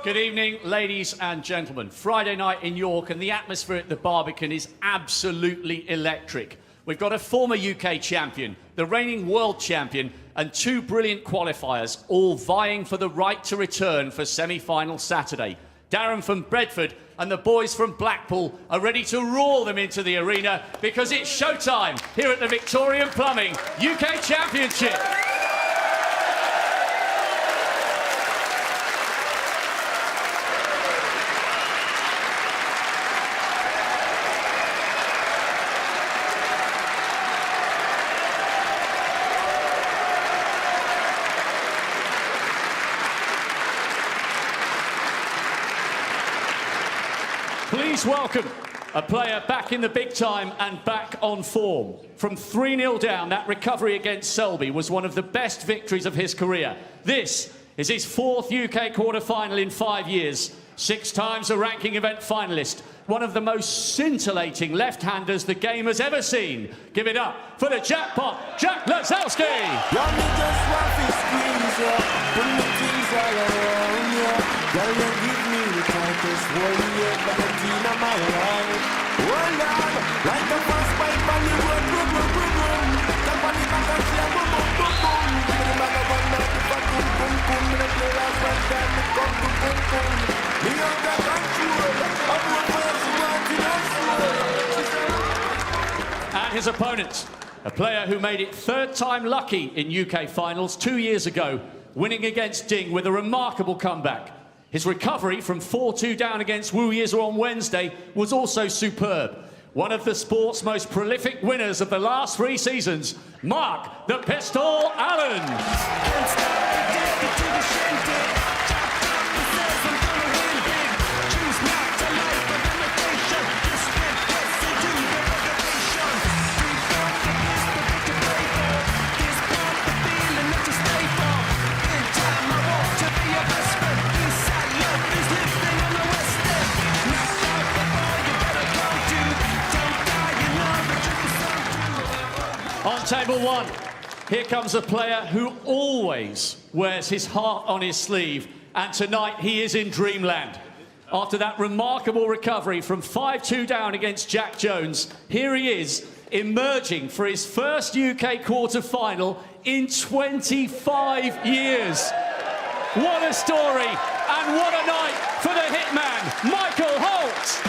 Good evening, ladies and gentlemen. Friday night in York, and the atmosphere at the Barbican is absolutely electric. We've got a former UK champion, the reigning world champion, and two brilliant qualifiers, all vying for the right to return for semi-final Saturday. Darren from Bedford and the boys from Blackpool are ready to roar them into the arena because it's showtime here at the Victorian Plumbing UK Championship. Please welcome a player back in the big time and back on form. From 3-0 down, that recovery against Selby was one of the best victories of his career. This is his 4th UK quarter-final in 5 years. 6 times a ranking event finalist. One of the most scintillating left-handers the game has ever seen. Give it up for the jackpot, Jack Lisowski. And his opponent, a player who made it 3rd time lucky in UK finals 2 years ago, winning against Ding with a remarkable comeback. His recovery from 4-2 down against Wu Yizu on Wednesday was also superb. One of the sport's most prolific winners of the last 3 seasons, Mark the Pistol Allen. On table 1, here comes a player who always wears his heart on his sleeve, and tonight he is in dreamland. After that remarkable recovery from 5-2 down against Jack Jones, here he is, emerging for his first UK quarter-final in 25 years. What a story, and what a night for the hitman, Michael Holt.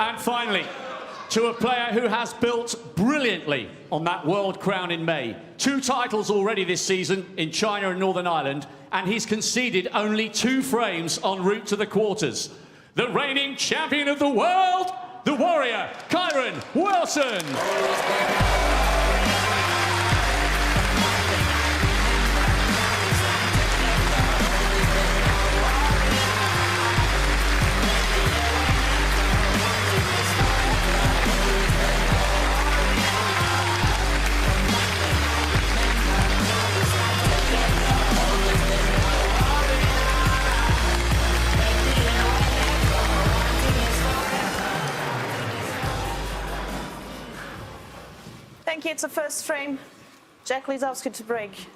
And finally, to a player who has built brilliantly on that world crown in May. 2 titles already this season in China and Northern Ireland, and he's conceded only 2 frames en route to the quarters. The reigning champion of the world, the warrior, Kyron Wilson. Thank you. It's a first frame. Jack Lisowski to break.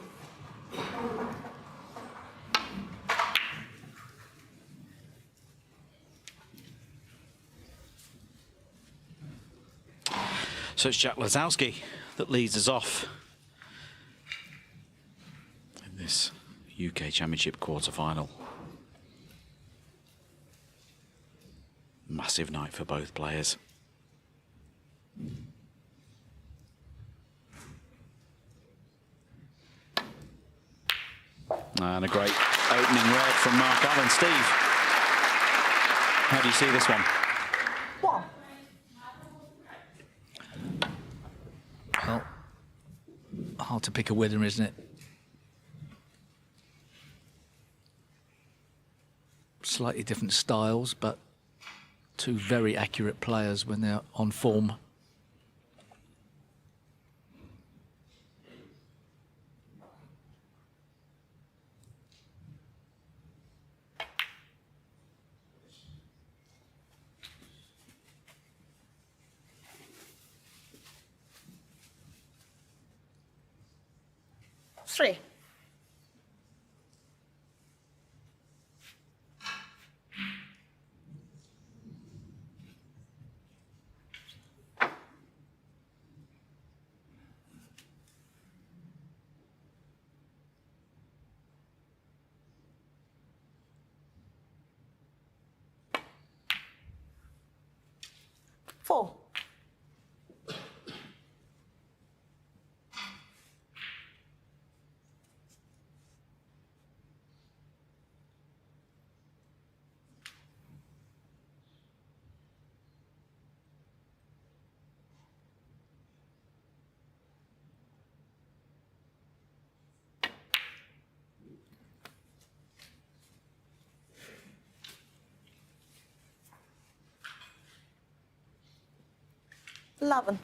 So it's Jack Lisowski that leads us off in this UK Championship quarter-final. Massive night for both players. And a great opening red from Mark Allen. Steve, how do you see this one? Well, hard to pick a winner, isn't it? Slightly different styles, but Two very accurate players when they're on form. Three. Four. Eleven.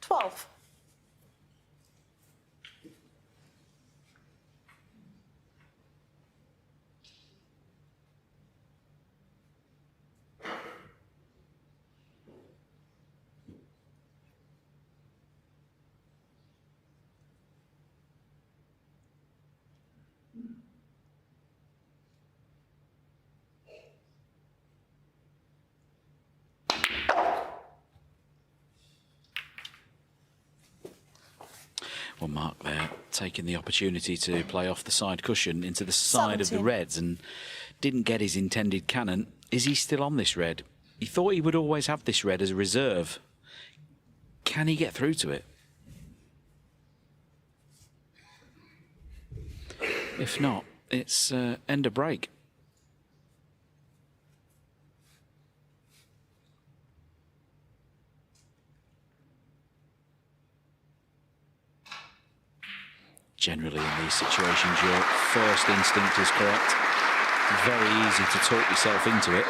Twelve. Well, Mark there taking the opportunity to play off the side cushion into the side of the 17. reds and didn't get his intended cannon. Is he still on this red? He thought he would always have this red as a reserve. Can he get through to it? If not, it's end of break. Generally in these situations, your first instinct is correct. Very easy to talk yourself into it.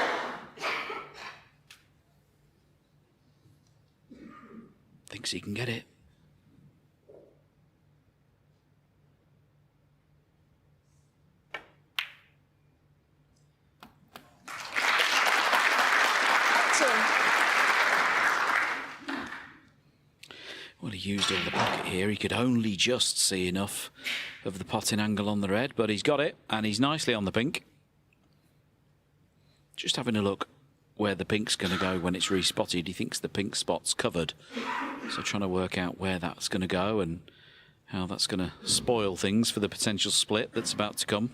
Thinks he can get it. Well, he used all the pocket here. He could only just see enough of the potting angle on the red, but he's got it, and he's nicely on the pink. Just having a look where the pink's going to go when it's respotted. He thinks the pink spot's covered, so trying to work out where that's going to go and how that's going to spoil things for the potential split that's about to come.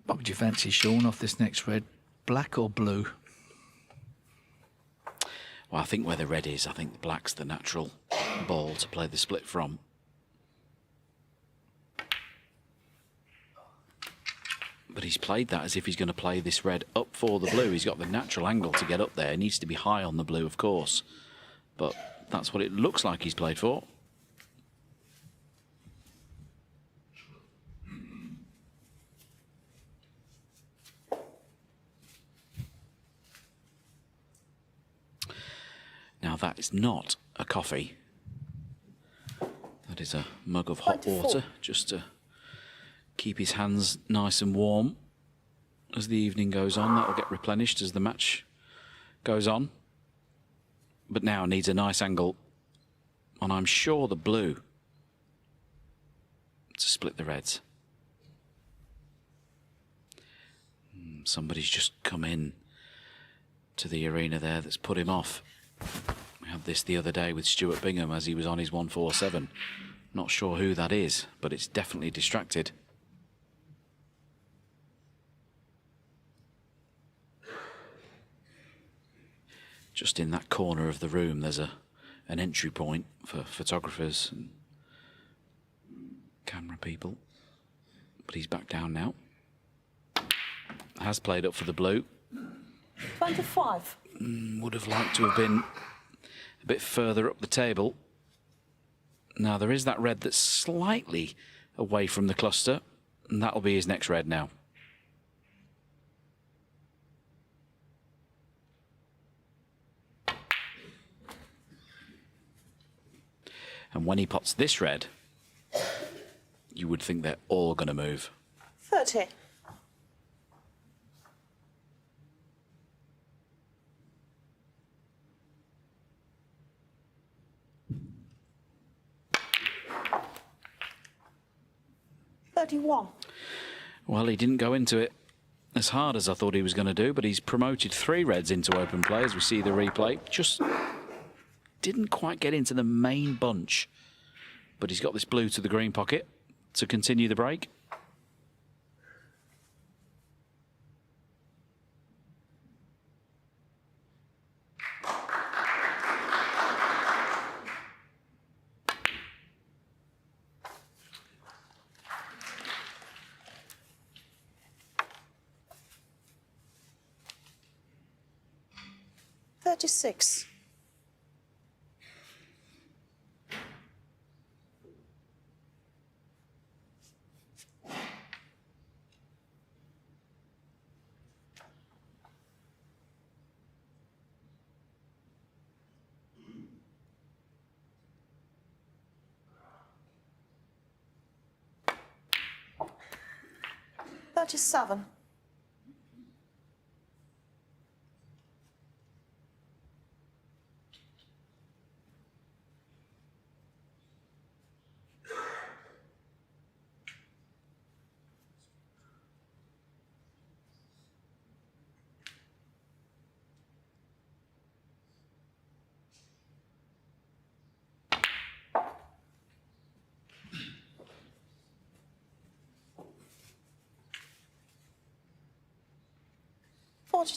What would you fancy, Shaun, off this next red? Black or blue? Well, I think where the red is, I think the black's the natural ball to play the split from. But he's played that as if he's going to play this red up for the blue. He's got the natural angle to get up there. He needs to be high on the blue, of course. But that's what it looks like he's played for. Now that is not a coffee. That is a mug of hot 24. water, just to keep his hands nice and warm as the evening goes on. That will get replenished as the match goes on. But now needs a nice angle, and I'm sure the blue to split the reds. Somebody's just come in to the arena there that's put him off. We had this the other day with Stuart Bingham as he was on his 147. Not sure who that is, but it's definitely distracted. Just in that corner of the room, there's an entry point for photographers and camera people. But he's back down now. Has played up for the blue. 25. Would have liked to have been a bit further up the table. Now there is that red that's slightly away from the cluster, and that'll be his next red now. And when he pots this red, you would think they're all going to move. 30. Well, he didn't go into it as hard as I thought he was going to do, but he's promoted 3 reds into open play, as we see the replay. Just didn't quite get into the main bunch. But he's got this blue to the green pocket to continue the break. Six. Seven.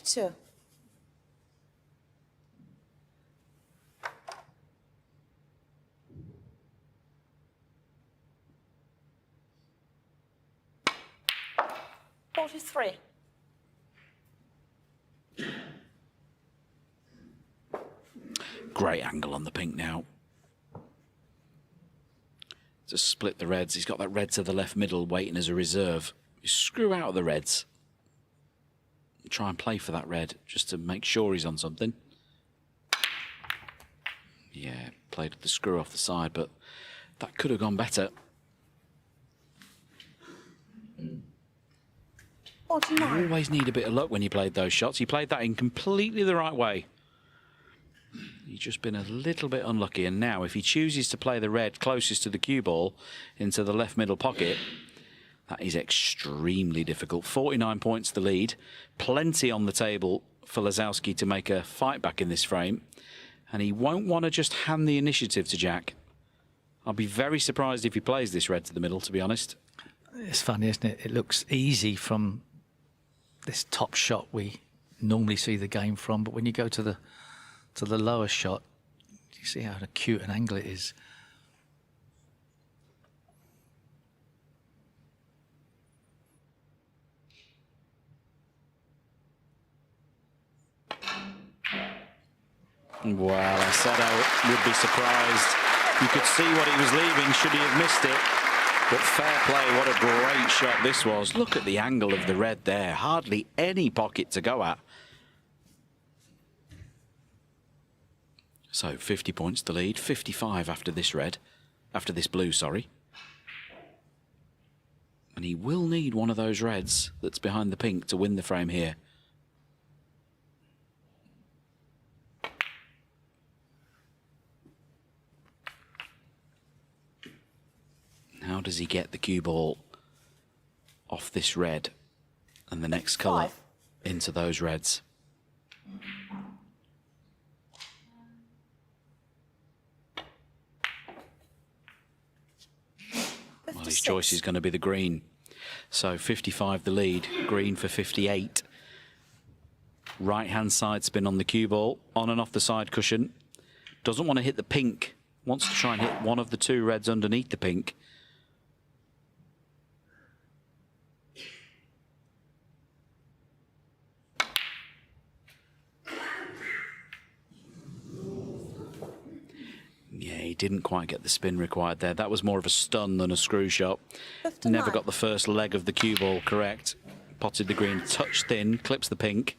Two. Three. Great angle on the pink now. To split the reds. He's got that red to the left middle waiting as a reserve. You screw out of the reds. Try and play for that red just to make sure he's on something. Yeah, played the screw off the side, but that could have gone better. 49. You always need a bit of luck when you played those shots. He played that in completely the right way. He's just been a little bit unlucky, and now if he chooses to play the red closest to the cue ball into the left middle pocket, that is extremely difficult. 49 points the lead. Plenty on the table for Lisowski to make a fight back in this frame. And he won't want to just hand the initiative to Jack. I'll be very surprised if he plays this red to the middle, to be honest. It's funny, isn't it? It looks easy from this top shot we normally see the game from. But when you go to the lower shot, you see how acute an angle it is. Well, I said I would be surprised. You could see what he was leaving should he have missed it. But fair play, what a great shot this was. Look at the angle of the red there. Hardly any pocket to go at. So 50 points to lead, 55 after this red. After this blue, sorry. And he will need one of those reds that's behind the pink to win the frame here. How does he get the cue ball off this red and the next colour into those reds? Well, his choice is going to be the green. So 55 the lead, green for 58. Right-hand side spin on the cue ball, on and off the side cushion. Doesn't want to hit the pink, wants to try and hit one of the two reds underneath the pink. didn't quite get the spin required there. That was more of a stun than a screw shot. Never got the first leg of the cue ball correct. Potted the green, touch thin, clips the pink,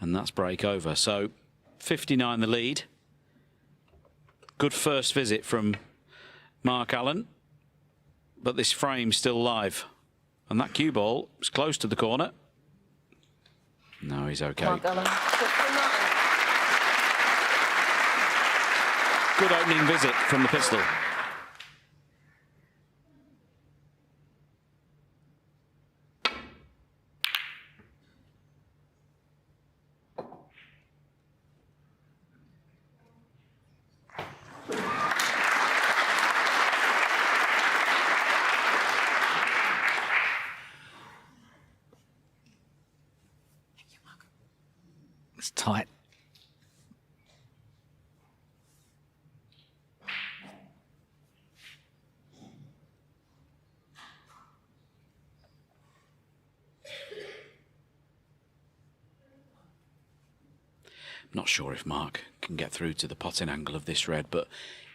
and that's break over. So 59 the lead. Good first visit from Mark Allen, but this frame's still live. And that cue ball was close to the corner. No, he's okay. Mark Allen, 59. Good opening visit from the pistol. It's tight. Not sure if Mark can get through to the potting angle of this red, but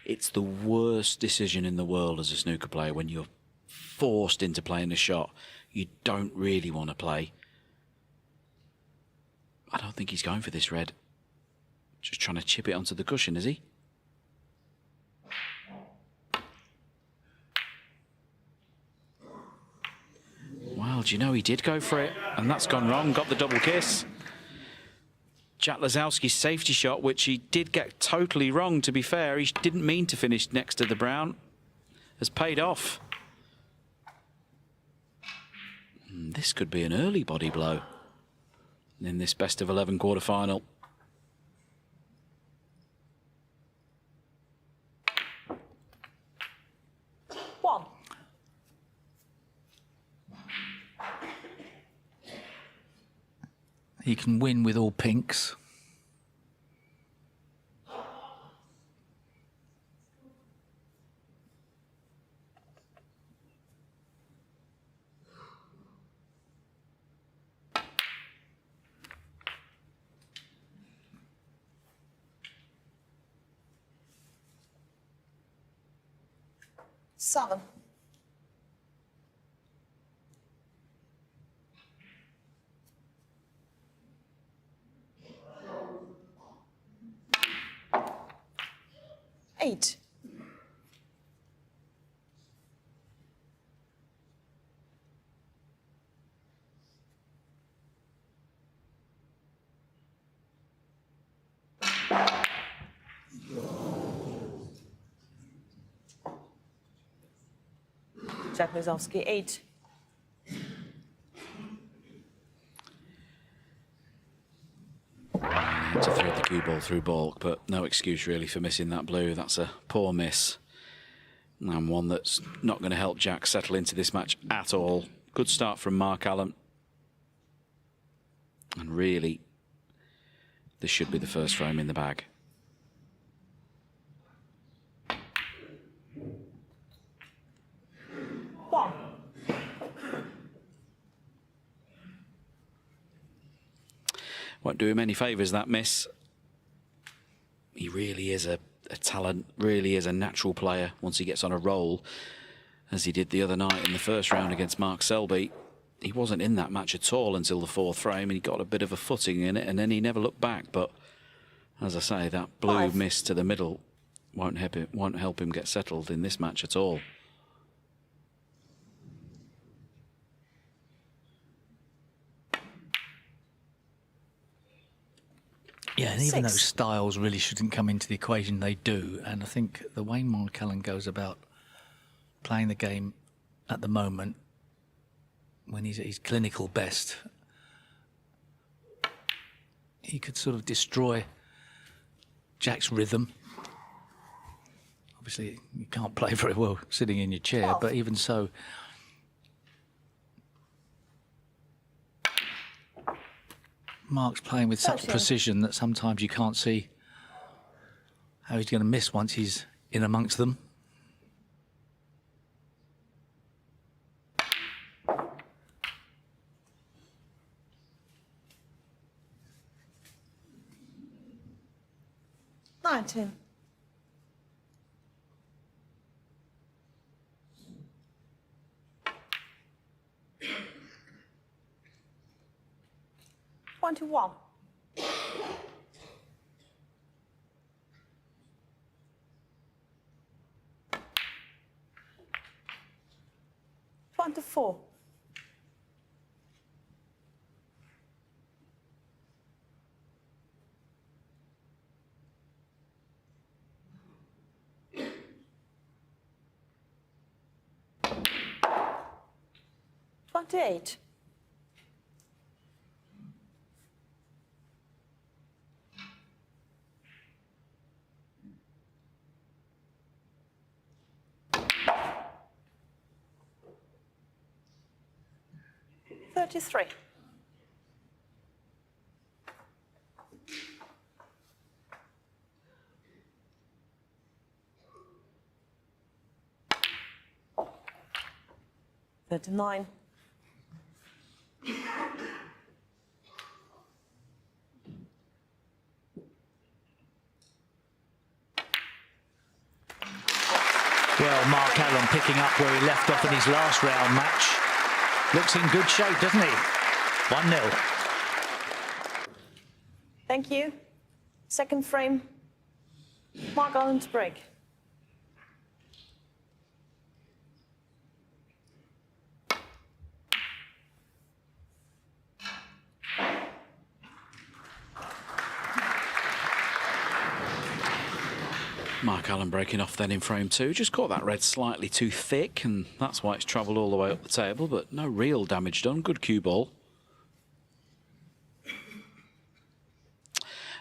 it's the worst decision in the world as a snooker player when you're forced into playing a shot you don't really want to play. I don't think he's going for this red. Just trying to chip it onto the cushion, is he? Well, do you know, he did go for it, and that's gone wrong. Got the double kiss. Jack Lisowski's safety shot, which he did get totally wrong, to be fair. He didn't mean to finish next to the brown. Has paid off. This could be an early body blow in this best of 11 quarter-final. One. He can win with all pinks. Seven. Eight. Jack Lisowski, 8. To thread the cue ball through baulk, but no excuse really for missing that blue. That's a poor miss. And one that's not going to help Jack settle into this match at all. Good start from Mark Allen. And really, this should be the first frame in the bag. One. Won't do him any favours, that miss. He really is a talent, really is a natural player once he gets on a roll, as he did the other night in the first round against Mark Selby. He wasn't in that match at all until the fourth frame, and he got a bit of a footing in it, and then he never looked back. But as I say, that blue miss to the middle won't help him get settled in this match at all. Yeah, and even though styles really shouldn't come into the equation, they do. And I think the way Mark Allen goes about playing the game at the moment, when he's at his clinical best, he could sort of destroy Jack's rhythm. Obviously, you can't play very well sitting in your chair, but even so, Mark's playing with such precision that sometimes you can't see how he's going to miss once he's in amongst them. Nineteen. 21. Four. 28. Thirty-three. $39. Well, Mark Allen picking up where he left off in his last round match. Looks in good shape, doesn't he? 1-0. Thank you. Second frame. Mark Allen to break. Mark Allen breaking off then in frame 2. Just caught that red slightly too thick, and that's why it's travelled all the way up the table, but no real damage done. Good cue ball.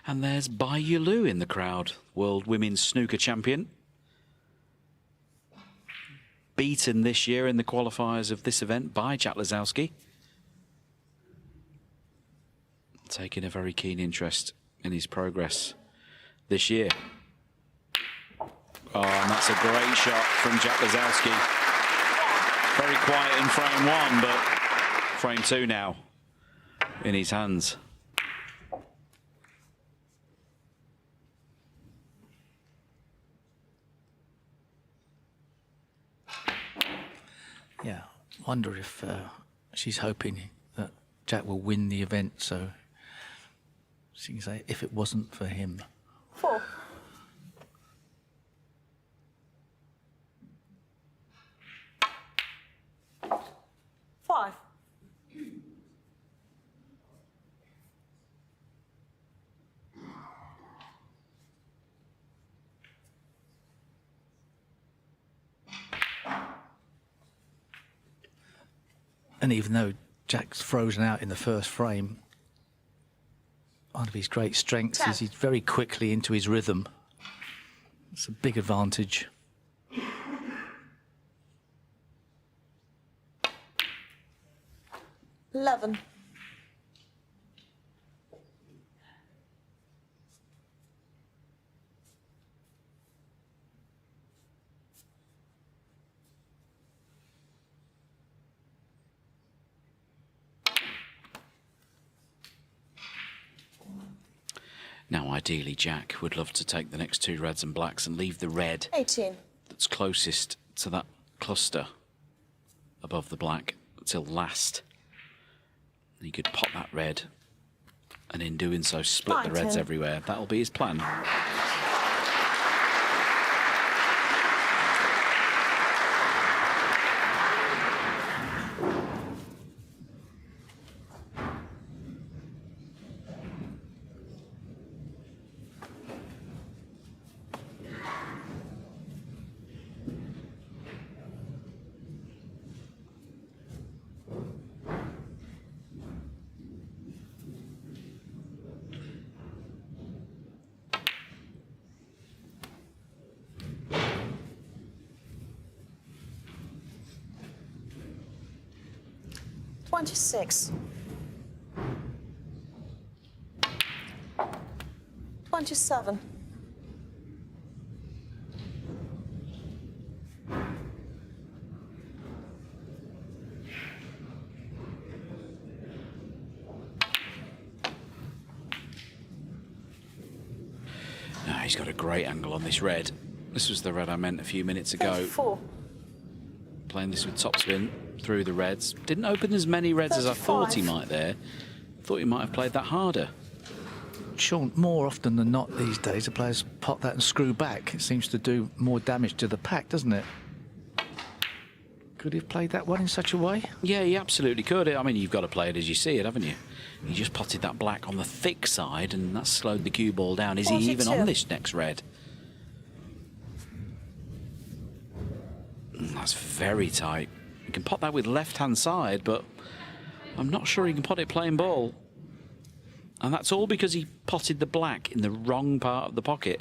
And there's Bai Yulu in the crowd, World Women's Snooker Champion. Beaten this year in the qualifiers of this event by Jack Lisowski. Taking a very keen interest in his progress this year. Oh, and that's a great shot from Jack Lisowski. Very quiet in frame 1, but frame 2 now in his hands. Yeah, wonder if she's hoping that Jack will win the event, so she can say, if it wasn't for him. 4. Five. And even though Jack's frozen out in the first frame, one of his great strengths is he's very quickly into his rhythm. It's a big advantage. $11. Now, ideally, Jack would love to take the next 2 reds and blacks and leave the red 18. that's closest to that cluster above the black till last. He could pop that red and in doing so split the reds everywhere. That'll be his plan. $26. 27. No, he's got a great angle on this red. This was the red I meant a few minutes ago. 34. Playing this with topspin through the reds. Didn't open as many reds as I thought he might there. Thought you might have played that harder. Shaun, more often than not these days, the players pot that and screw back. It seems to do more damage to the pack, doesn't it? Could he have played that one in such a way? Yeah, he absolutely could. I mean, you've got to play it as you see it, haven't you? He just potted that black on the thick side, and that slowed the cue ball down. Is he even on this next red? That's very tight. You can pot that with left-hand side, but I'm not sure he can pot it plain ball. And that's all because he potted the black in the wrong part of the pocket.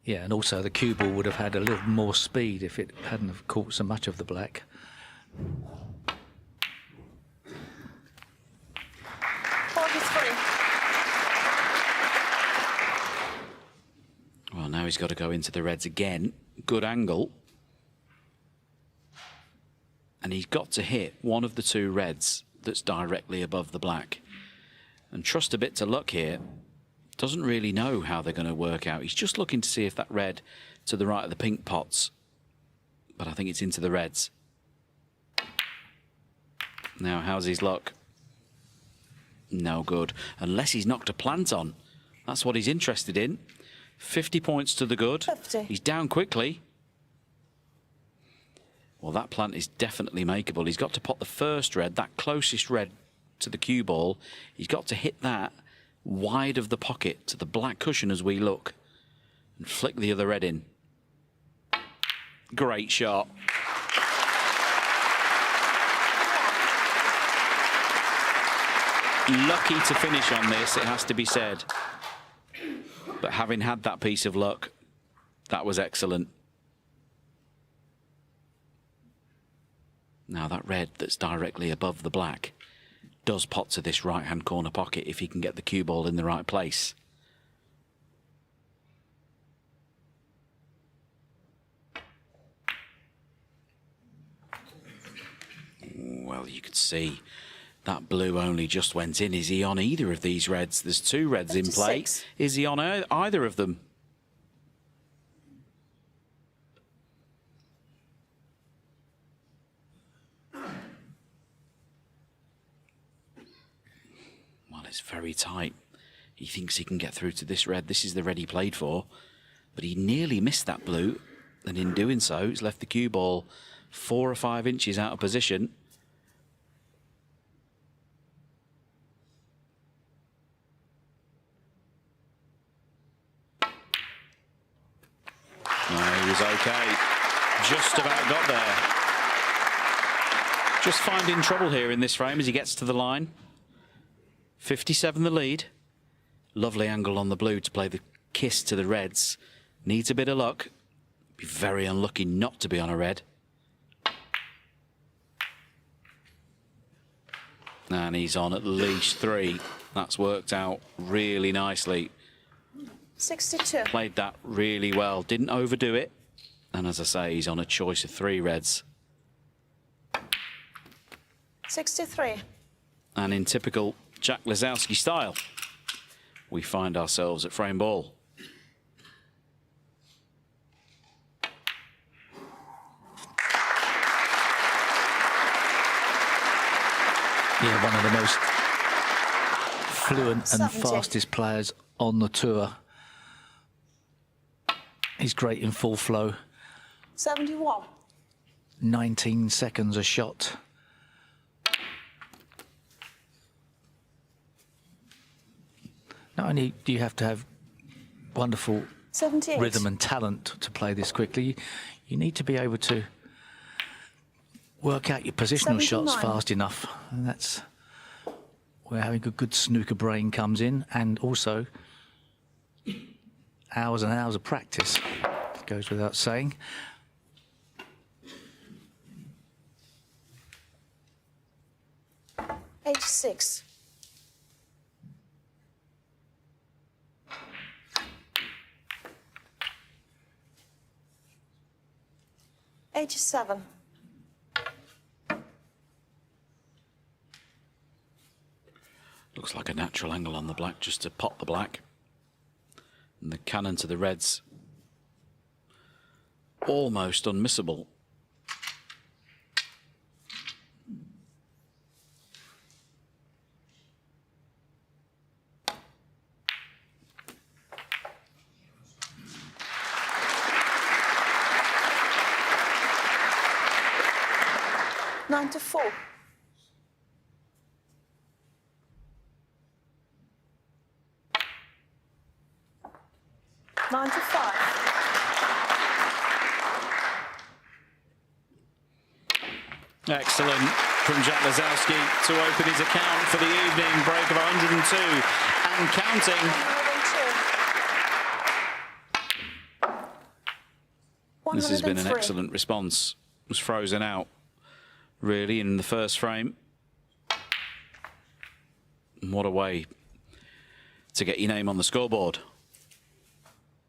Yeah, and also the cue ball would have had a little more speed if it hadn't have caught so much of the black. Well, now he's got to go into the reds again. Good angle. And he's got to hit one of the two reds that's directly above the black. And trust a bit to luck here. Doesn't really know how they're going to work out. He's just looking to see if that red to the right of the pink pots. But I think it's into the reds. Now, how's his luck? No good. Unless he's knocked a plant on. That's what he's interested in. 50 points to the good. 50. He's down quickly. Well, that plant is definitely makeable. He's got to pot the first red, that closest red to the cue ball. He's got to hit that wide of the pocket to the black cushion as we look and flick the other red in. Great shot. Lucky to finish on this, it has to be said. But having had that piece of luck, that was excellent. Now that red that's directly above the black does pot to this right-hand corner pocket if he can get the cue ball in the right place. Well, you could see that blue only just went in. Is he on either of these reds? There's two reds in play. Is he on either of them? Well, it's very tight. He thinks he can get through to this red. This is the red he played for. But he nearly missed that blue. And in doing so, he's left the cue ball 4 or 5 inches out of position. No, he was okay. Just about got there. Just finding trouble here in this frame as he gets to the line. 57 the lead. Lovely angle on the blue to play the kiss to the reds. Needs a bit of luck. Be very unlucky not to be on a red. And he's on at least 3. That's worked out really nicely. 62. Played that really well. Didn't overdo it. And as I say, he's on a choice of 3 reds. 63. And in typical Jack Lisowski style, we find ourselves at frame ball. Yeah, one of the most fluent and 70. fastest players on the tour. He's great in full flow. 71. 19 seconds a shot. Not only do you have to have wonderful 78. rhythm and talent to play this quickly, you need to be able to work out your positional shots 79. fast enough. And that's where having a good snooker brain comes in, and also hours and hours of practice. It goes without saying. Eighty-six. Eighty-seven. Looks like a natural angle on the black just to pop the black. And the cannon to the reds. Almost unmissable. 94. 95. Excellent from Jack Lisowski to open his account for the evening. Break of 102 and counting. 102. This has been an 103. excellent response. Was frozen out, really, in the first frame. And what a way to get your name on the scoreboard.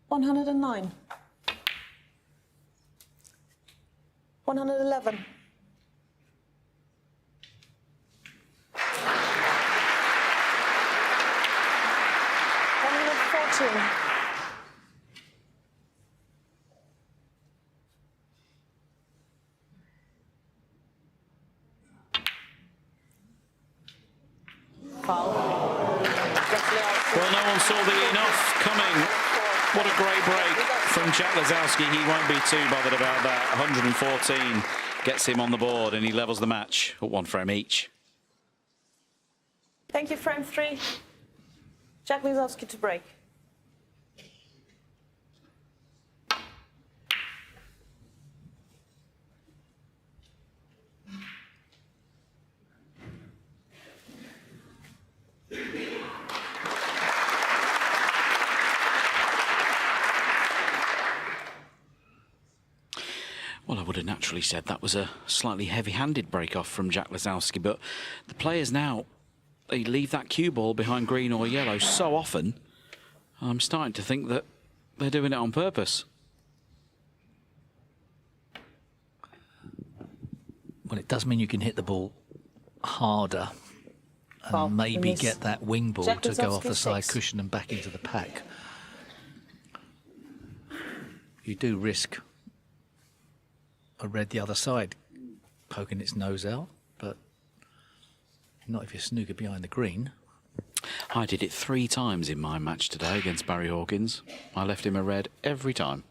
109. 111. 114. 12. Well, no one saw the enough coming. What a great break from Jack Lisowski. He won't be too bothered about that. 114 gets him on the board and he levels the match at 1 frame each. Thank you, frame 3. Jack Lisowski to break. Well, I would have naturally said that was a slightly heavy-handed break-off from Jack Lisowski, but the players now, they leave that cue ball behind green or yellow so often, I'm starting to think that they're doing it on purpose. Well, it does mean you can hit the ball harder and maybe get that wing ball to go off the side cushion and back into the pack. You do risk a red the other side poking its nose out, but not if you're snooker behind the green. I did it 3 times in my match today against Barry Hawkins. I left him a red every time.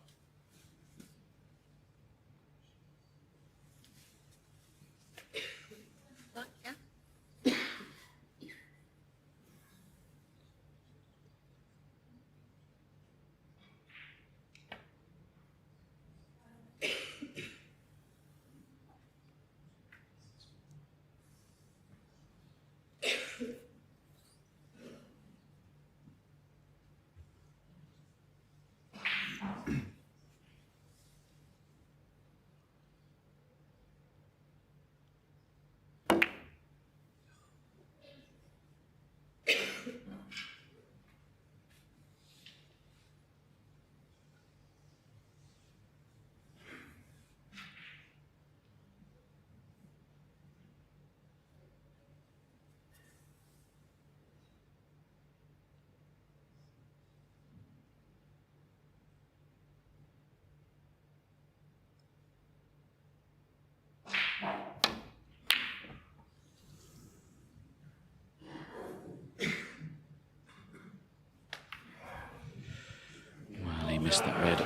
Missed that red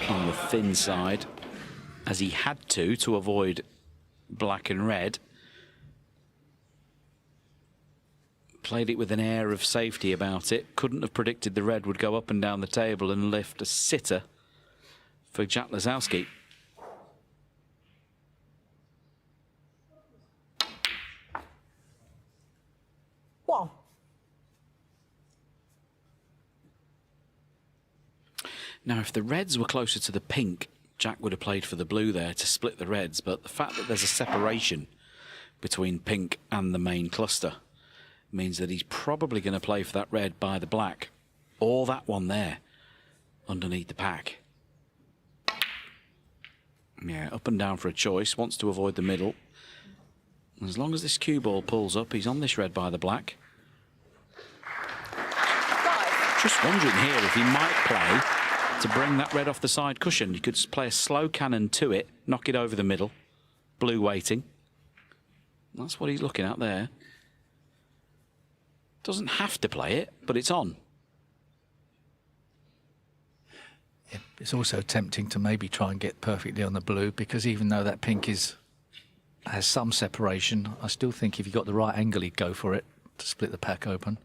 on the thin side, as he had to avoid black and red. Played it with an air of safety about it. Couldn't have predicted the red would go up and down the table and lift a sitter for Jack Lisowski. One. Now, if the reds were closer to the pink, Jack would have played for the blue there to split the reds, but the fact that there's a separation between pink and the main cluster means that he's probably going to play for that red by the black, or that one there underneath the pack. Yeah, up and down for a choice, wants to avoid the middle. As long as this cue ball pulls up, he's on this red by the black. Just wondering here if he might play to bring that red off the side cushion. You could play a slow cannon to it, knock it over the middle. Blue waiting. That's what he's looking at there. Doesn't have to play it, but it's on. It's also tempting to maybe try and get perfectly on the blue, because even though that pink is has some separation. I still think if he got the right angle, he'd go for it to split the pack open.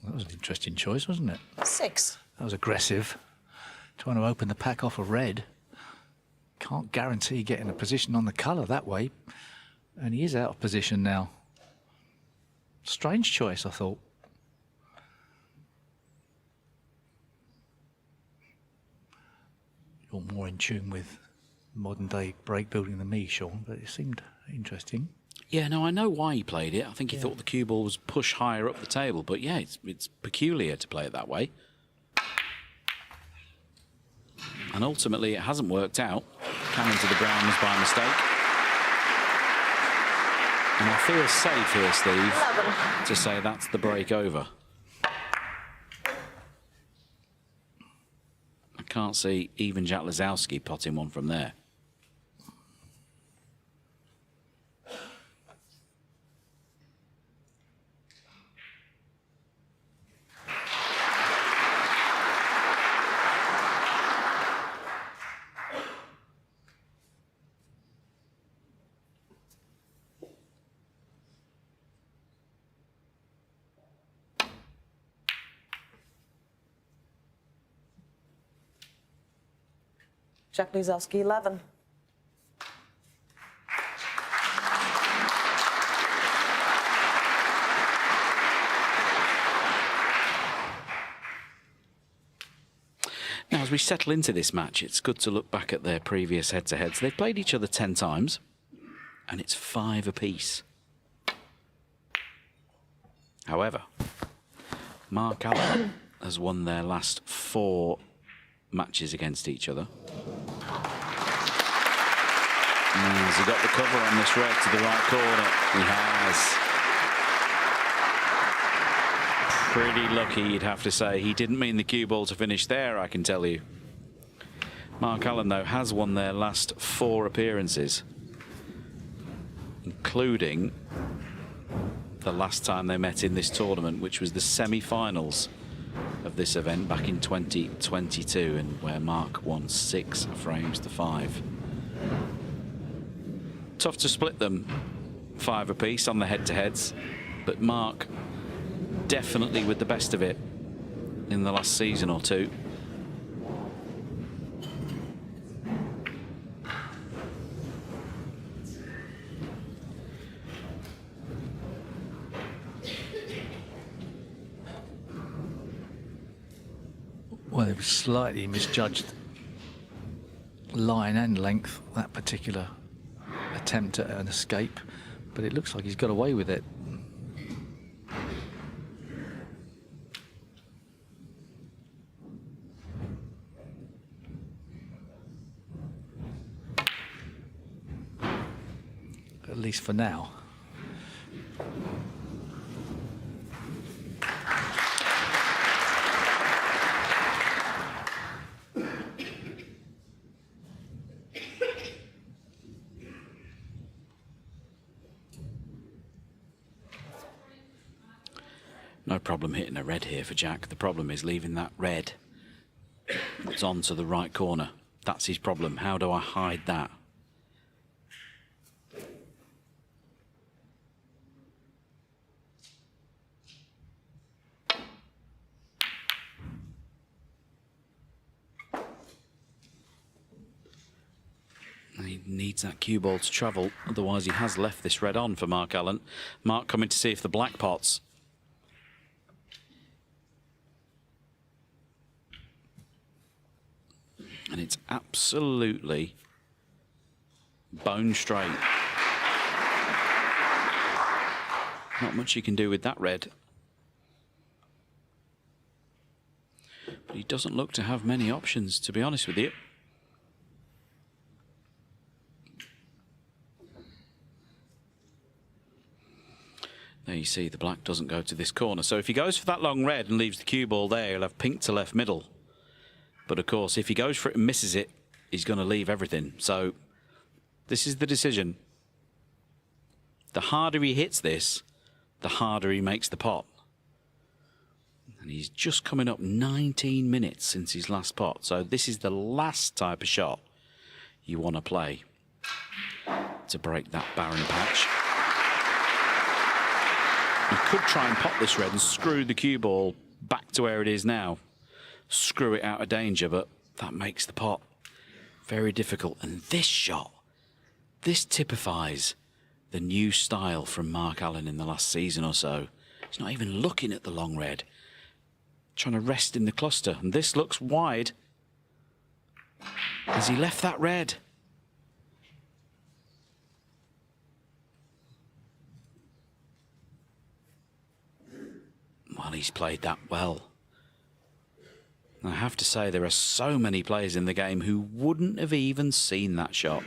That was an interesting choice, wasn't it? 6. That was aggressive. Trying to open the pack off a red. Can't guarantee getting a position on the colour that way. And he is out of position now. Strange choice, I thought. You're more in tune with modern day break building than me, Shaun, but it seemed interesting. Yeah, no, I know why he played it. I think he thought the cue ball was pushed higher up the table, but yeah, it's peculiar to play it that way. And ultimately, it hasn't worked out. Cannon to the brown was by mistake. And I feel safe here, Steve, 11. to say that's the break over. I can't see even Jack Lisowski potting one from there. Jack Lisowski, 11. Now, as we settle into this match, it's good to look back at their previous head-to-heads. They've played each other 10 times, and it's 5 apiece. However, Mark Allen has won their last 4 matches against each other. Has he got the cover on this red to the right corner? He has. Pretty lucky, you'd have to say. He didn't mean the cue ball to finish there, I can tell you. Mark Allen, though, has won their last 4 appearances, including the last time they met in this tournament, which was the semi-finals of this event back in 2022, and where Mark won 6 frames to 5. Tough to split them 5 apiece on the head-to-heads, but Mark definitely with the best of it in the last season or 2. Well, it was slightly misjudged line and length, that particular attempt at an escape, but it looks like he's got away with it. At least for now. No problem hitting a red here for Jack. The problem is leaving that red that's on to the right corner. That's his problem. How do I hide that? And he needs that cue ball to travel. Otherwise, he has left this red on for Mark Allen. Mark coming to see if the black pots. And it's absolutely bone straight. Not much you can do with that red. But he doesn't look to have many options, to be honest with you. There you see the black doesn't go to this corner. So if he goes for that long red and leaves the cue ball there, he'll have pink to left middle. But of course, if he goes for it and misses it, he's going to leave everything. So this is the decision. The harder he hits this, the harder he makes the pot. And he's just coming up 19 minutes since his last pot. So this is the last type of shot you want to play to break that barren patch. You could try and pop this red and screw the cue ball back to where it is now. Screw it out of danger, but that makes the pot very difficult. And this shot, this typifies the new style from Mark Allen in the last season or so. He's not even looking at the long red, trying to rest in the cluster. And this looks wide. Has he left that red? Well, he's played that well. I have to say, there are so many players in the game who wouldn't have even seen that shot.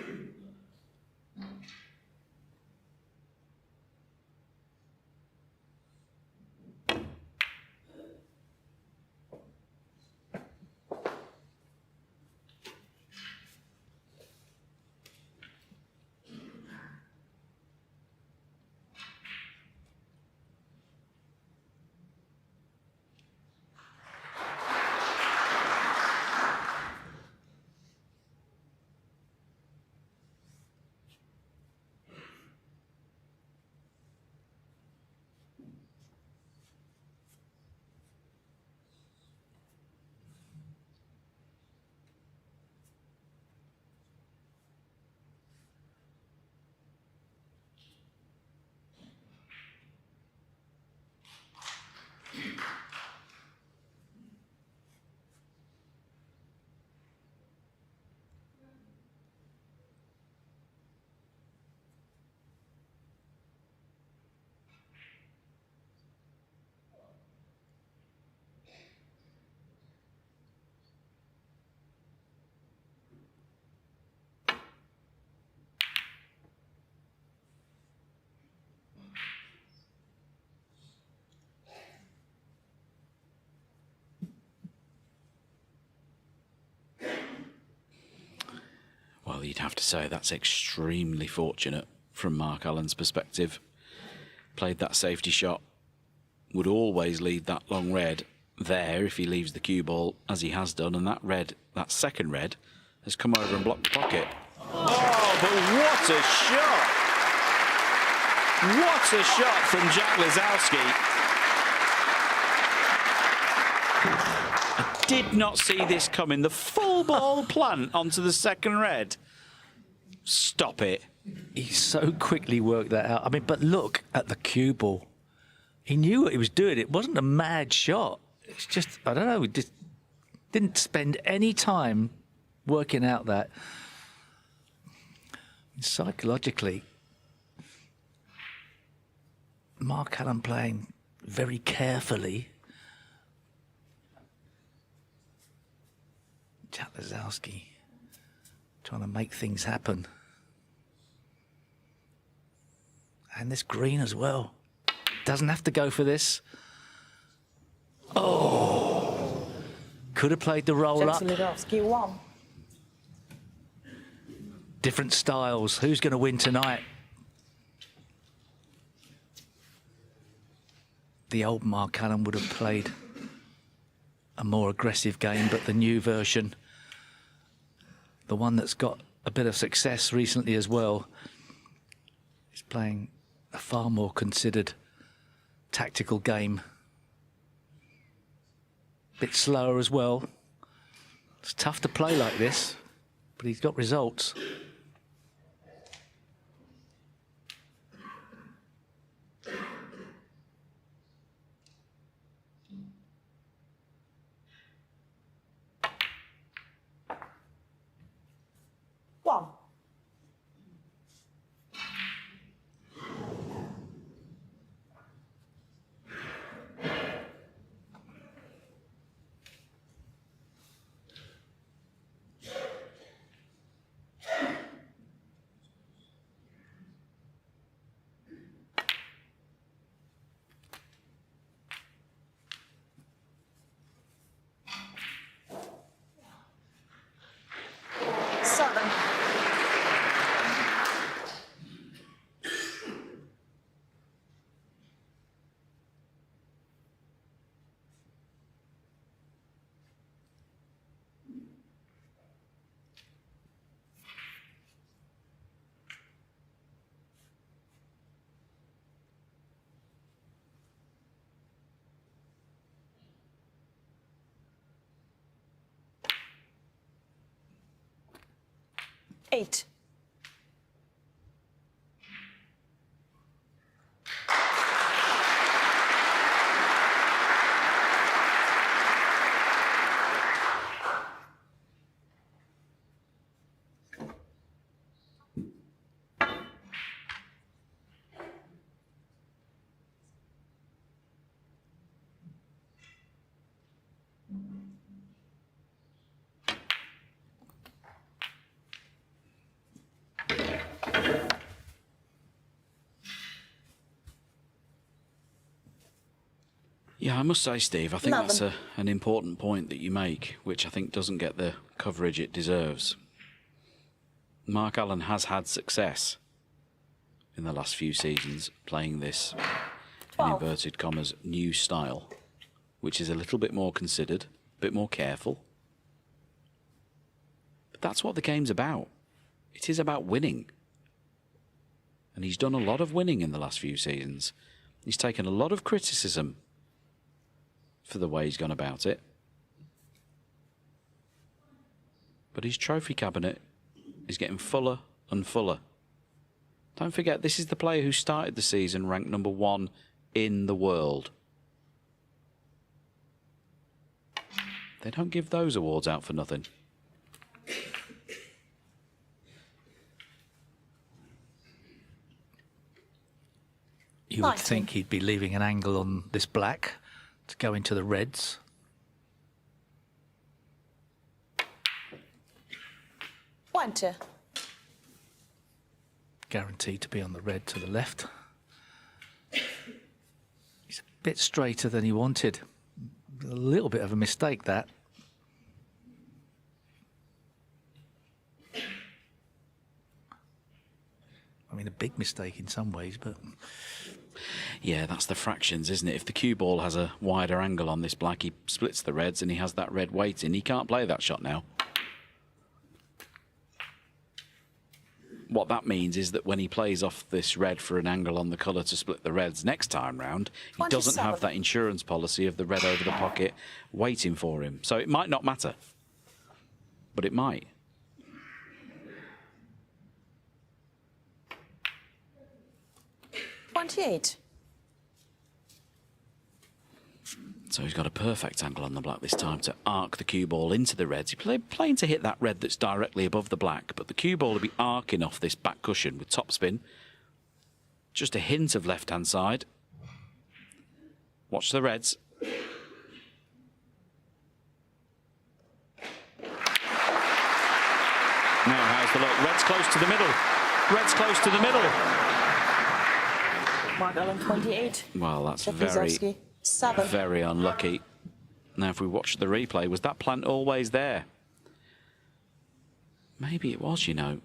Well, you'd have to say that's extremely fortunate from Mark Allen's perspective. Played that safety shot, would always leave that long red there if he leaves the cue ball, as he has done, and that red, that second red, has come over and blocked the pocket. Oh, but what a shot! What a shot from Jack Lisowski. I did not see this coming. The full ball plant onto the second red. Stop it. He so quickly worked that out. I mean, but look at the cue ball. He knew what he was doing. It wasn't a mad shot. It's just, I don't know, he just didn't spend any time working out that. Psychologically, Mark Allen playing very carefully. Jack Lisowski trying to make things happen. And this green as well. Doesn't have to go for this. Oh! Could have played the roll up. Lisowski won. Different styles. Who's going to win tonight? The old Mark Allen would have played a more aggressive game, but the new version, the one that's got a bit of success recently as well, is playing a far more considered tactical game. Bit slower as well. It's tough to play like this, but he's got results. One. Seven. 8. Yeah, I must say, Steve, I think that's an important point that you make, which I think doesn't get the coverage it deserves. Mark Allen has had success in the last few seasons playing this, in inverted commas, new style, which is a little bit more considered, a bit more careful. But that's what the game's about. It is about winning. And he's done a lot of winning in the last few seasons. He's taken a lot of criticism for the way he's gone about it. But his trophy cabinet is getting fuller and fuller. Don't forget, this is the player who started the season ranked #1 in the world. They don't give those awards out for nothing. You would think he'd be leaving an angle on this black to go into the reds. Pointer. Guaranteed to be on the red to the left. He's a bit straighter than he wanted. A little bit of a mistake, that. I mean, a big mistake in some ways, but... Yeah, that's the fractions, isn't it? If the cue ball has a wider angle on this black, he splits the reds and he has that red waiting. He can't play that shot now. What that means is that when he plays off this red for an angle on the colour to split the reds next time round, he doesn't have that insurance policy of the red over the pocket waiting for him. So it might not matter, but it might. So he's got a perfect angle on the black this time to arc the cue ball into the reds. He's playing to hit that red that's directly above the black, but the cue ball will be arcing off this back cushion with topspin. Just a hint of left-hand side. Watch the reds. Now, how's the look? Red's close to the middle. Red's close to the middle. Mark Allen, 28. Well, that's Lisowski, 7. very unlucky. Now, if we watch the replay, was that plant always there? Maybe it was, you know.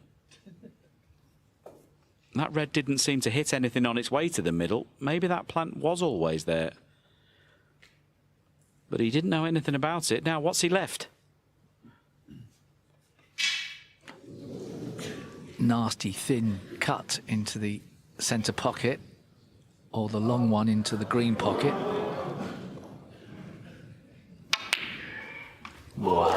That red didn't seem to hit anything on its way to the middle. Maybe that plant was always there. But he didn't know anything about it. Now, what's he left? Nasty, thin cut into the centre pocket, or the long one into the green pocket. Wow.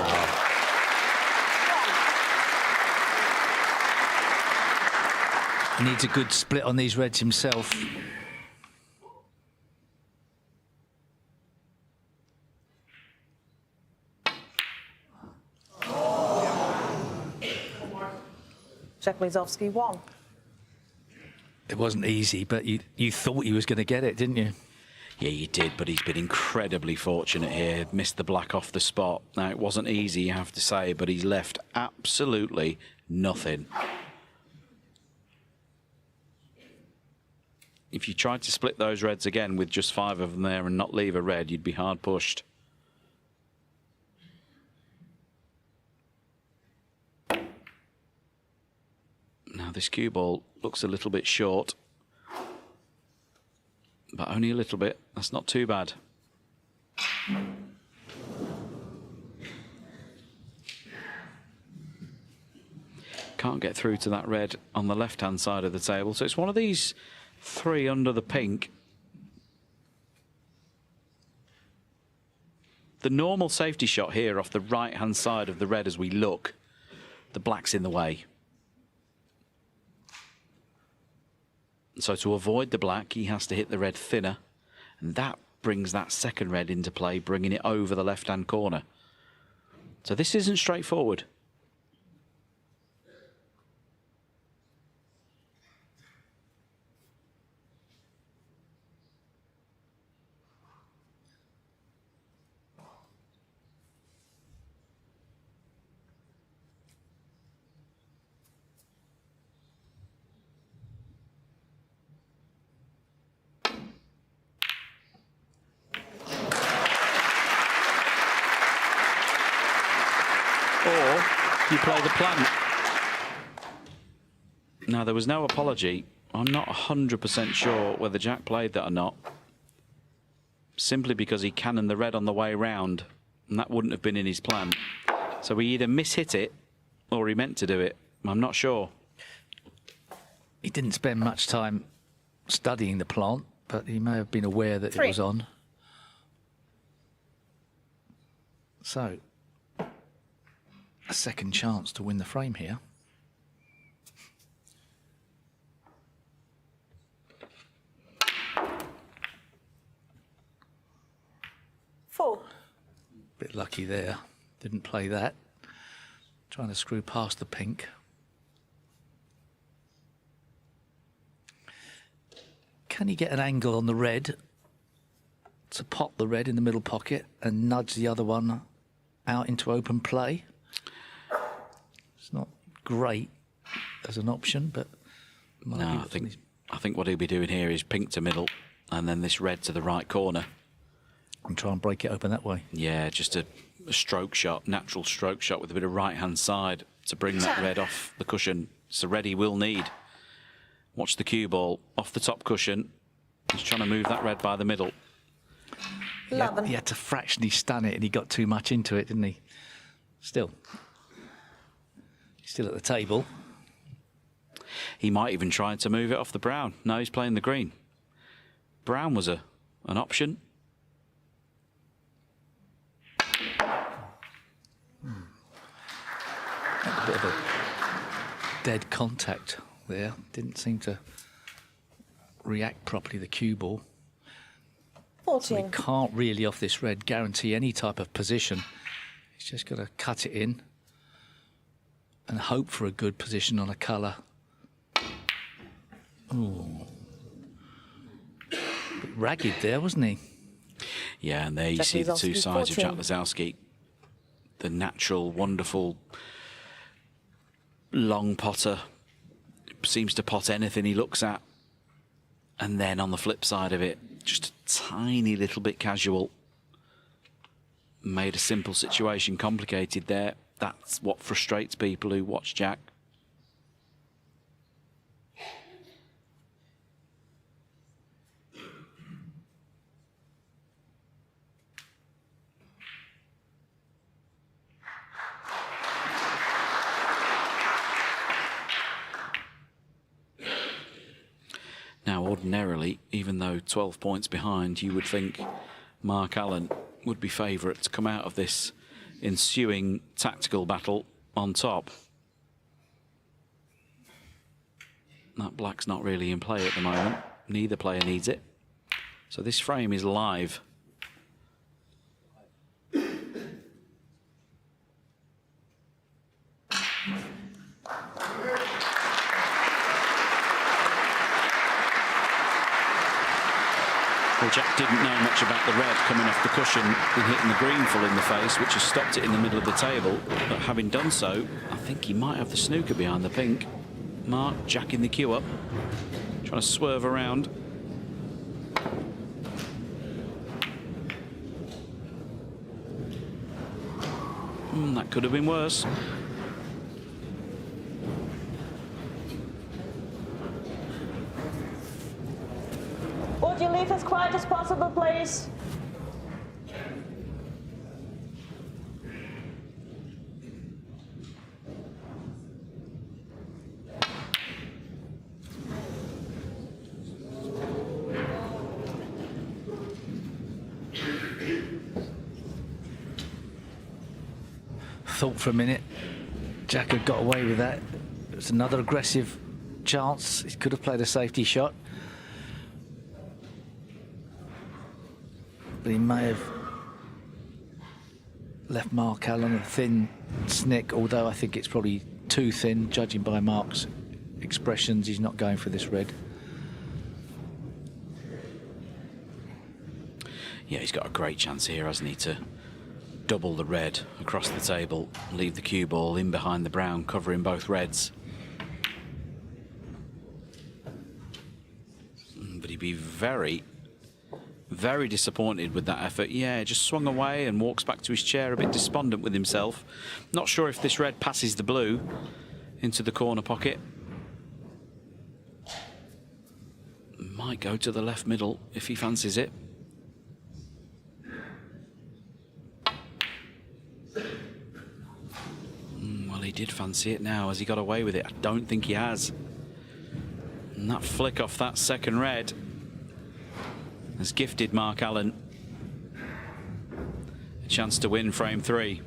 He needs a good split on these reds himself. Lisowski, 1. It wasn't easy, but you thought he was going to get it, didn't you? Yeah, you did, but he's been incredibly fortunate here. Missed the black off the spot. Now, it wasn't easy, you have to say, but he's left absolutely nothing. If you tried to split those reds again with just 5 of them there and not leave a red, you'd be hard pushed. Now, this cue ball looks a little bit short, but only a little bit. That's not too bad. Can't get through to that red on the left-hand side of the table. So it's one of these 3 under the pink. The normal safety shot here off the right-hand side of the red as we look, the black's in the way. So to avoid the black, he has to hit the red thinner, and that brings that second red into play, bringing it over the left-hand corner. So this isn't straightforward. Or you play the plant. Now, there was no apology. I'm not 100% sure whether Jack played that or not. Simply because he cannoned the red on the way round, and that wouldn't have been in his plan. So he either mishit it, or he meant to do it. I'm not sure. He didn't spend much time studying the plant, but he may have been aware that it was on. So, a second chance to win the frame here. Four. Bit lucky there. Didn't play that. Trying to screw past the pink. Can he get an angle on the red to pop the red in the middle pocket and nudge the other one out into open play? It's not great as an option, but No, I think what he'll be doing here is pink to middle, and then this red to the right corner. And try and break it open that way. Yeah, just a stroke shot, natural stroke shot with a bit of right-hand side to bring that red off the cushion. It's a red he will need. Watch the cue ball off the top cushion. He's trying to move that red by the middle. He had to fractionally stun it, and he got too much into it, didn't he? Still at the table. He might even try to move it off the brown. No, he's playing the green. Brown was an option. A bit of a dead contact there. Didn't seem to react properly, the cue ball. 14. So he can't really, off this red, guarantee any type of position. He's just got to cut it in and hope for a good position on a colour. Ooh. Bit ragged there, wasn't he? Yeah, and there you see the two sides of Jack Lisowski. The natural, wonderful, long potter. Seems to pot anything he looks at. And then on the flip side of it, just a tiny little bit casual. Made a simple situation complicated there. That's what frustrates people who watch Jack. Now, ordinarily, even though 12 points behind, you would think Mark Allen would be favourite to come out of this ensuing tactical battle on top. That black's not really in play at the moment. Neither player needs it. So this frame is live. Well, Jack didn't know much about the red coming off the cushion and hitting the green full in the face, which has stopped it in the middle of the table. But having done so, I think he might have the snooker behind the pink. Mark jacking the cue up, trying to swerve around. That could have been worse. Would you leave as quiet as possible, please? Thought for a minute Jack had got away with that. It was another aggressive chance. He could have played a safety shot. But he may have left Mark Allen a thin snick, although I think it's probably too thin, judging by Mark's expressions. He's not going for this red. Yeah, he's got a great chance here, hasn't he, to double the red across the table, leave the cue ball in behind the brown, covering both reds. But he'd be very, very disappointed with that effort. Yeah, just swung away and walks back to his chair a bit despondent with himself. Not sure if this red passes the blue into the corner pocket. Might go to the left middle if he fancies it. Well, he did fancy it now. Has he got away with it? I don't think he has. And that flick off that second red has gifted Mark Allen a chance to win frame 3.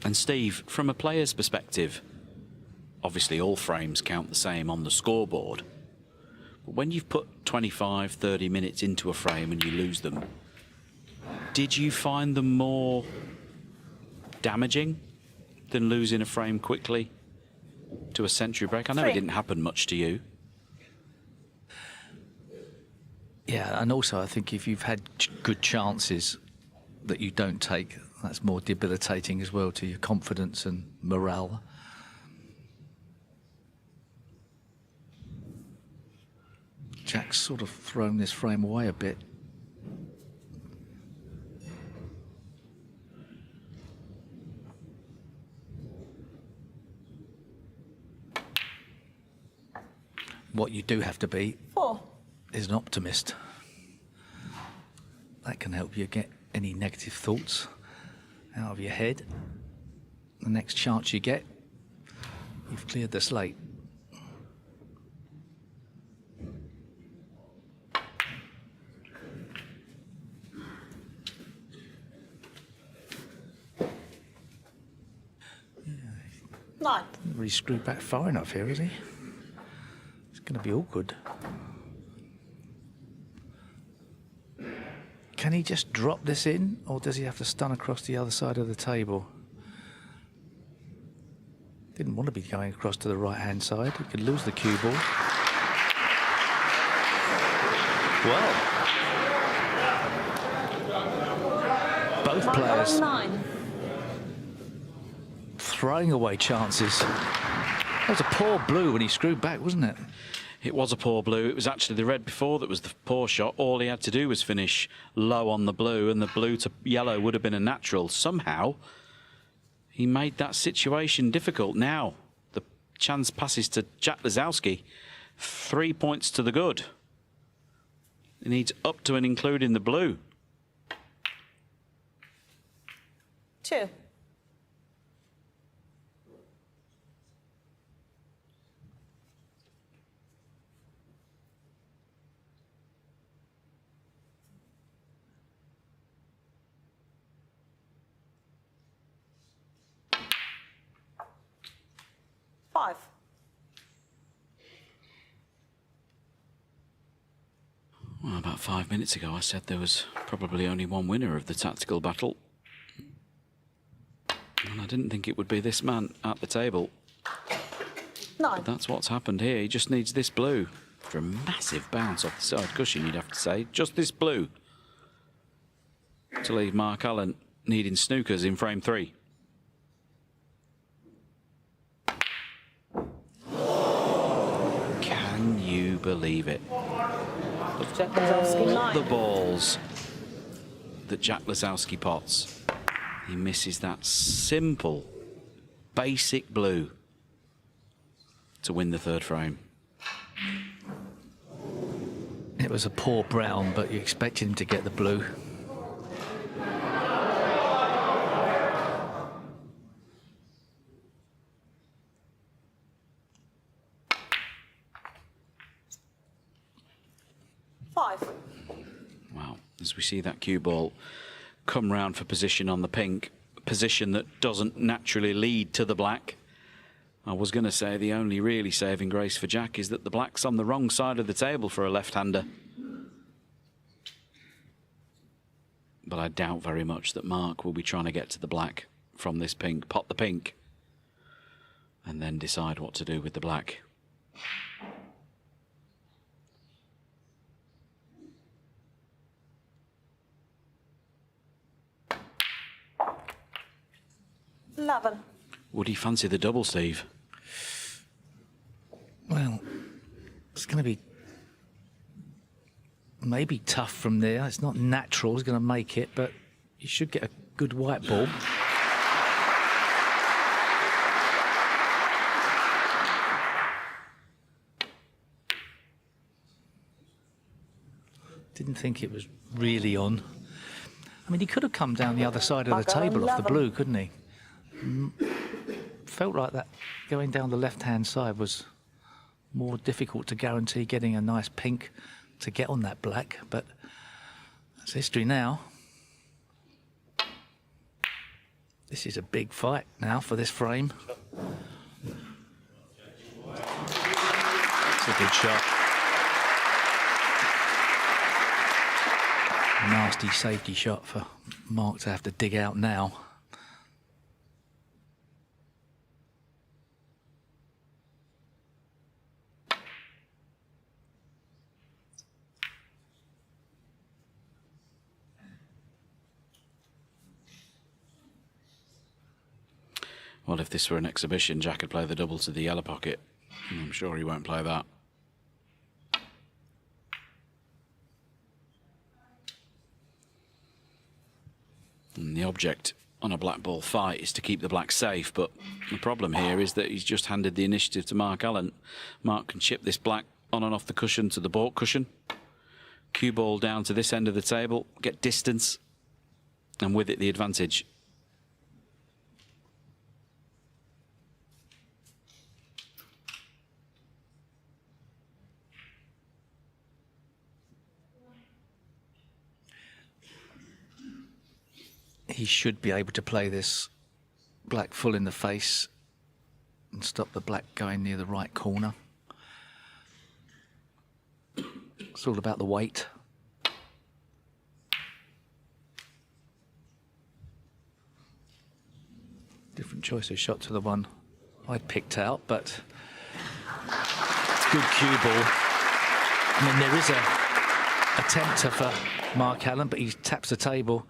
And Steve, from a player's perspective, obviously all frames count the same on the scoreboard. But when you've put 25, 30 minutes into a frame and you lose them, did you find them more damaging than losing a frame quickly to a century break? I know it didn't happen much to you. Yeah, and also I think if you've had good chances that you don't take, that's more debilitating as well to your confidence and morale. Jack's sort of thrown this frame away a bit. What you do have to be is an optimist. That can help you get any negative thoughts out of your head. The next chance you get, you've cleared the slate. Nine. Not really screwed back far enough here, is he? It's going to be awkward. Can he just drop this in, or does he have to stun across the other side of the table? Didn't want to be going across to the right-hand side. He could lose the cue ball. Well, both players throwing away chances. That was a poor blue when he screwed back, wasn't it? It was a poor blue. It was actually the red before that was the poor shot. All he had to do was finish low on the blue, and the blue to yellow would have been a natural. Somehow, he made that situation difficult. Now, the chance passes to Jack Lisowski. 3 points to the good. He needs up to and including the blue. 2. Well, about 5 minutes ago, I said there was probably only one winner of the tactical battle. And I didn't think it would be this man at the table. 9. But that's what's happened here. He just needs this blue for a massive bounce off the side cushion, you'd have to say. Just this blue to leave Mark Allen needing snookers in frame 3. Can you believe it? All the balls that Jack Lisowski pots. He misses that simple, basic blue to win the third frame. It was a poor brown, but you expected him to get the blue. we see that cue ball come round for position on the pink, position that doesn't naturally lead to the black. I was going to say the only really saving grace for Jack is that the black's on the wrong side of the table for a left-hander. But I doubt very much that Mark will be trying to get to the black from this pink, pot the pink, and then decide what to do with the black. Level. Would he fancy the double, Steve? Well, it's going to be maybe tough from there. It's not natural. He's going to make it, but you should get a good white ball. Didn't think it was really on. I mean, he could have come down the other side of the table off the blue, couldn't he? Felt like that going down the left-hand side was more difficult to guarantee getting a nice pink to get on that black, but that's history now. This is a big fight now for this frame. It's a good shot. Nasty safety shot for Mark to have to dig out now. Well, if this were an exhibition, Jack would play the double to the yellow pocket. I'm sure he won't play that. And the object on a black ball fight is to keep the black safe, but the problem here is that he's just handed the initiative to Mark Allen. Mark can chip this black on and off the cushion to the baulk cushion, cue ball down to this end of the table, get distance, and with it the advantage. He should be able to play this black full in the face and stop the black going near the right corner. It's all about the weight. Different choice of shot to the one I'd picked out, but it's good cue ball. I mean, there is a tempter for Mark Allen, but he taps the table.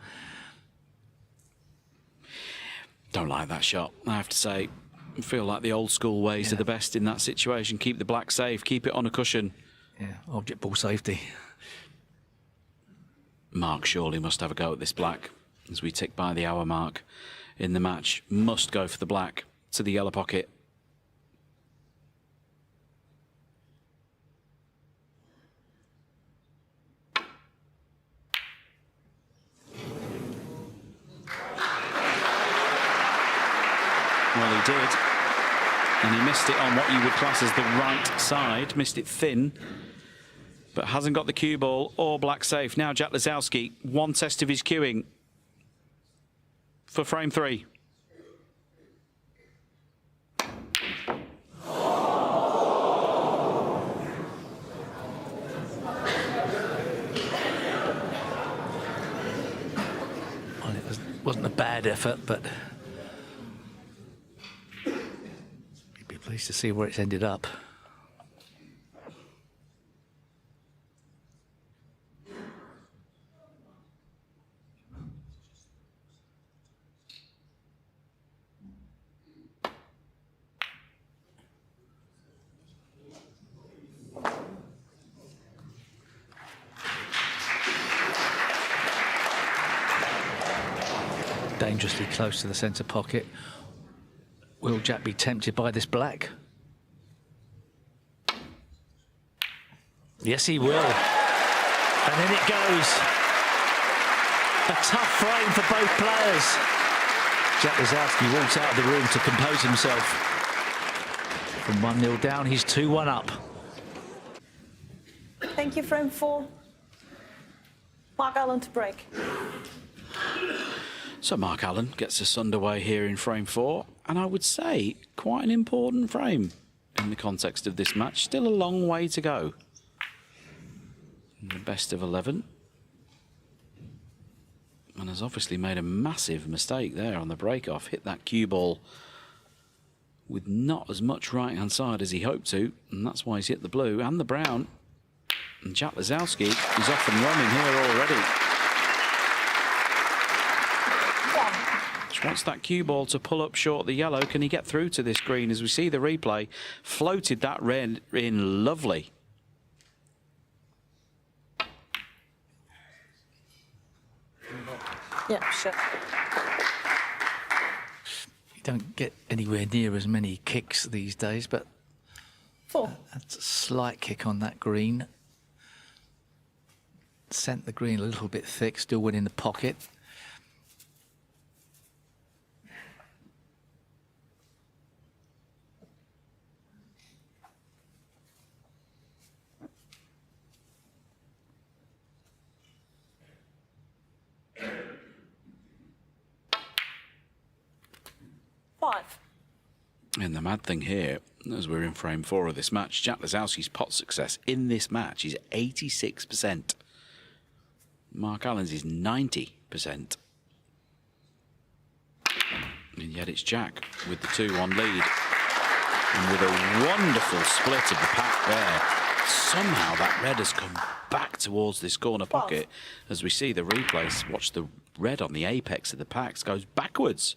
Don't like that shot, I have to say. I feel like the old school ways are the best in that situation. Keep the black safe, keep it on a cushion. Yeah, object ball safety. Mark surely must have a go at this black as we tick by the hour mark in the match. Must go for the black to the yellow pocket. Well, he did, and he missed it on what you would class as the right side, missed it thin, but hasn't got the cue ball or black safe. Now Jack Lisowski, one test of his cueing for frame 3. Well, it wasn't a bad effort, but pleased to see where it's ended up. Dangerously close to the centre pocket. Will Jack be tempted by this black? Yes, he will. And then it goes. A tough frame for both players. Jack Lisowski walks out of the room to compose himself. From 1-0 down, he's 2-1 up. Thank you, frame 4. Mark Allen to break. So Mark Allen gets us underway here in frame 4, and I would say quite an important frame in the context of this match. Still a long way to go. In the best of 11. And has obviously made a massive mistake there on the break-off. Hit that cue ball with not as much right-hand side as he hoped to, and that's why he's hit the blue and the brown. And Jack Lisowski is off and running here already. Just wants that cue ball to pull up short the yellow. Can he get through to this green? As we see the replay, floated that red in lovely. Yeah, sure. You don't get anywhere near as many kicks these days, but 4. that's a slight kick on that green. Sent the green a little bit thick, still winning the pocket. And the mad thing here, as we're in frame 4 of this match, Jack Lisowski's pot success in this match is 86%. Mark Allen's is 90%. And yet it's Jack with the 2-1 lead. And with a wonderful split of the pack there, somehow that red has come back towards this corner pocket. As we see the replays, watch the red on the apex of the packs goes backwards.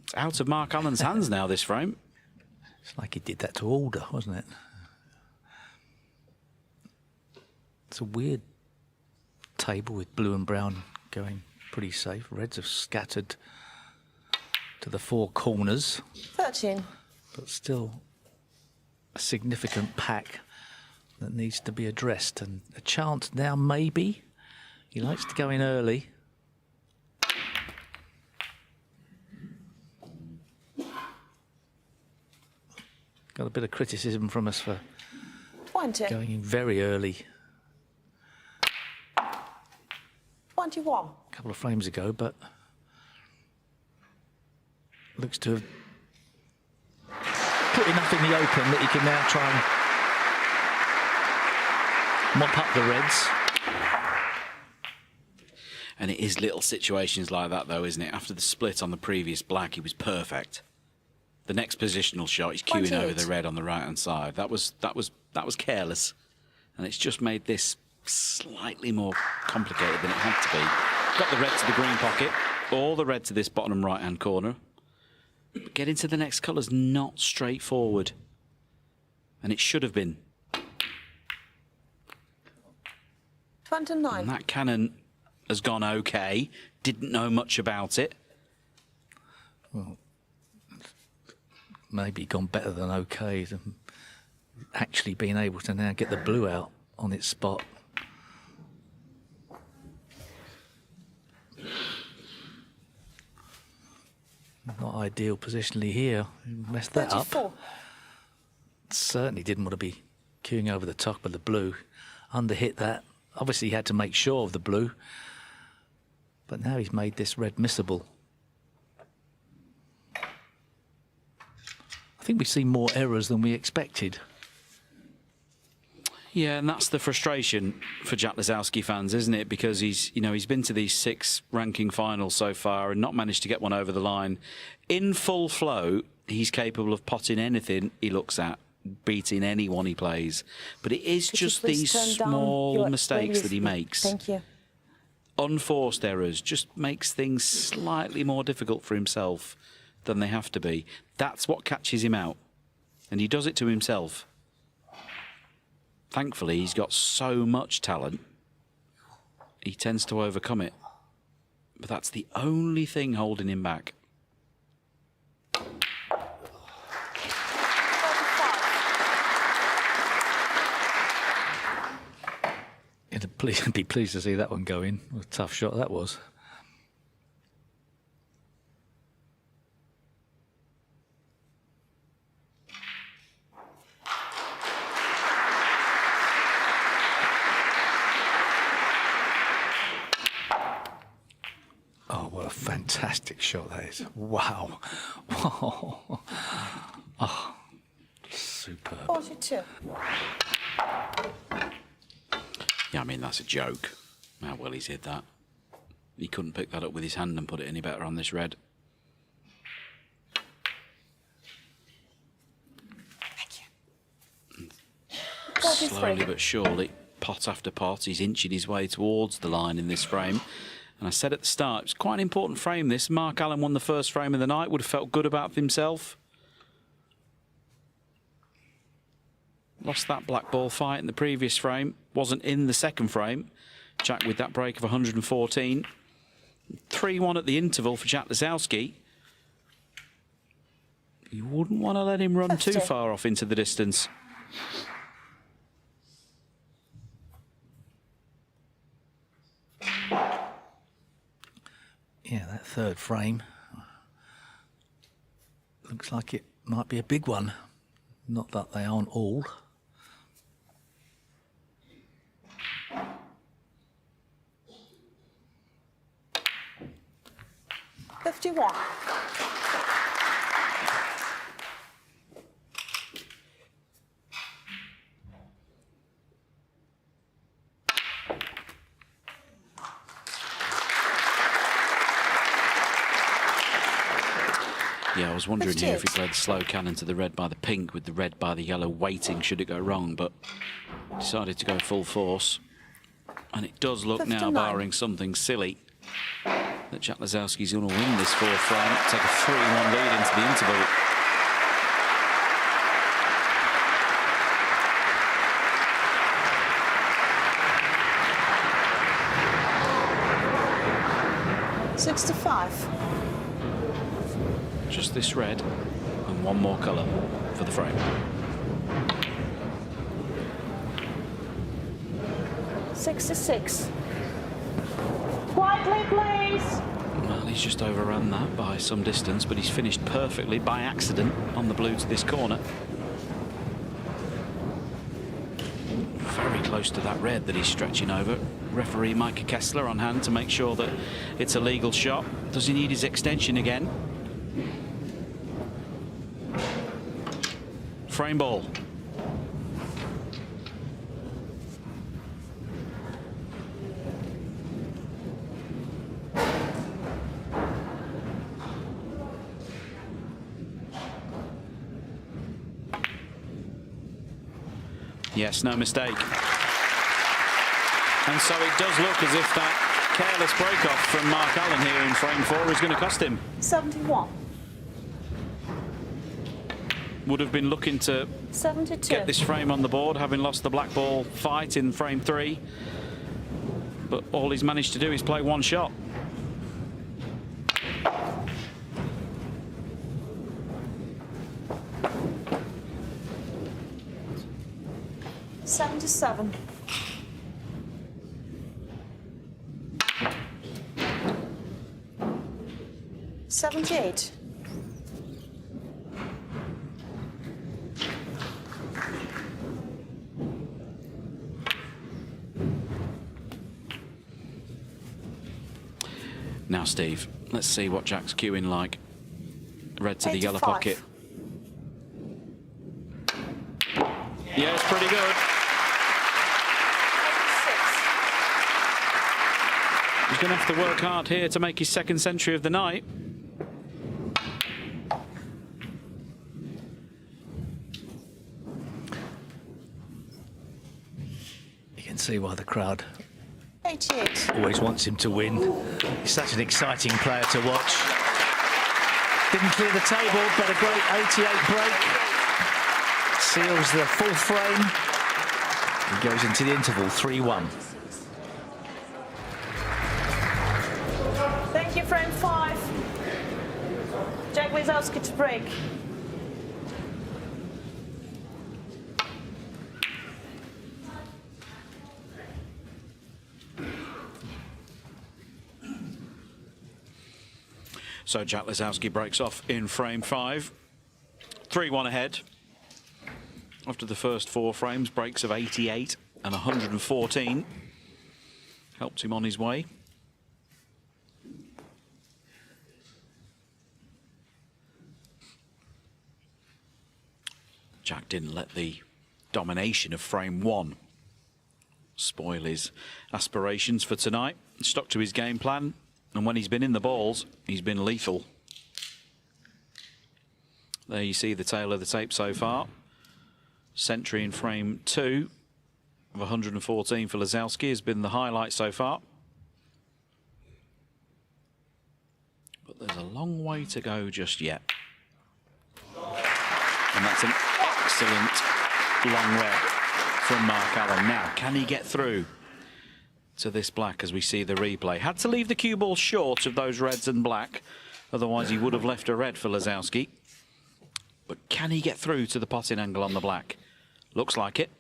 It's out of Mark Allen's hands now, this frame. It's like he did that to order, wasn't it? It's a weird table with blue and brown going pretty safe. Reds have scattered to the 4 corners. 13. But still a significant pack that needs to be addressed. And a chance now, maybe. He likes to go in early. Got a bit of criticism from us for 20. going in very early 21. a couple of frames ago, but looks to have put enough in the open that he can now try and mop up the reds. And it is little situations like that, though, isn't it? After the split on the previous black, he was perfect. The next positional shot, he's queuing 28. over the red on the right-hand side. That was careless, and it's just made this slightly more complicated than it had to be. Got the red to the green pocket, all the red to this bottom right-hand corner. But getting to the next colour's not straightforward, and it should have been. 29. And that cannon has gone okay. Didn't know much about it. Well, maybe gone better than okay, than actually being able to now get the blue out on its spot. Not ideal positionally here. Messed that 34. up. Certainly didn't want to be queuing over the top of the blue. Underhit that. Obviously he had to make sure of the blue. But now he's made this red missable. I think we've seen more errors than we expected. Yeah, and that's the frustration for Jack Lisowski fans, isn't it? Because he's been to these 6 ranking finals so far and not managed to get one over the line. In full flow, he's capable of potting anything he looks at, beating anyone he plays. But it is just these small mistakes that he makes. Thank you. Unforced errors just makes things slightly more difficult for himself than they have to be. That's what catches him out. And he does it to himself. Thankfully, he's got so much talent, he tends to overcome it. But that's the only thing holding him back. I'd be pleased to see that one go in. What a tough shot that was. a fantastic shot that is. Wow. Oh, superb. 42. Yeah, I mean, that's a joke. How well he's hit that. He couldn't pick that up with his hand and put it any better on this red. Slowly but surely, pot after pot, he's inching his way towards the line in this frame. And I said at the start, it's quite an important frame this. Mark Allen won the first frame of the night, would have felt good about himself. Lost that black ball fight in the previous frame, wasn't in the second frame. Jack with that break of 114. 3-1 at the interval for Jack Lisowski. You wouldn't want to let him run too far off into the distance. Yeah, that third frame looks like it might be a big one. Not that they aren't all. $51. Yeah, I was wondering here if he played the slow cannon to the red by the pink with the red by the yellow waiting should it go wrong, but decided to go full force. And it does look 59. now, barring something silly, that Jack Lisowski's going to win this fourth frame, take a 3-1 lead into the interval. $65. Just this red and one more colour for the frame. 66. Quietly, please. Well, he's just overrun that by some distance, but he's finished perfectly by accident on the blue to this corner. Very close to that red that he's stretching over. Referee Maike Kesseler on hand to make sure that it's a legal shot. Does he need his extension again? Frame ball. Yes, no mistake. And so it does look as if that careless break-off from Mark Allen here in frame 4 is going to cost him. 71. Would have been looking to 72. get this frame on the board, having lost the black ball fight in frame 3. But all he's managed to do is play one shot. $77. $78. Now, Steve, let's see what Jack's queuing like. Red to the yellow 85. pocket. Yeah, it's pretty good. 86. He's going to have to work hard here to make his second century of the night. You can see why the crowd 88. always wants him to win. He's such an exciting player to watch. Didn't clear the table, but a great 88 break. Seals the full frame. He goes into the interval 3-1. Thank you, frame 5. Jack Lisowski to break. So Jack Lisowski breaks off in frame 5. 3-1 ahead. After the first 4 frames, breaks of 88 and 114. Helped him on his way. Jack didn't let the domination of frame one spoil his aspirations for tonight. Stuck to his game plan, and when he's been in the balls, he's been lethal. There you see the tail of the tape so far. Century in frame two of 114 for Lisowski has been the highlight so far. But there's a long way to go just yet. And that's an excellent long red from Mark Allen. Now, can he get through to this black as we see the replay? Had to leave the cue ball short of those reds and black, otherwise he would have left a red for Lisowski. But can he get through to the potting angle on the black? Looks like it.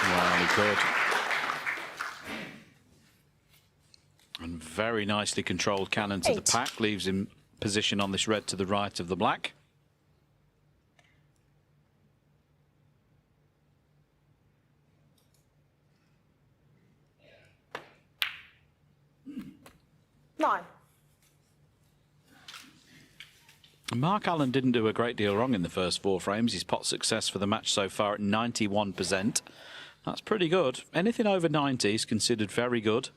Well, he could. And very nicely controlled cannon to the pack, leaves him position on this red to the right of the black. Nine. Mark Allen didn't do a great deal wrong in the first 4 frames. His pot success for the match so far at 91%. That's pretty good. Anything over 90 is considered very good.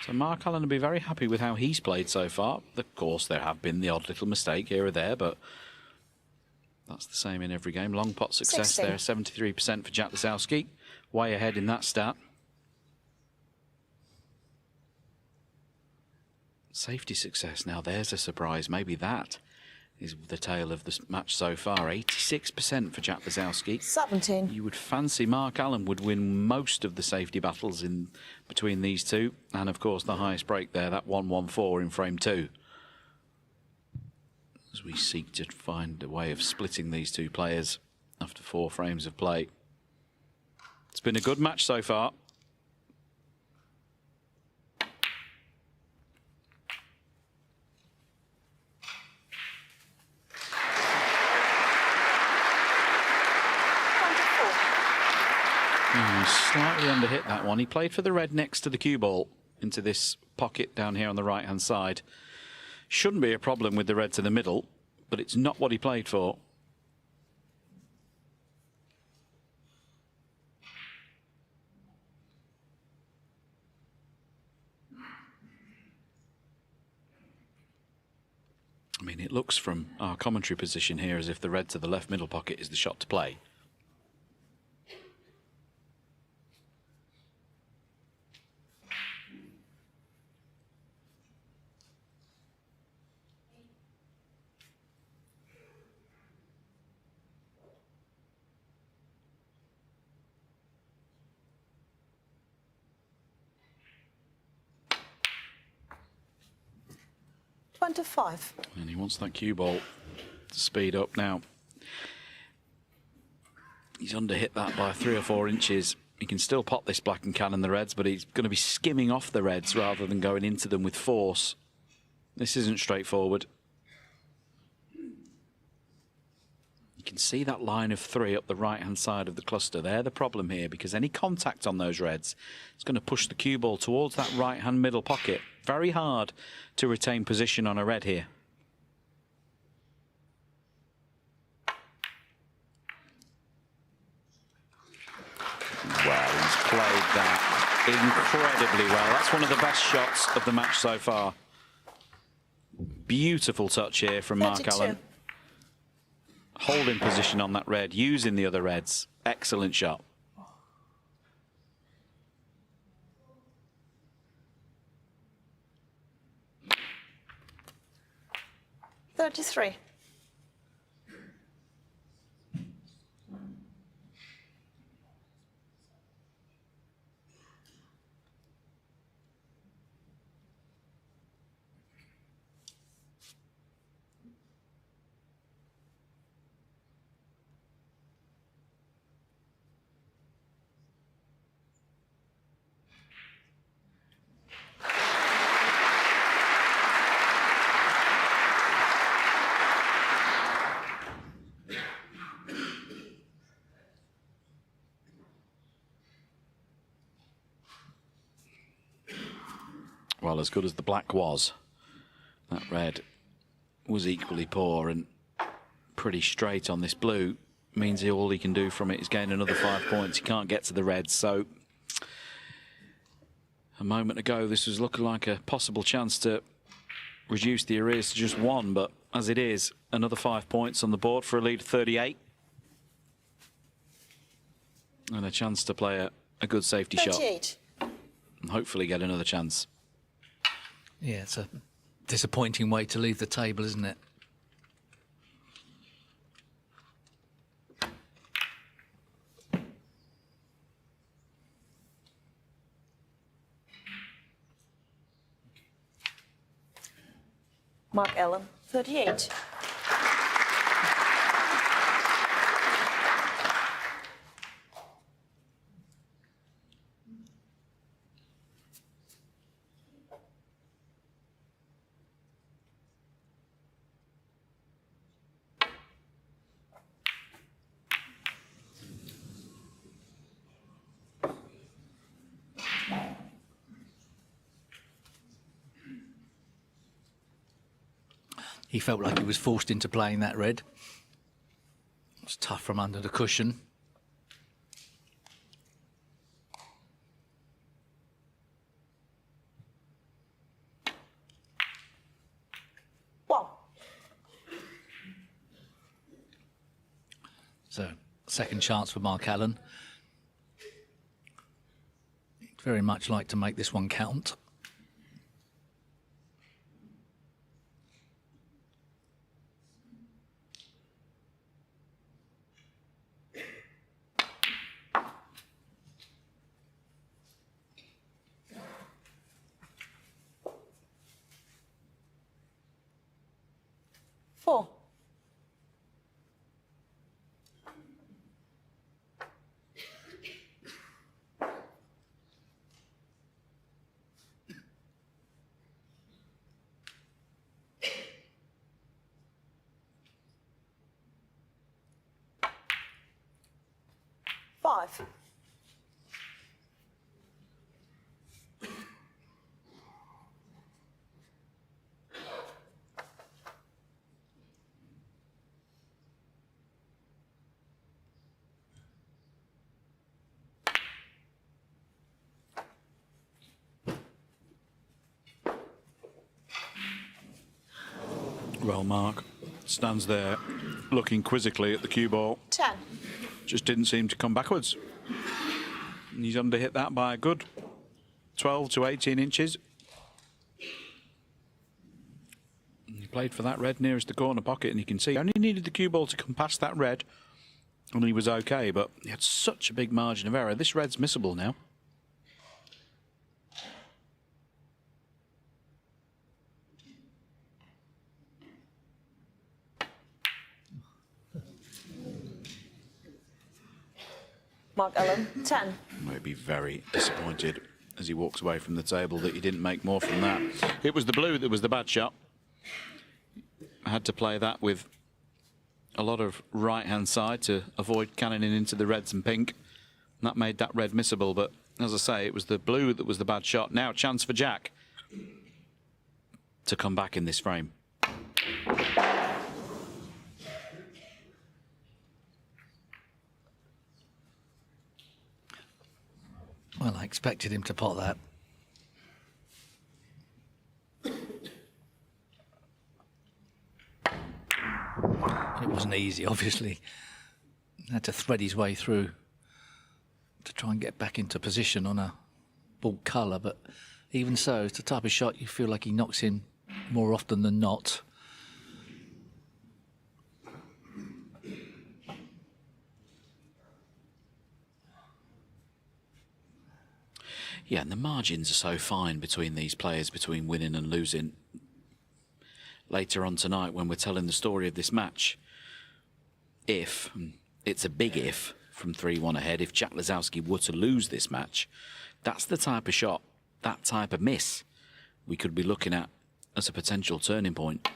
So Mark Allen will be very happy with how he's played so far. Of course, there have been the odd little mistake here or there, but that's the same in every game. Long pot success 16. there, 73% for Jack Lisowski. Way ahead in that stat. Safety success. Now there's a surprise. Maybe that is the tale of the match so far. 86% for Jack Lisowski. 17. You would fancy Mark Allen would win most of the safety battles in between these two. And of course the highest break there, that 114 in frame 2. As we seek to find a way of splitting these two players after 4 frames of play. It's been a good match so far. He slightly underhit that one. He played for the red next to the cue ball into this pocket down here on the right hand side. Shouldn't be a problem with the red to the middle, but it's not what he played for. I mean, it looks from our commentary position here as if the red to the left middle pocket is the shot to play. To 5. And he wants that cue ball to speed up now. He's underhit that by 3 or 4 inches. He can still pop this black and cannon the reds, but he's going to be skimming off the reds rather than going into them with force. This isn't straightforward. You can see that line of 3 up the right-hand side of the cluster. They're the problem here, because any contact on those reds is going to push the cue ball towards that right-hand middle pocket. Very hard to retain position on a red here. Well, he's played that incredibly well. That's one of the best shots of the match so far. Beautiful touch here from Mark 32. Allen. Holding position on that red, using the other reds. Excellent shot. $33. Well, as good as the black was, that red was equally poor, and pretty straight on this blue means all he can do from it is gain another 5 points. He can't get to the red, so a moment ago this was looking like a possible chance to reduce the arrears to just 1, but as it is, another 5 points on the board for a lead of 38. And a chance to play a good safety 38. shot. And hopefully get another chance. Yeah, it's a disappointing way to leave the table, isn't it? Mark Allen, 38. He felt like he was forced into playing that red. It was tough from under the cushion. Wow. So, second chance for Mark Allen. He'd very much like to make this one count. Four. Five. Well, Mark stands there looking quizzically at the cue ball. 10. Just didn't seem to come backwards. And he's underhit that by a good 12 to 18 inches. And he played for that red nearest the corner pocket, and you can see he only needed the cue ball to come past that red, and he was okay, but he had such a big margin of error. This red's missable now. Mark Allen, 10. He'll be very disappointed as he walks away from the table that he didn't make more from that. It was the blue that was the bad shot. I had to play that with a lot of right-hand side to avoid cannoning into the reds and pink. And that made that red missable, but as I say, it was the blue that was the bad shot. Now a chance for Jack to come back in this frame. Well, I expected him to pot that. It wasn't easy, obviously. He had to thread his way through to try and get back into position on a ball colour, but even so, it's the type of shot you feel like he knocks in more often than not. Yeah, and the margins are so fine between these players, between winning and losing. Later on tonight, when we're telling the story of this match, if, it's a big if, from 3-1 ahead, if Jack Lisowski were to lose this match, that's the type of shot, that type of miss we could be looking at as a potential turning point.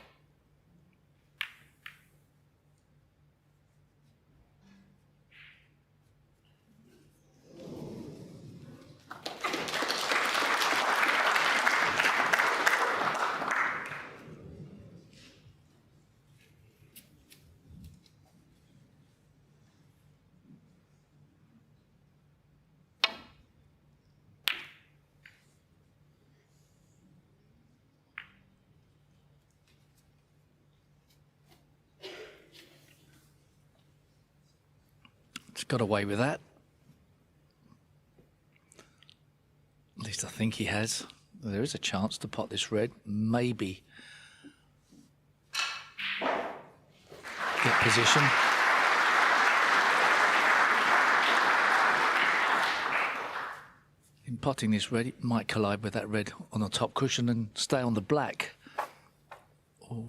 got away with that. At least I think he has. There is a chance to pot this red. Maybe get position. In potting this red, it might collide with that red on the top cushion and stay on the black. Or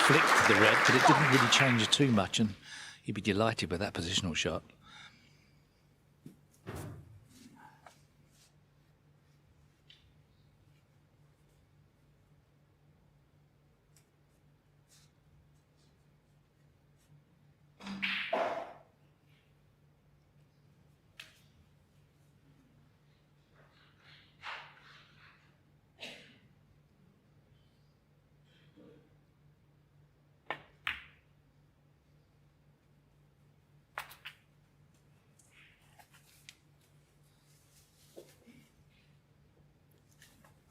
flicked the red, but it didn't really change it too much, and you'd be delighted with that positional shot.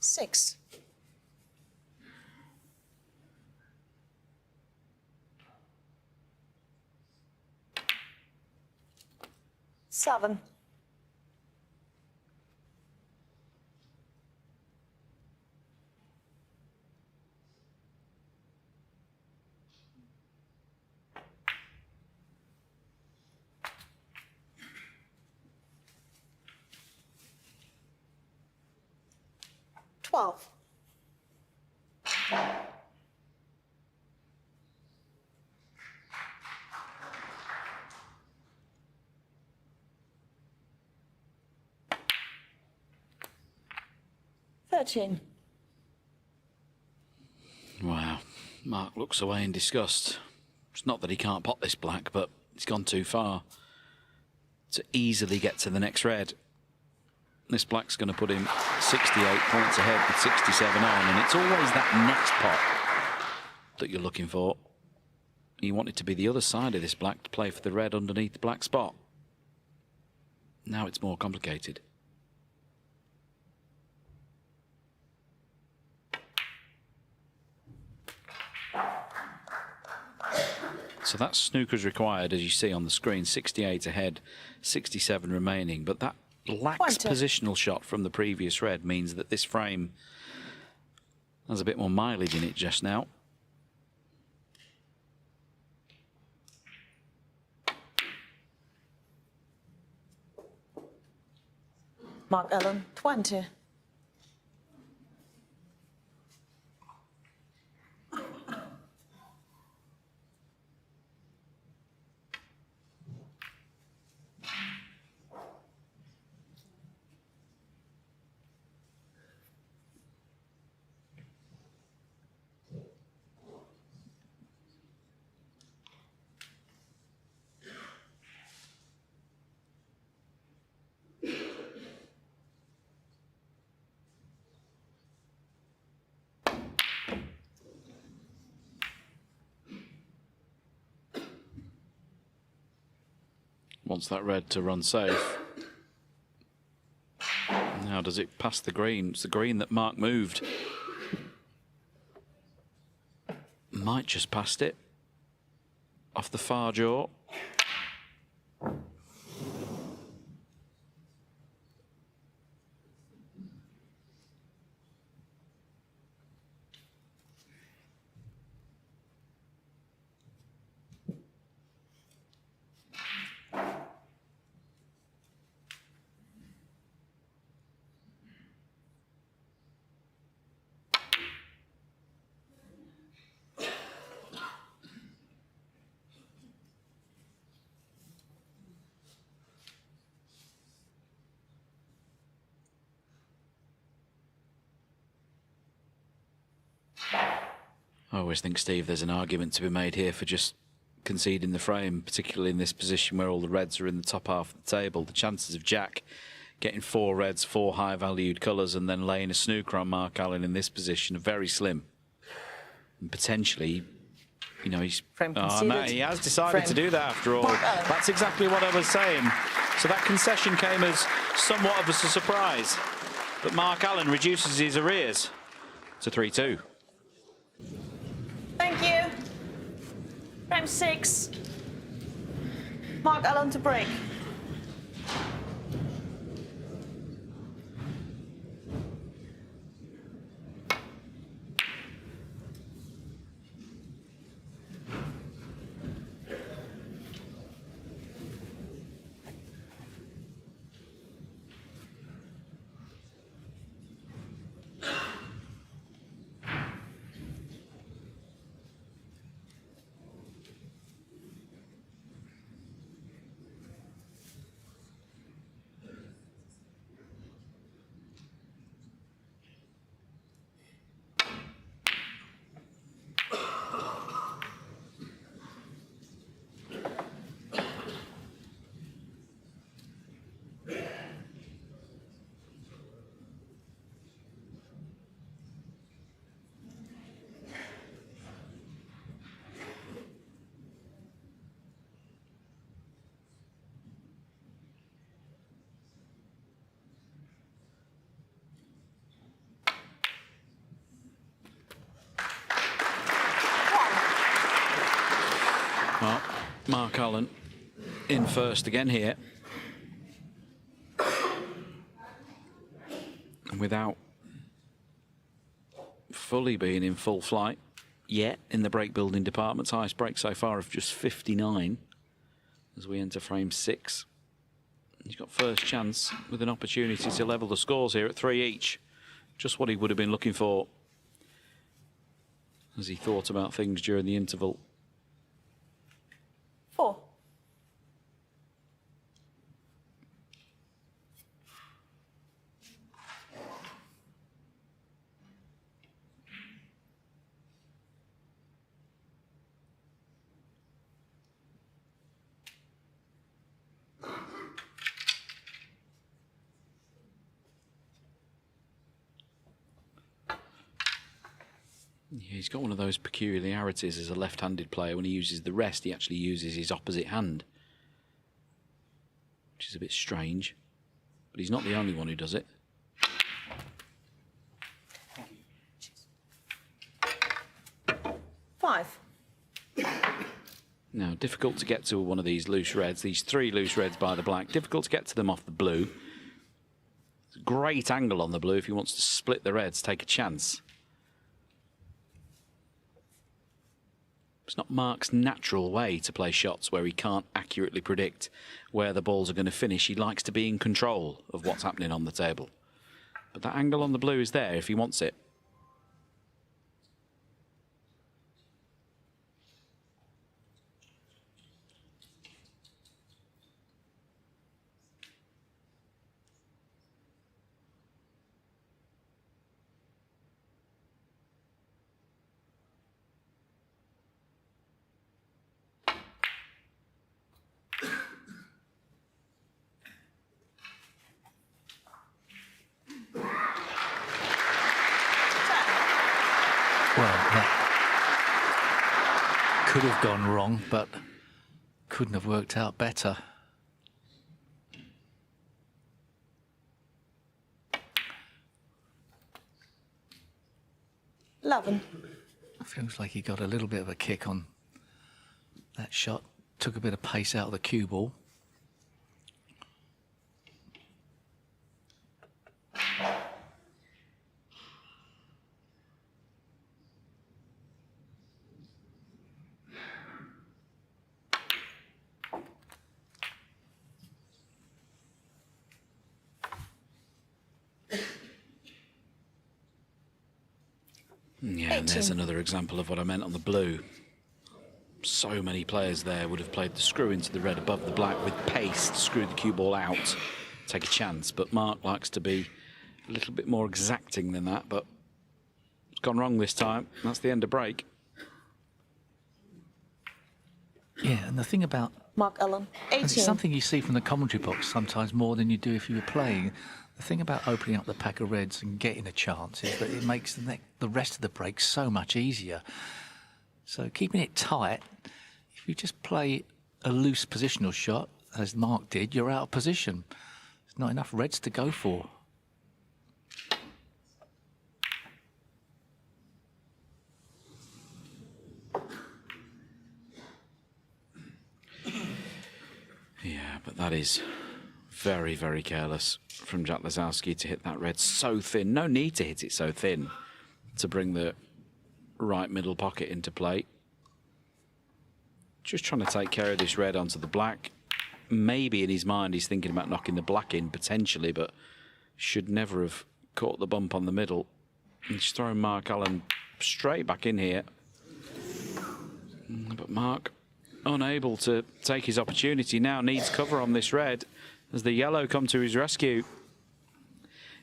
Six. Seven. Twelve. Thirteen. Wow. Mark looks away in disgust. It's not that he can't pot this black, but he's gone too far to easily get to the next red. This black's going to put him 68 points ahead with 67 on, and it's always that next pot that you're looking for. You want it to be the other side of this black to play for the red underneath the black spot. Now it's more complicated. So that snooker's required, as you see on the screen, 68 ahead, 67 remaining, but that lax positional shot from the previous red means that this frame has a bit more mileage in it just now. Mark Allen, 20. Wants that red to run safe. Now does it pass the green? It's the green that Mark moved. Might just passed it. Off the far jaw. I always think, Steve, there's an argument to be made here for just conceding the frame, particularly in this position where all the reds are in the top half of the table. The chances of Jack getting 4 reds, 4 high-valued colours, and then laying a snooker on Mark Allen in this position are very slim. And potentially, you know, he's... he has decided to do that after all. That's exactly what I was saying. So that concession came as somewhat of a surprise. But Mark Allen reduces his arrears to 3-2. Thank you. Frame 6. Mark Allen to break. Well, Mark Allen in first again here. And without fully being in full flight yet in the break building department's highest break so far of just 59 as we enter frame 6. He's got first chance with an opportunity to level the scores here at 3 each. Just what he would have been looking for as he thought about things during the interval. 4. Yeah, he's got one of those peculiarities as a left-handed player. When he uses the rest, he actually uses his opposite hand, which is a bit strange. But he's not the only one who does it. Five. Now, difficult to get to one of these loose reds. These 3 loose reds by the black. Difficult to get to them off the blue. It's a great angle on the blue if he wants to split the reds, take a chance. It's not Mark's natural way to play shots where he can't accurately predict where the balls are going to finish. He likes to be in control of what's happening on the table. But that angle on the blue is there if he wants it. Well, that could have gone wrong, but couldn't have worked out better. Feels like he got a little bit of a kick on that shot. Took a bit of pace out of the cue ball. Yeah, and there's another example of what I meant on the blue. So many players there would have played the screw into the red above the black with pace to screw the cue ball out, take a chance. But Mark likes to be a little bit more exacting than that, but it's gone wrong this time. That's the end of break. Yeah, and the thing about... Mark Allen, 18. It's something you see from the commentary box sometimes more than you do if you were playing. The thing about opening up the pack of reds and getting a chance is that it makes the rest of the break so much easier. So keeping it tight, if you just play a loose positional shot, as Mark did, you're out of position. There's not enough reds to go for. But that is very, very careless from Jack Lisowski to hit that red so thin. No need to hit it so thin to bring the right middle pocket into play. Just trying to take care of this red onto the black. Maybe in his mind he's thinking about knocking the black in potentially, but should never have caught the bump on the middle. And just throwing Mark Allen straight back in here. But Mark, unable to take his opportunity, now needs cover on this red as the yellow come to his rescue.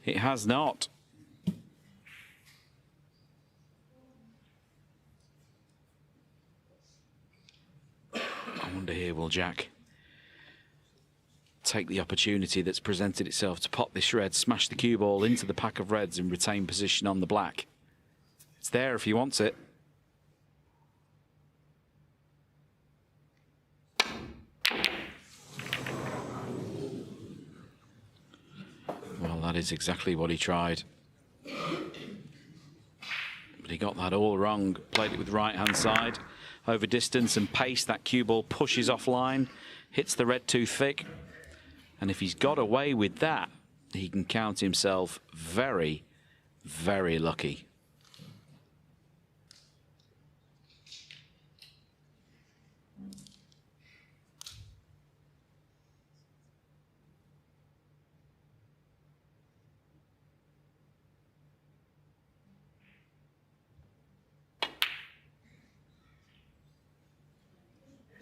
It has not. I wonder here, will Jack take the opportunity that's presented itself to pop this red, smash the cue ball into the pack of reds and retain position on the black? It's there if he wants it. Well, that is exactly what he tried. But he got that all wrong. Played it with right-hand side, over distance and pace. That cue ball pushes offline, hits the red too thick. And if he's got away with that, he can count himself very, very lucky.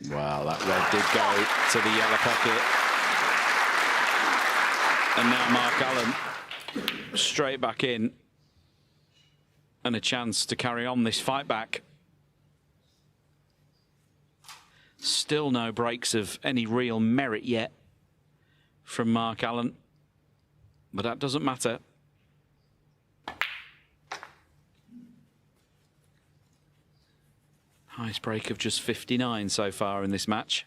Well, that red did go to the yellow pocket. And now Mark Allen straight back in. And a chance to carry on this fight back. Still no breaks of any real merit yet from Mark Allen. But that doesn't matter. Highest break of just 59 so far in this match.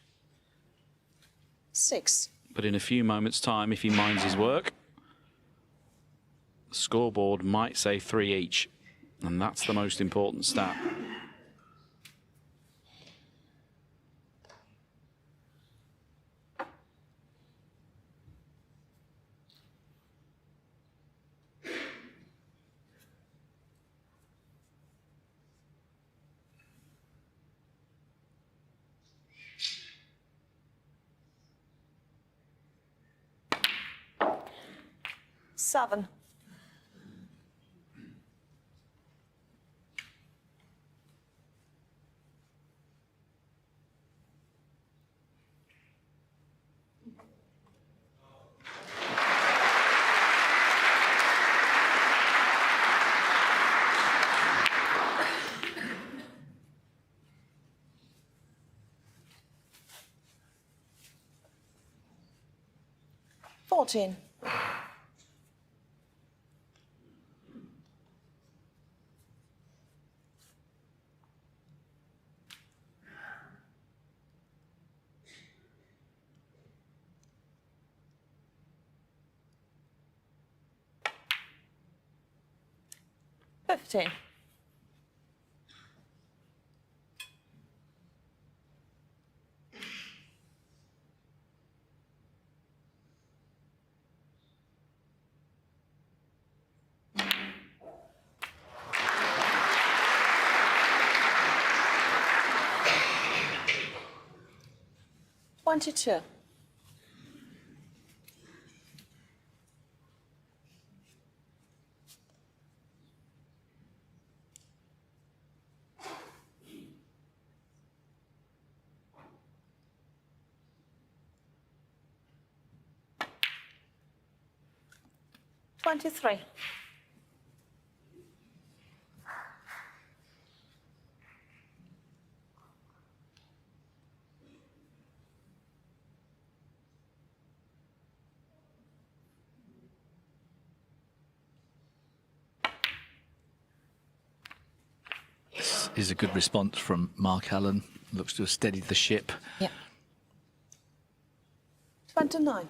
6. But in a few moments' time, if he minds his work, the scoreboard might say 3 each. And that's the most important stat. Seven. Fourteen. Fifteen. 22. Twenty-three. This is a good response from Mark Allen. Looks to have steadied the ship. Yeah. 29.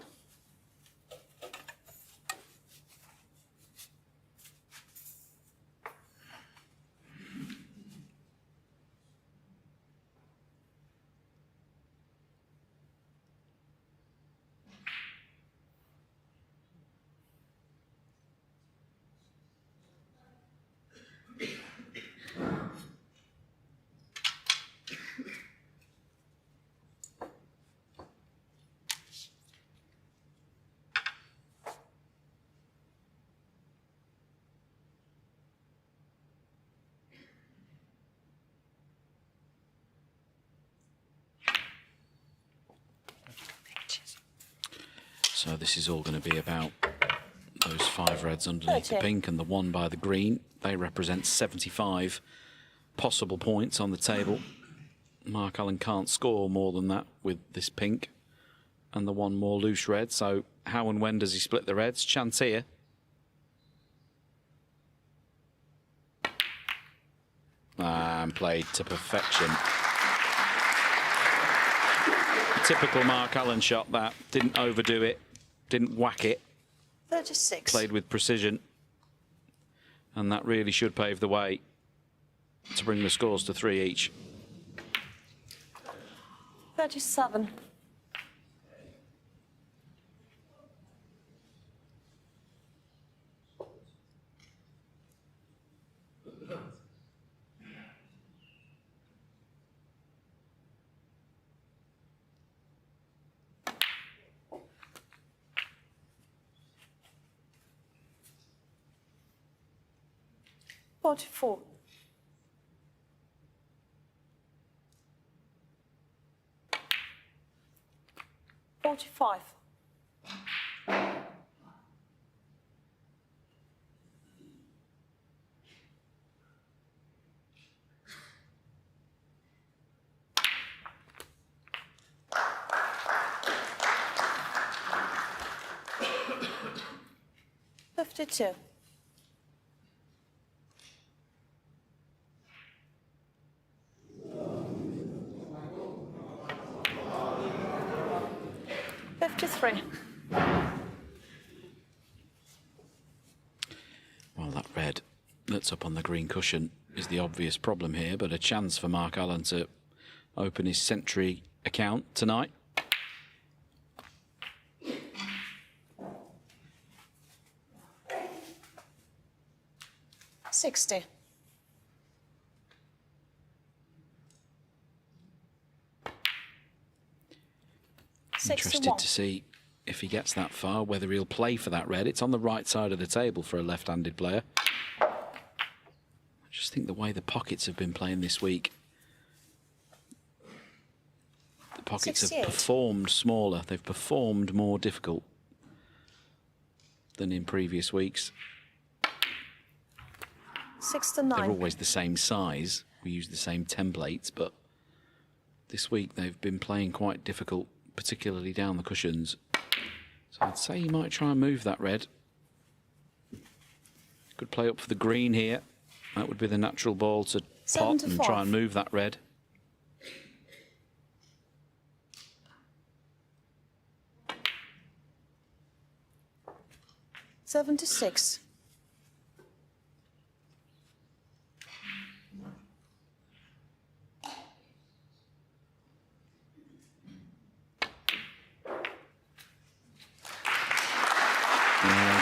So this is all going to be about those 5 reds underneath the 30. pink and the 1 by the green. They represent 75 possible points on the table. Mark Allen can't score more than that with this pink and the 1 more loose red. So how and when does he split the reds? Chance here. And played to perfection. Typical Mark Allen shot that. Didn't overdo it, didn't whack it. 36. Played with precision. And that really should pave the way to bring the scores to 3 each. 37. Forty-four. 45. 52. 53. Well, that red that's up on the green cushion is the obvious problem here, but a chance for Mark Allen to open his century account tonight. $60. Interested to see if he gets that far, whether he'll play for that red. It's on the right side of the table for a left-handed player. I just think the way the pockets have been playing this week, the pockets 68. have performed smaller. They've performed more difficult than in previous weeks. 69. They're always the same size. We use the same templates, but this week they've been playing quite difficult, particularly down the cushions. So I'd say you might try and move that red. Could play up for the green here. That would be the natural ball to pot and 75. try and move that red. $76.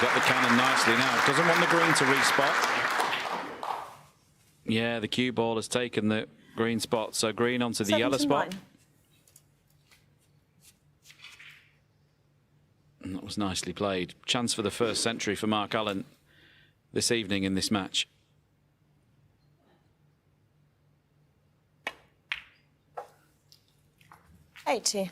Got the cannon nicely now. Doesn't want the green to respot. Yeah, the cue ball has taken the green spot. So green onto the yellow spot. 79. And that was nicely played. Chance for the first century for Mark Allen this evening in this match. $80.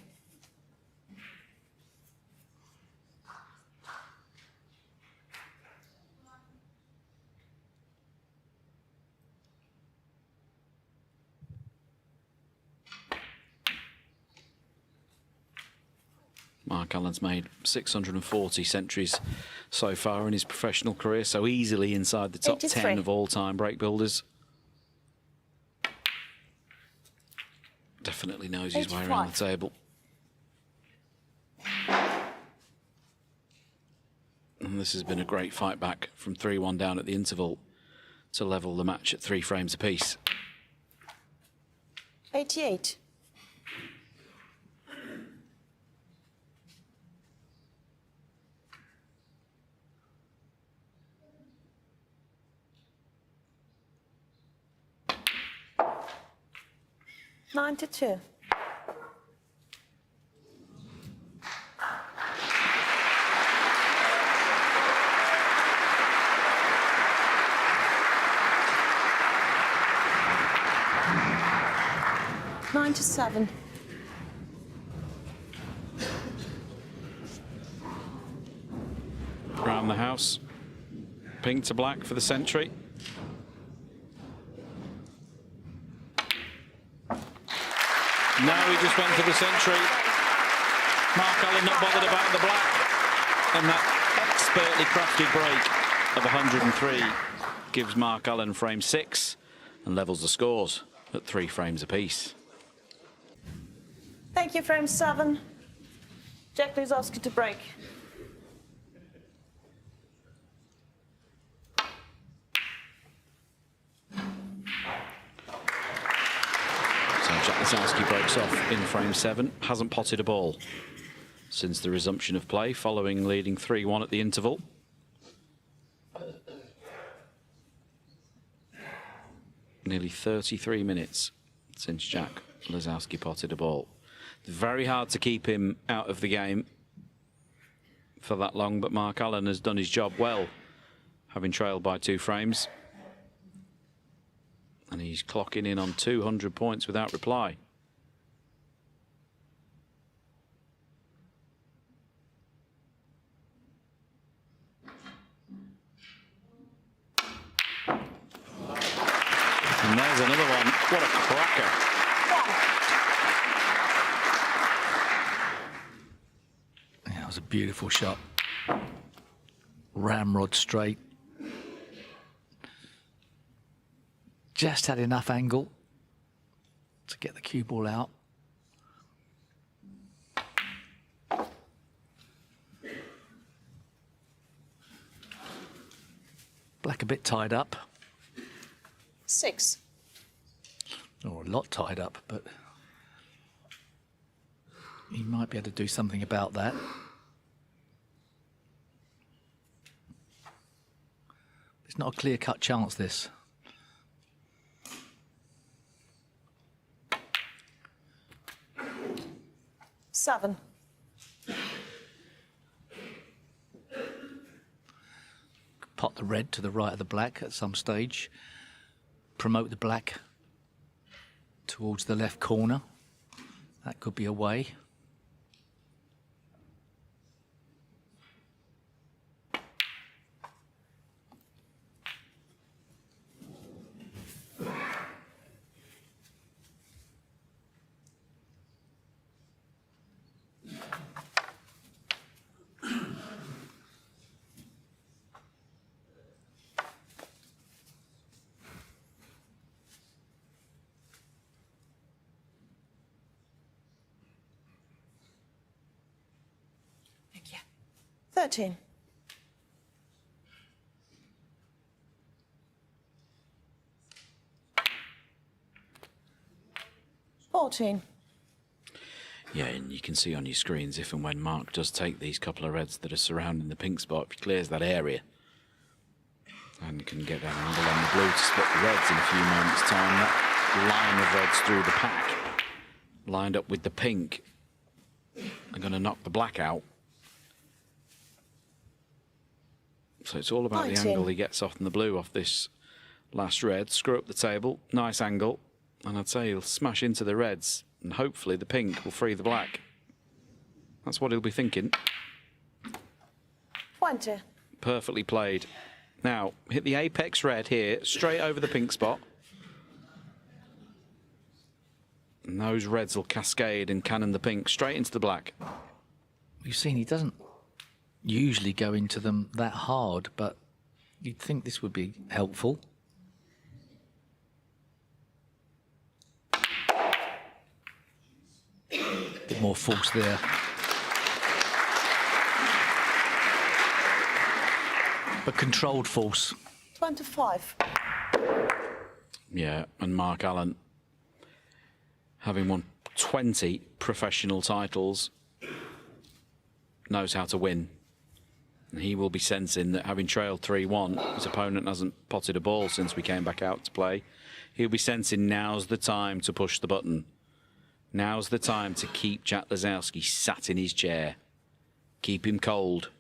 Mark Allen's made 640 centuries so far in his professional career, so easily inside the top 83. 10 of all-time break builders. Definitely knows his way around the 85. table. And this has been a great fight back from 3-1 down at the interval to level the match at 3 frames apiece. 88. 92. $97. house. Pink to black for the century. No, he just went for the century. Mark Allen not bothered about the black. And that expertly crafted break of 103 gives Mark Allen frame 6 and levels the scores at 3 frames apiece. Thank you, frame 7. Jack Lisowski to break. So Jack Lisowski breaks off in frame 7. Hasn't potted a ball since the resumption of play following leading 3-1 at the interval. Nearly 33 minutes since Jack Lisowski potted a ball. Very hard to keep him out of the game for that long, but Mark Allen has done his job well, having trailed by 2 frames. And he's clocking in on 200 points without reply. And there's another one. What a cracker. Yeah, that was a beautiful shot. Ramrod straight. Just had enough angle to get the cue ball out. Black a bit tied up. 6. Or a lot tied up, but he might be able to do something about that. It's not a clear-cut chance, this. Seven. Pot the red to the right of the black at some stage. Promote the black towards the left corner. That could be a way. Thank you. 13. Yeah, and you can see on your screens if and when Mark does take these couple of reds that are surrounding the pink spot, if he clears that area and can get an angle on the blue to split the reds in a few moments' time, that line of reds through the pack, lined up with the pink, are going to knock the black out. So it's all about 19. the angle he gets off in the blue off this last red. Screw up the table, nice angle, and I'd say he'll smash into the reds, and hopefully the pink will free the black. That's what he'll be thinking. 20. Perfectly played. Now, hit the apex red here, straight over the pink spot. And those reds will cascade and cannon the pink straight into the black. You've seen he doesn't usually go into them that hard, but you'd think this would be helpful. Bit more force there. But controlled force. 25. Yeah, and Mark Allen, having won 20 professional titles, knows how to win. And he will be sensing that having trailed 3-1, his opponent hasn't potted a ball since we came back out to play. He'll be sensing now's the time to push the button. Now's the time to keep Jack Lisowski sat in his chair. Keep him cold.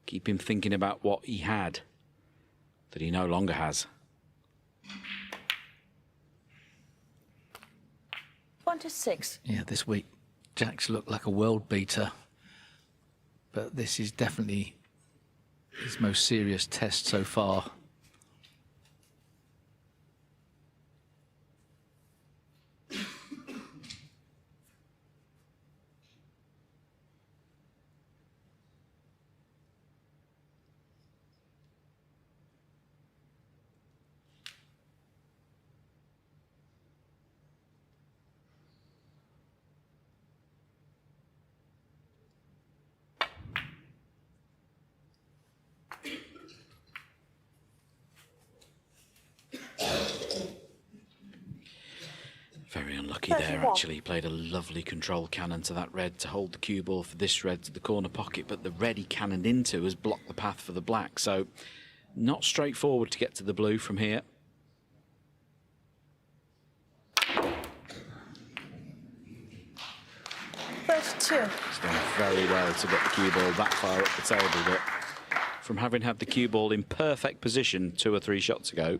Keep him thinking about what he had that he no longer has. 26. Yeah, this week Jack's looked like a world beater, but this is definitely his most serious test so far. Very unlucky there, actually. He played a lovely control cannon to that red to hold the cue ball for this red to the corner pocket, but the red he cannoned into has blocked the path for the black, so not straightforward to get to the blue from here. First 2. He's done very well to get the cue ball that far up the table, but from having had the cue ball in perfect position 2 or 3 shots ago,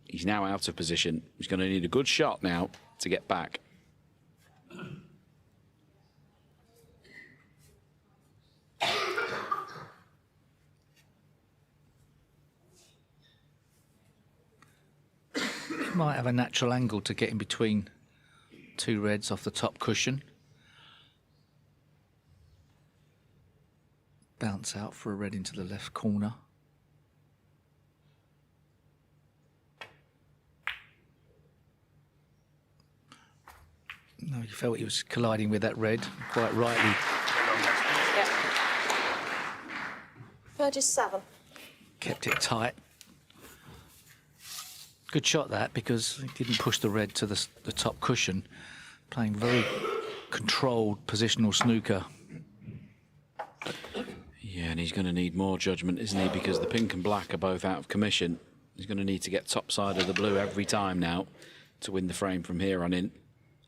he's now out of position. He's going to need a good shot now to get back. Might have a natural angle to get in between 2 reds off the top cushion. Bounce out for a red into the left corner. No, he felt he was colliding with that red, quite rightly. Yeah. 37. Kept it tight. Good shot that, because he didn't push the red to the top cushion. Playing very controlled positional snooker. Yeah, and he's going to need more judgment, isn't he? Because the pink and black are both out of commission. He's going to need to get top side of the blue every time now to win the frame from here on in.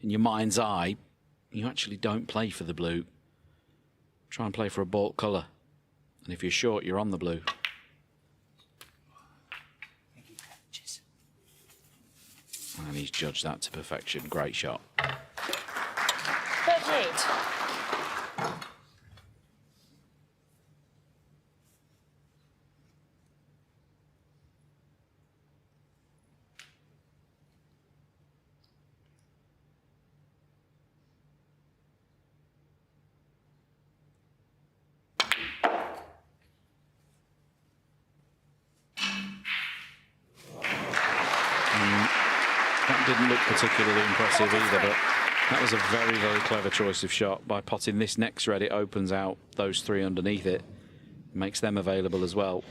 In your mind's eye, you actually don't play for the blue. Try and play for a baulk colour. And if you're short, you're on the blue. And he's judged that to perfection. Great shot. 38. That didn't look particularly impressive either, but that was a very, very clever choice of shot. By potting this next red, it opens out those 3 underneath it, makes them available as well.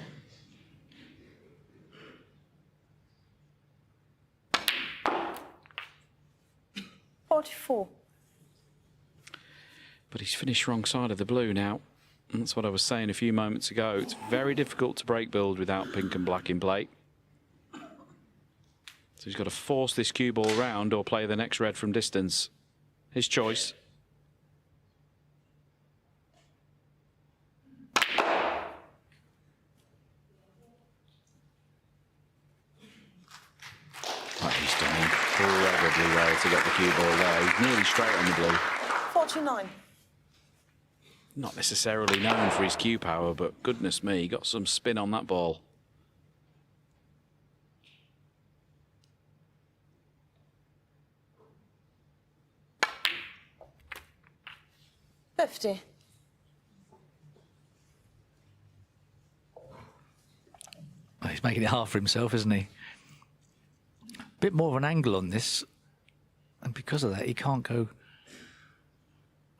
.44. But he's finished wrong side of the blue now. And that's what I was saying a few moments ago. It's very difficult to break build without pink and black in play. So he's got to force this cue ball round or play the next red from distance. His choice. Oh, he's done incredibly well to get the cue ball there. He's nearly straight on the blue. 49. Not necessarily known for his cue power, but goodness me, he got some spin on that ball. .50. Well, he's making it hard for himself, isn't he? A bit more of an angle on this, and because of that, he can't go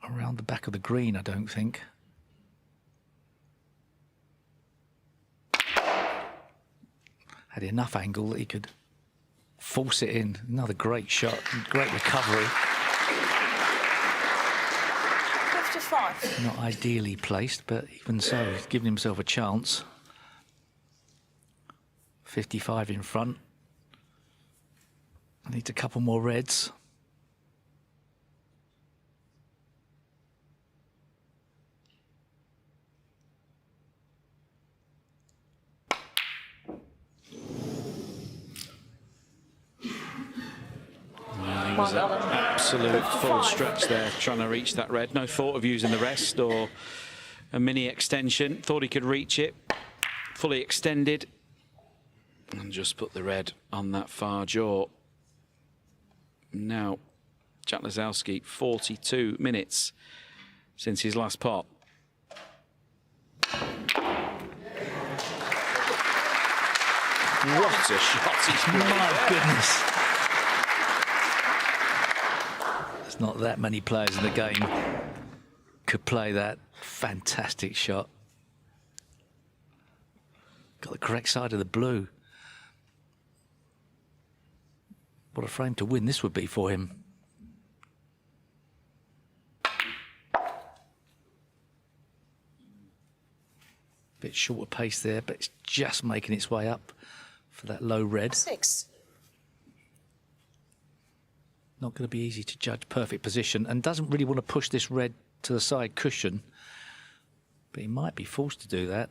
around the back of the green, I don't think. Had enough angle that he could force it in. Another great shot, great recovery. 55. Not ideally placed, but even so, he's given himself a chance. 55 in front. Needs a couple more reds. He was an absolute full stretch there, trying to reach that red. No thought of using the rest or a mini extension. Thought he could reach it. Fully extended. And just put the red on that far jaw. Now, Jack Lisowski, 42 minutes since his last pot. What a shot he's played. My goodness. There's not that many players in the game could play that fantastic shot. Got the correct side of the blue. What a frame to win this would be for him. Bit shorter pace there, but it's just making its way up for that low red. 6. Not going to be easy to judge perfect position, and doesn't really want to push this red to the side cushion, but he might be forced to do that.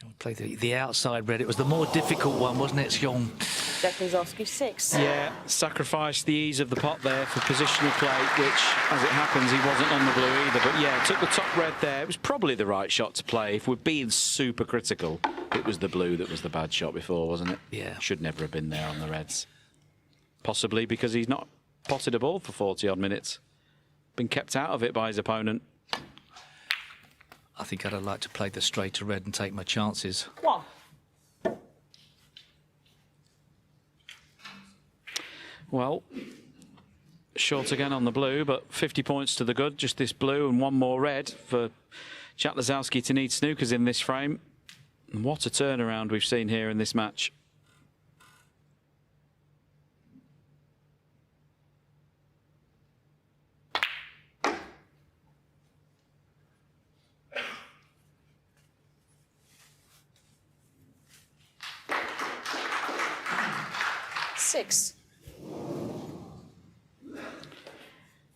I'll play the outside red. It was the more difficult one, wasn't it, Shaun? Jack Lisowski 6. Yeah, sacrificed the ease of the pot there for positional play, which, as it happens, he wasn't on the blue either. But yeah, took the top red there. It was probably the right shot to play. If we're being super critical, it was the blue that was the bad shot before, wasn't it? Yeah. Should never have been there on the reds. Possibly because he's not potted a ball for 40-odd minutes. Been kept out of it by his opponent. I think I'd have liked to play the straighter red and take my chances. 1. Well, short again on the blue, but 50 points to the good. Just this blue and one more red for Jack Lisowski to need snookers in this frame. And what a turnaround we've seen here in this match.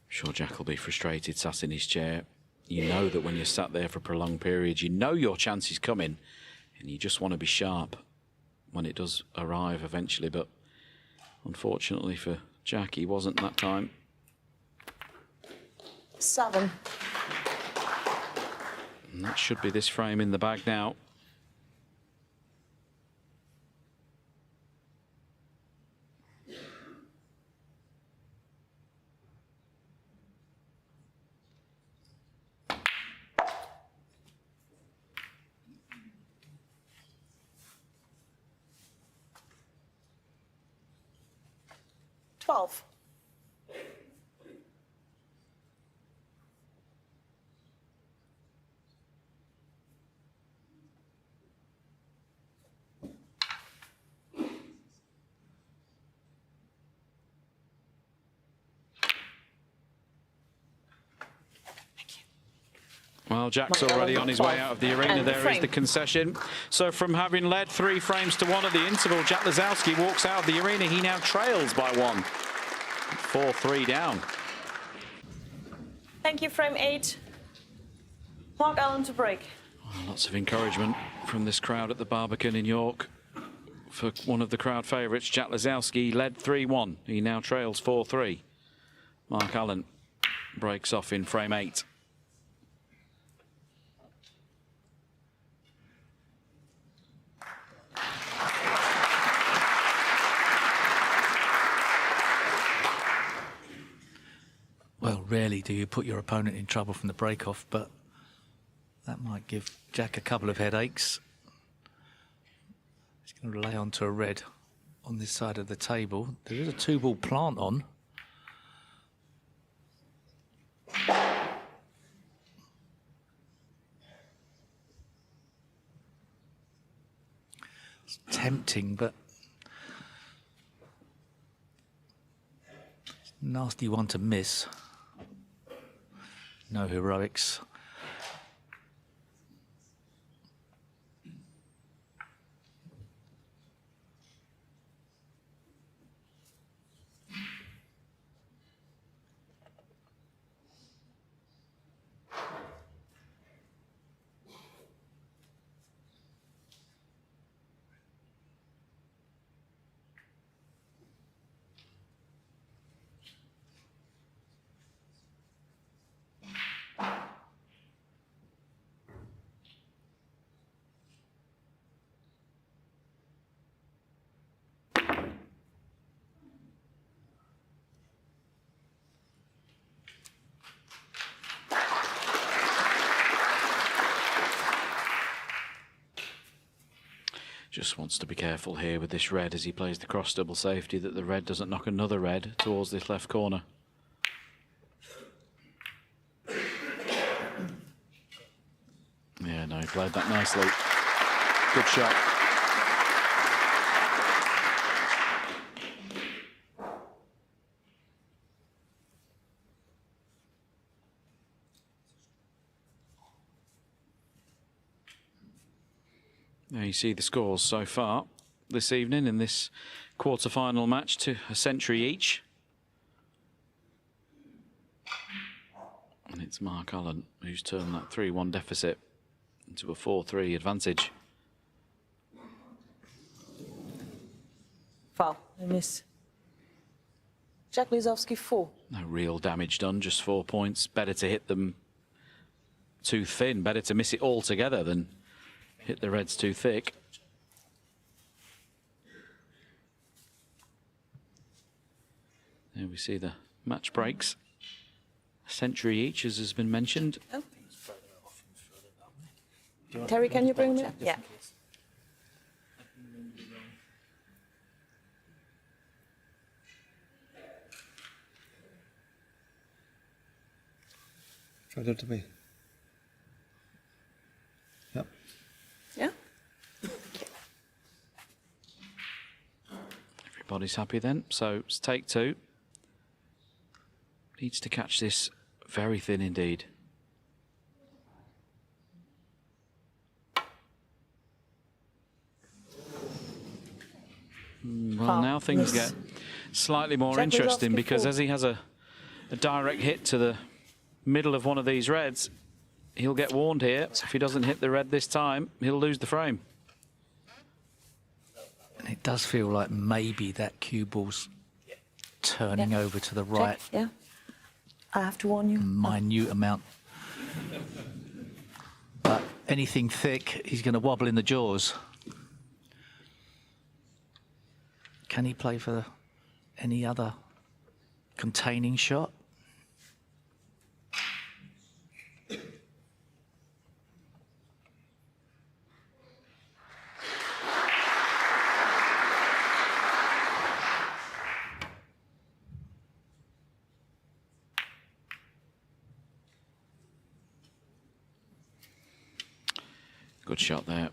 Sure, Jack will be frustrated, sat in his chair. You know that when you're sat there for prolonged periods, you know your chance is coming, and you just want to be sharp when it does arrive eventually. But unfortunately for Jack, he wasn't that time. 7. And that should be this frame in the bag now. Well, Jack's already on his way out of the arena. There is the concession. So from having led 3 frames to 1 at the interval, Jack Lisowski walks out of the arena. He now trails by 1. 4-3 down. Thank you, frame 8. Mark Allen to break. Well, lots of encouragement from this crowd at the Barbican in York. For one of the crowd favourites, Jack Lisowski led 3-1. He now trails 4-3. Mark Allen breaks off in frame 8. Well, rarely do you put your opponent in trouble from the break-off, but that might give Jack a couple of headaches. He's going to rely onto a red on this side of the table. There is a 2-ball plant on. It's tempting, but it's a nasty one to miss. No heroics. Just wants to be careful here with this red as he plays the cross double safety, that the red doesn't knock another red towards this left corner. Yeah, no, he played that nicely. Good shot. Now you see the scores so far this evening in this quarter-final match, to a century each. And it's Mark Allen who's turned that 3-1 deficit into a 4-3 advantage. Foul. I miss. Jack Lisowski 4. No real damage done, just 4 points. Better to hit them too thin, better to miss it altogether than hit the reds too thick. There we see the match breaks. A century each, as has been mentioned. Oh. Terry, can you bring me? Yeah. Try that to me. Yep. Yeah. Everybody's happy then, so it's take two. Needs to catch this very thin indeed. Well, now things get slightly more interesting, because as he has a direct hit to the middle of one of these reds, he'll get warned here. If he doesn't hit the red this time, he'll lose the frame. And it does feel like maybe that cue ball's turning over to the right. Check. Yeah. I have to warn you. Minute amount. But anything thick, he's going to wobble in the jaws. Can he play for any other containing shot? Good shot there.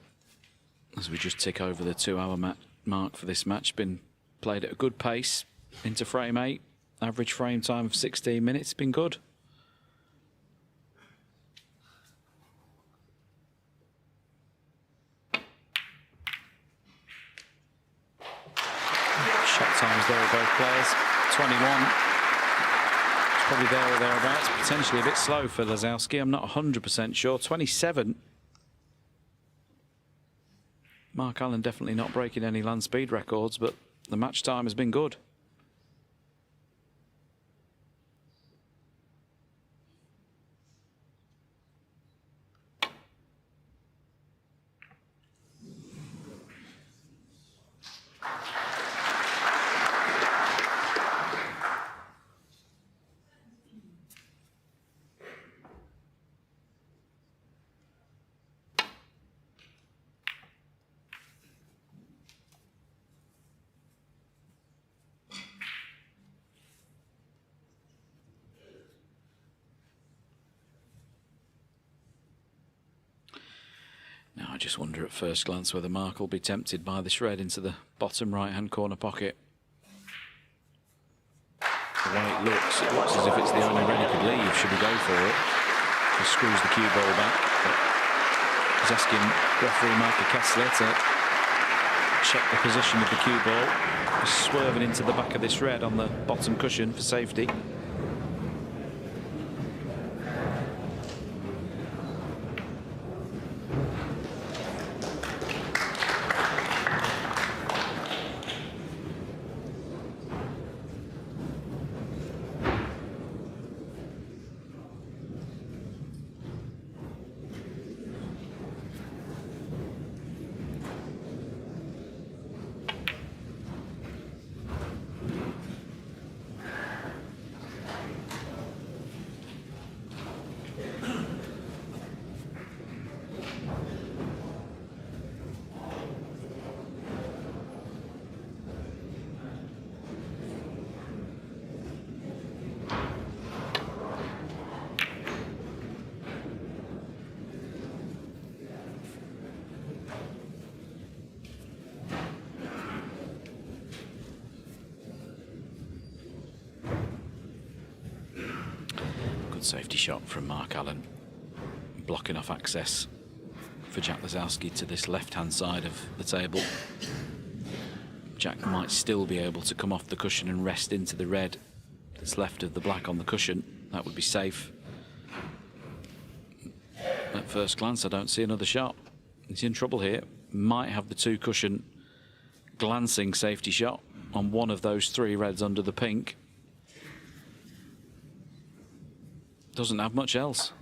As we just tick over the 2-hour mark for this match, been played at a good pace into frame 8. Average frame time of 16 minutes, been good. Shot times there of both players, 21. It's probably there or thereabouts, potentially a bit slow for Lisowski, I'm not 100% sure. 27. Mark Allen definitely not breaking any land speed records, but the match time has been good. Now I just wonder at first glance whether Mark will be tempted by this red into the bottom right-hand corner pocket. The way it looks as if it's the only red he could leave should he go for it. He screws the cue ball back, but he's asking referee Maike Kesseler to check the position of the cue ball. He's swerving into the back of this red on the bottom cushion for safety. Good safety shot from Mark Allen, blocking off access for Jack Lisowski to this left-hand side of the table. Jack might still be able to come off the cushion and rest into the red that's left of the black on the cushion. That would be safe. At first glance, I don't see another shot. He's in trouble here. Might have the 2 cushion glancing safety shot on one of those 3 reds under the pink. Doesn't have much else.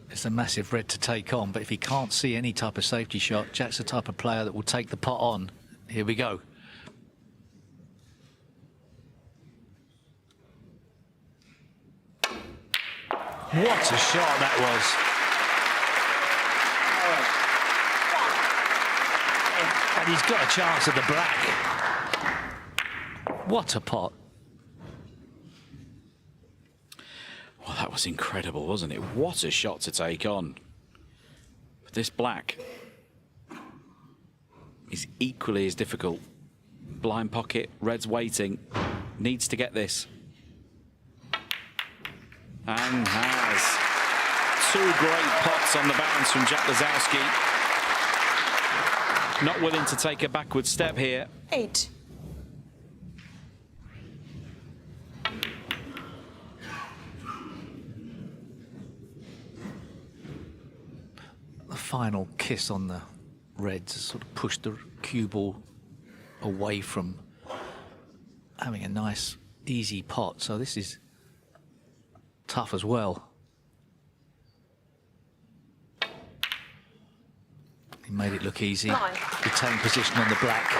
It's a massive red to take on, but if he can't see any type of safety shot, Jack's the type of player that will take the pot on. Here we go. What a shot that was. And he's got a chance at the black. What a pot. Well, that was incredible, wasn't it? What a shot to take on. But this black is equally as difficult. Blind pocket, red's waiting, needs to get this. And has 2 great pots on the bounce from Jack Lisowski. Not willing to take a backward step here. 8. The final kiss on the reds has sort of pushed the cue ball away from having a nice, easy pot. So this is tough as well. He made it look easy. 9. Retained position on the black.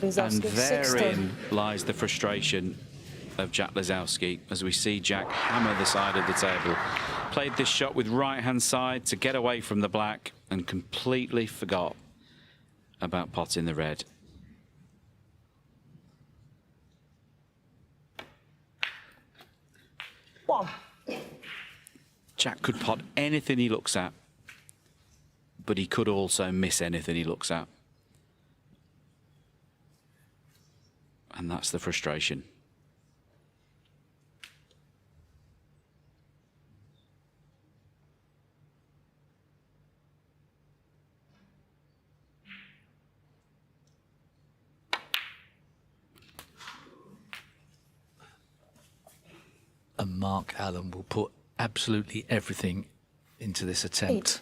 And therein lies the frustration of Jack Lisowski as we see Jack hammer the side of the table. Played this shot with right-hand side to get away from the black and completely forgot about potting the red. Jack could pot anything he looks at, but he could also miss anything he looks at. And that's the frustration. And Mark Allen will put absolutely everything into this attempt.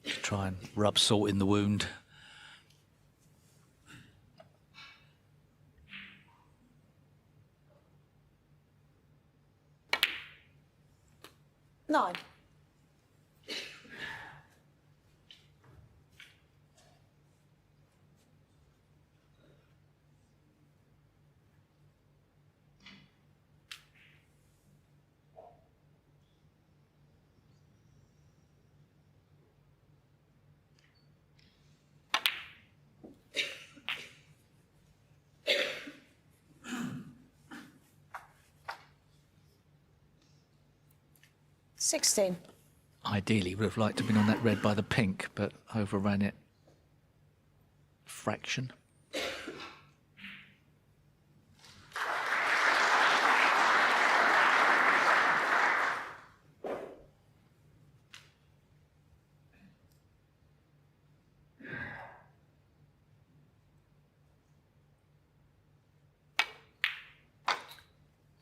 8. To try and rub salt in the wound. Nine. $16. Ideally, would have liked to have been on that red by the pink, but overran it. Fraction.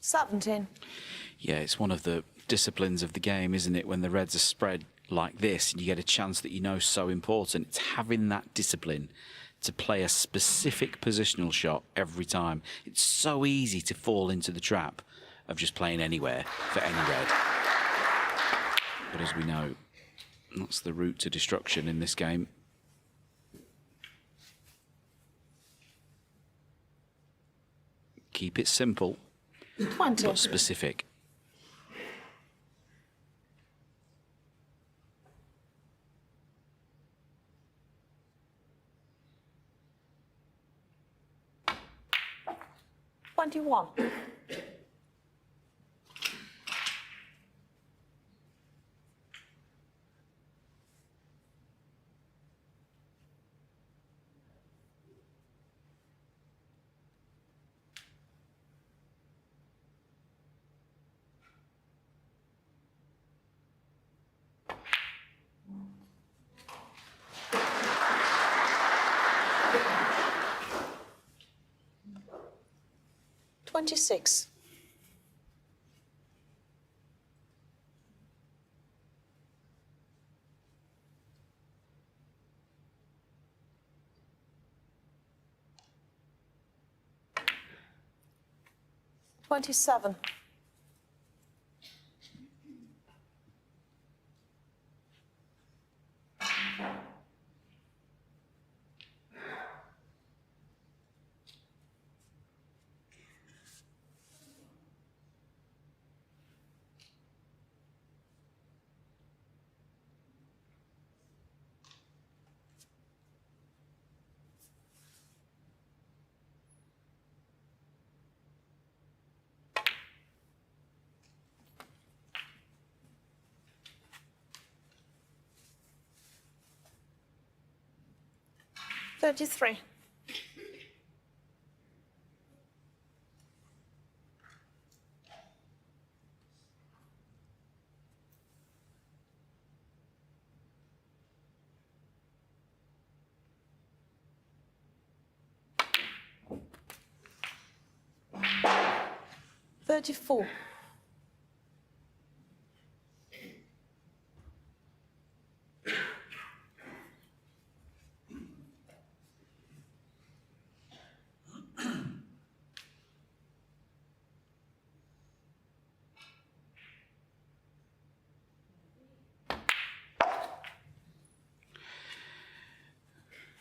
$17. Yeah, it's one of the disciplines of the game, isn't it? When the reds are spread like this and you get a chance that you know is so important, it's having that discipline to play a specific positional shot every time. It's so easy to fall into the trap of just playing anywhere for any red. But as we know, that's the route to destruction in this game. Keep it simple, 20. but specific. $21. 26. $27. $33. $34.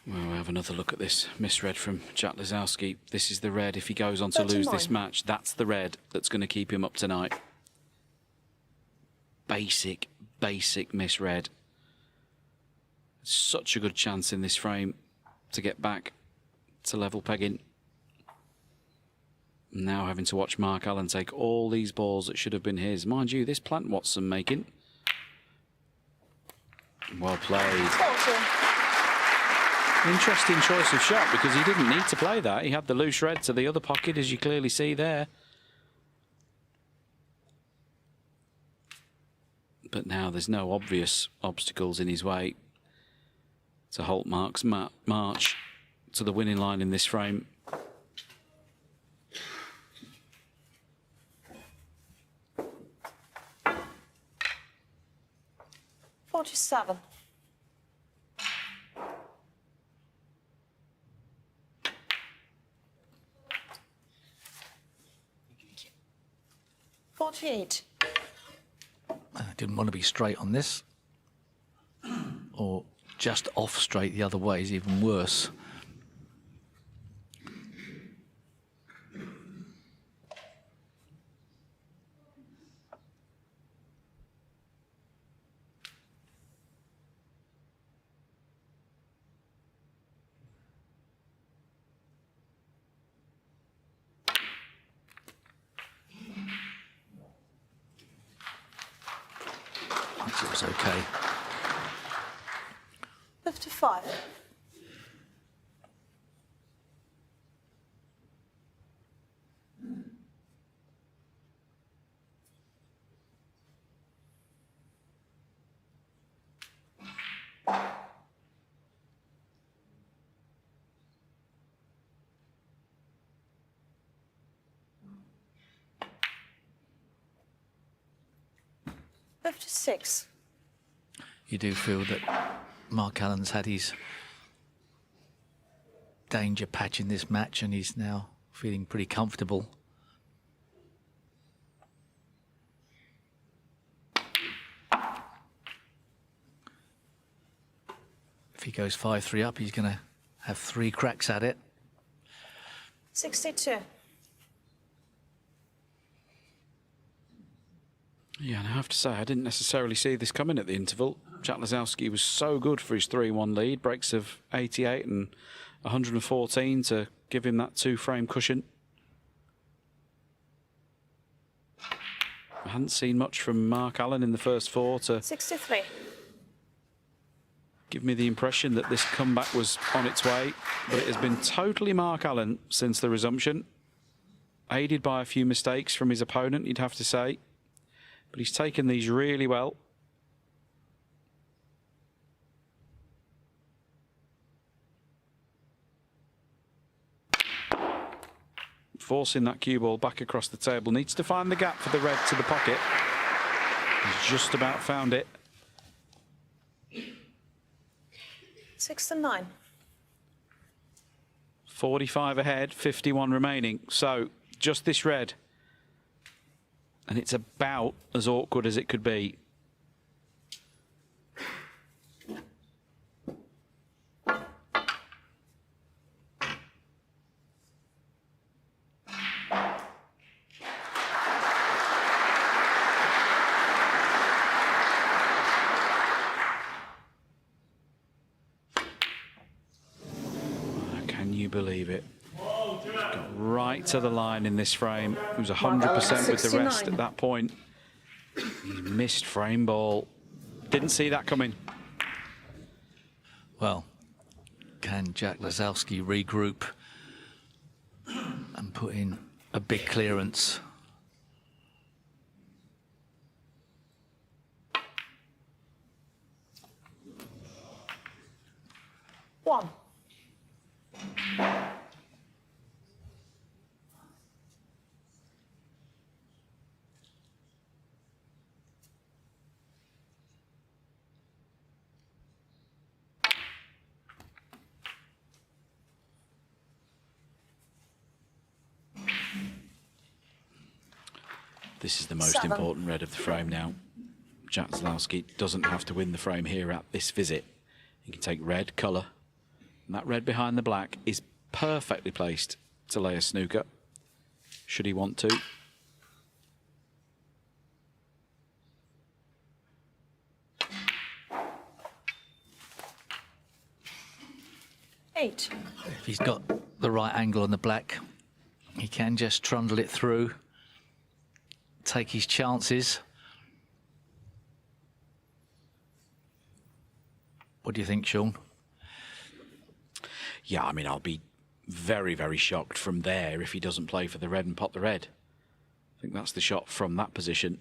Well, we'll have another look at this misread from Jack Lisowski. This is the red. If he goes on to lose this match, that's the red that's going to keep him up tonight. Basic misread. Such a good chance in this frame to get back to level pegging. Now having to watch Mark Allen take all these balls that should have been his. Mind you, this plant Watson making. Well played. 40. Interesting choice of shot, because he didn't need to play that. He had the loose red to the other pocket, as you clearly see there. But now there's no obvious obstacles in his way to halt Mark's march to the winning line in this frame. $47. $48. I didn't want to be straight on this, or just off straight the other way is even worse. It was okay. 55. $56. You do feel that Mark Allen's had his danger patch in this match, and he's now feeling pretty comfortable. he goes 5-3 up, he's going to have 3 cracks at it. 62. Yeah, and I have to say, I didn't necessarily see this coming at the interval. Jack Lisowski was so good for his 3-1 lead, breaks of 88 and 114 to give him that 2-frame cushion. I hadn't seen much from Mark Allen in the first 4 to 63. give me the impression that this comeback was on its way, but it has been totally Mark Allen since the resumption, aided by a few mistakes from his opponent, you'd have to say, but he's taken these really well. Forcing that cue ball back across the table, needs to find the gap for the red to the pocket. He's just about found it. 69. 45 ahead, 51 remaining. So just this red. And it's about as awkward as it could be. Can you believe it? Got right to the line in this frame. He was 100% with the rest at that point. He missed frame ball. Didn't see that coming. Well, can Jack Lisowski regroup and put in a big clearance? One. This is the most 7. important red of the frame now. Jack Lisowski doesn't have to win the frame here at this visit. He can take red colour, and that red behind the black is perfectly placed to lay a snooker, should he want to. Eight. If he's got the right angle on the black, he can just trundle it through, take his chances. What do you think, Shaun? Yeah, I mean, I'll be very, very shocked from there if he doesn't play for the red and pot the red. I think that's the shot from that position.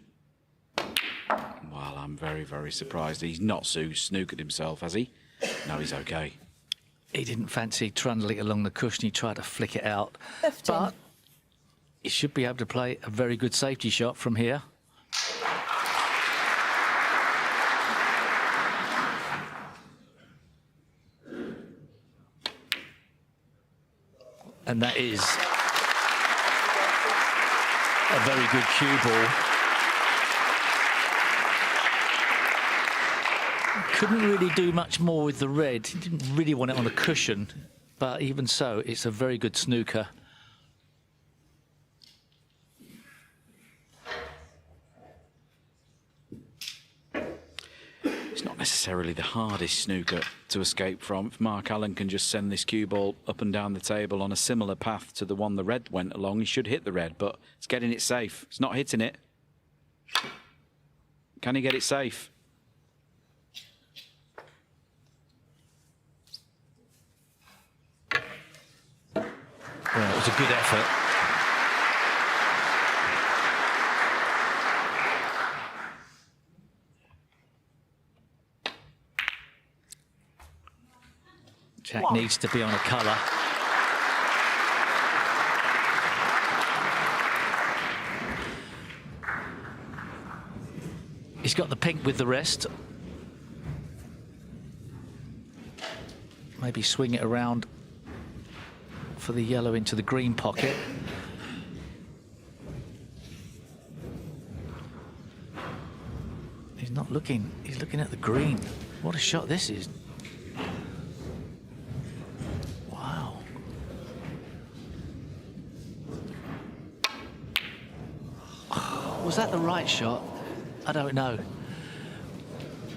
Well, I'm very, very surprised. He's not snookered himself, has he? No, he's okay. He didn't fancy trundling it along the cushion. He tried to flick it out. 15. But he should be able to play a very good safety shot from here. And that is a very good cue ball. Couldn't really do much more with the red. He didn't really want it on a cushion, but even so, it's a very good snooker. It's not necessarily the hardest snooker to escape from. If Mark Allen can just send this cue ball up and down the table on a similar path to the one the red went along, he should hit the red, but it's getting it safe. It's not hitting it. Can he get it safe? Well, it was a good effort. Jack needs to be on a colour. He's got the pink with the rest. Maybe swing it around for the yellow into the green pocket. He's not looking, he's looking at the green. What a shot this is. that the right shot? I don't know.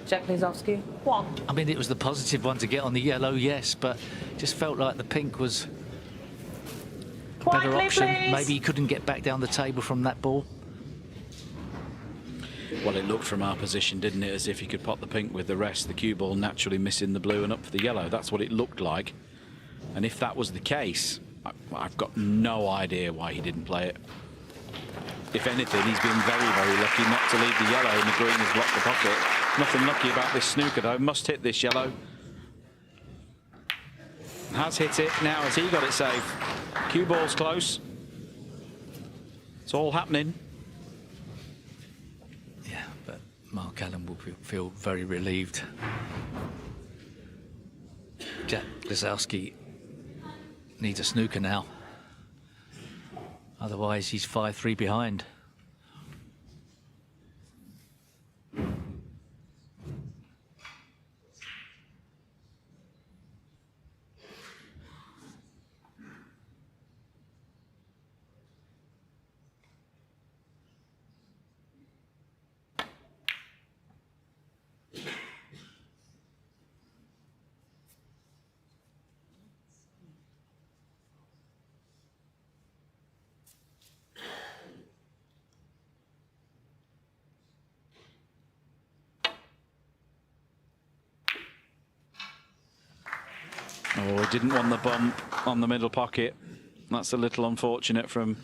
Jack Lisowski. 1. I mean, it was the positive one to get on the yellow, yes, but just felt like the pink was a better Quietly, option. please. Maybe he couldn't get back down the table from that ball. Well, it looked from our position, didn't it, as if he could pot the pink with the rest, the cue ball naturally missing the blue and up for the yellow. That's what it looked like. And if that was the case, I've got no idea why he didn't play it. If anything, he's been very, very lucky not to leave the yellow, and the green has blocked the pocket. Nothing lucky about this snooker, though. Must hit this yellow. Has hit it. Now has he got it safe? Cue ball's close. It's all happening. Yeah, but Mark Allen will feel very relieved. Jack Lisowski needs a snooker now. Otherwise, he's 5-3 behind. Oh, he didn't want the bump on the middle pocket. That's a little unfortunate from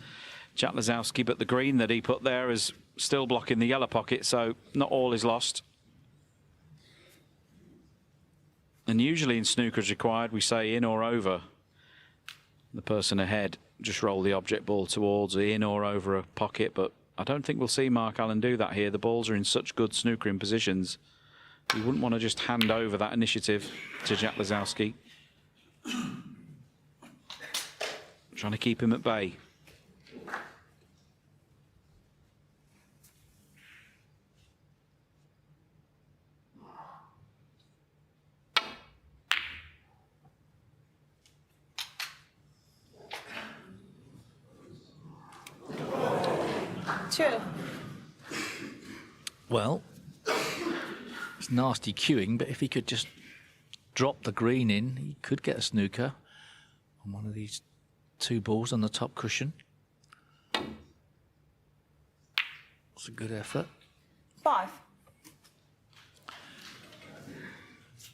Jack Lisowski, but the green that he put there is still blocking the yellow pocket, so not all is lost. And usually in snooker as required, we say in or over. The person ahead, just roll the object ball towards in or over a pocket, but I don't think we'll see Mark Allen do that here. The balls are in such good snookering positions. You wouldn't want to just hand over that initiative to Jack Lisowski. Trying to keep him at bay. Two. Well, it's nasty cueing, but if he could just drop the green in, he could get a snooker on one of these two balls on the top cushion. It's a good effort. 5.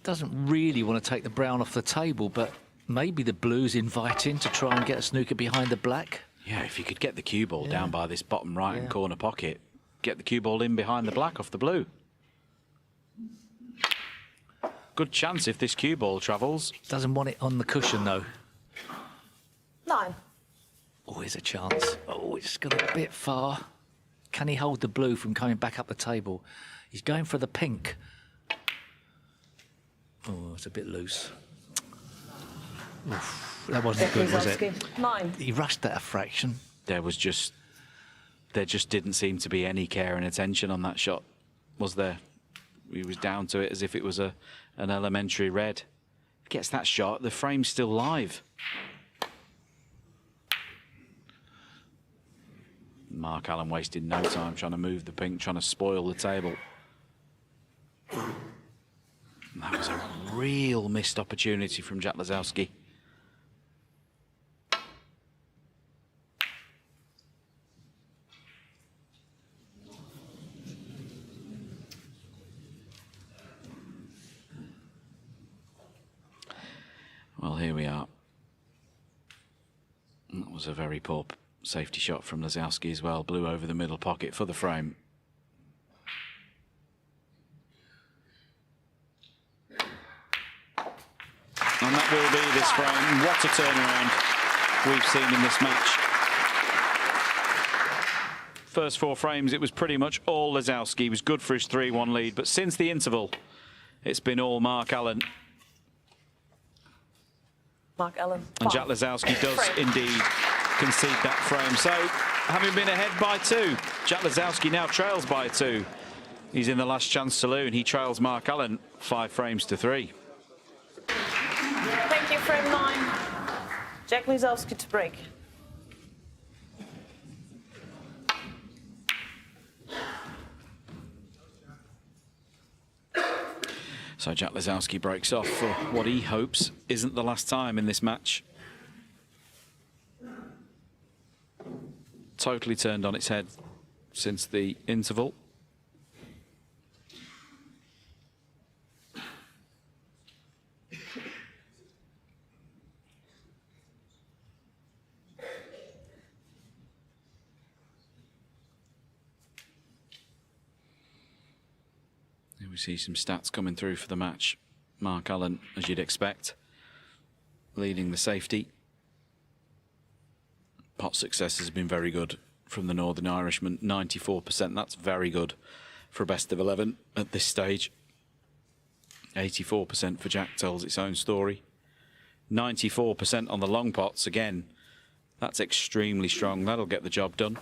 Doesn't really want to take the brown off the table, but maybe the blue's inviting to try and get a snooker behind the black. Yeah, if you could get the cue ball down by this bottom right-hand corner pocket, get the cue ball in behind the black off the blue. Good chance if this cue ball travels. Doesn't want it on the cushion, though. 9. Always a chance. Oh, it's gone a bit far. Can he hold the blue from coming back up the table? He's going for the pink. Oh, it's a bit loose. Oof, that wasn't good, was it? 9. He rushed that a fraction. There just didn't seem to be any care and attention on that shot, was there? He was down to it as if it was an elementary red. Gets that shot, the frame's still live. Mark Allen wasted no time trying to move the pink, trying to spoil the table. And that was a real missed opportunity from Jack Lisowski. Well, here we are. That was a very poor safety shot from Lisowski as well. Blew over the middle pocket for the frame. And that will be this frame. What a turnaround we've seen in this match. First 4 frames, it was pretty much all Lisowski. He was good for his 3-1 lead. But since the interval, it's been all Mark Allen. Mark Allen. And Jack Lisowski does indeed concede that frame. So, having been ahead by 2, Jack Lisowski now trails by 2. He's in the last chance saloon. He trails Mark Allen 5 frames to 3. Thank you, frame 9. Jack Lisowski to break. So Jack Lisowski breaks off for what he hopes isn't the last time in this match. Totally turned on its head since the interval. Here we see some stats coming through for the match. Mark Allen, as you'd expect, leading the safety. Pot success has been very good from the Northern Irishman, 94%. That's very good for a best of 11 at this stage. 84% for Jack tells its own story. 94% on the long pots, again, that's extremely strong. That'll get the job done.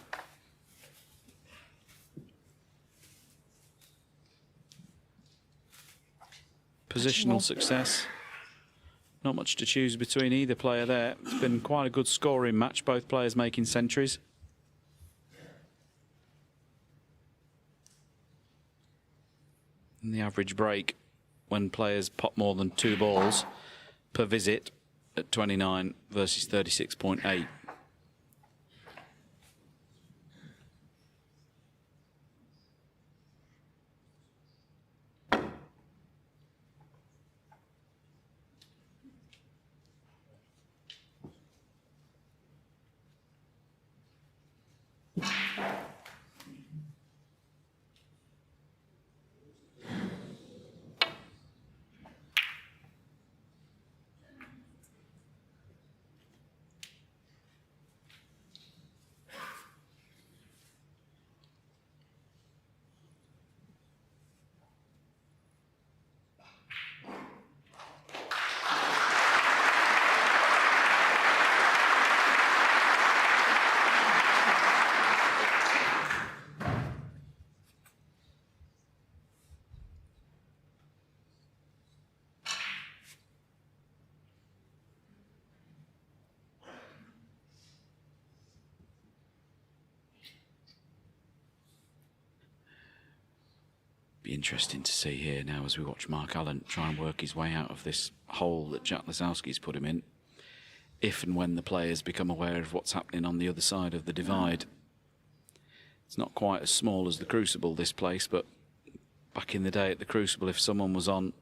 Positional success. Not much to choose between either player there. It's been quite a good scoring match, both players making centuries. And the average break when players pop more than 2 balls per visit at 29 versus 36.8. Be interesting to see here now as we watch Mark Allen try and work his way out of this hole that Jack Lisowski's put him in, if and when the players become aware of what's happening on the other side of the divide. It's not quite as small as the Crucible, this place, but back in the day at the Crucible, if someone was on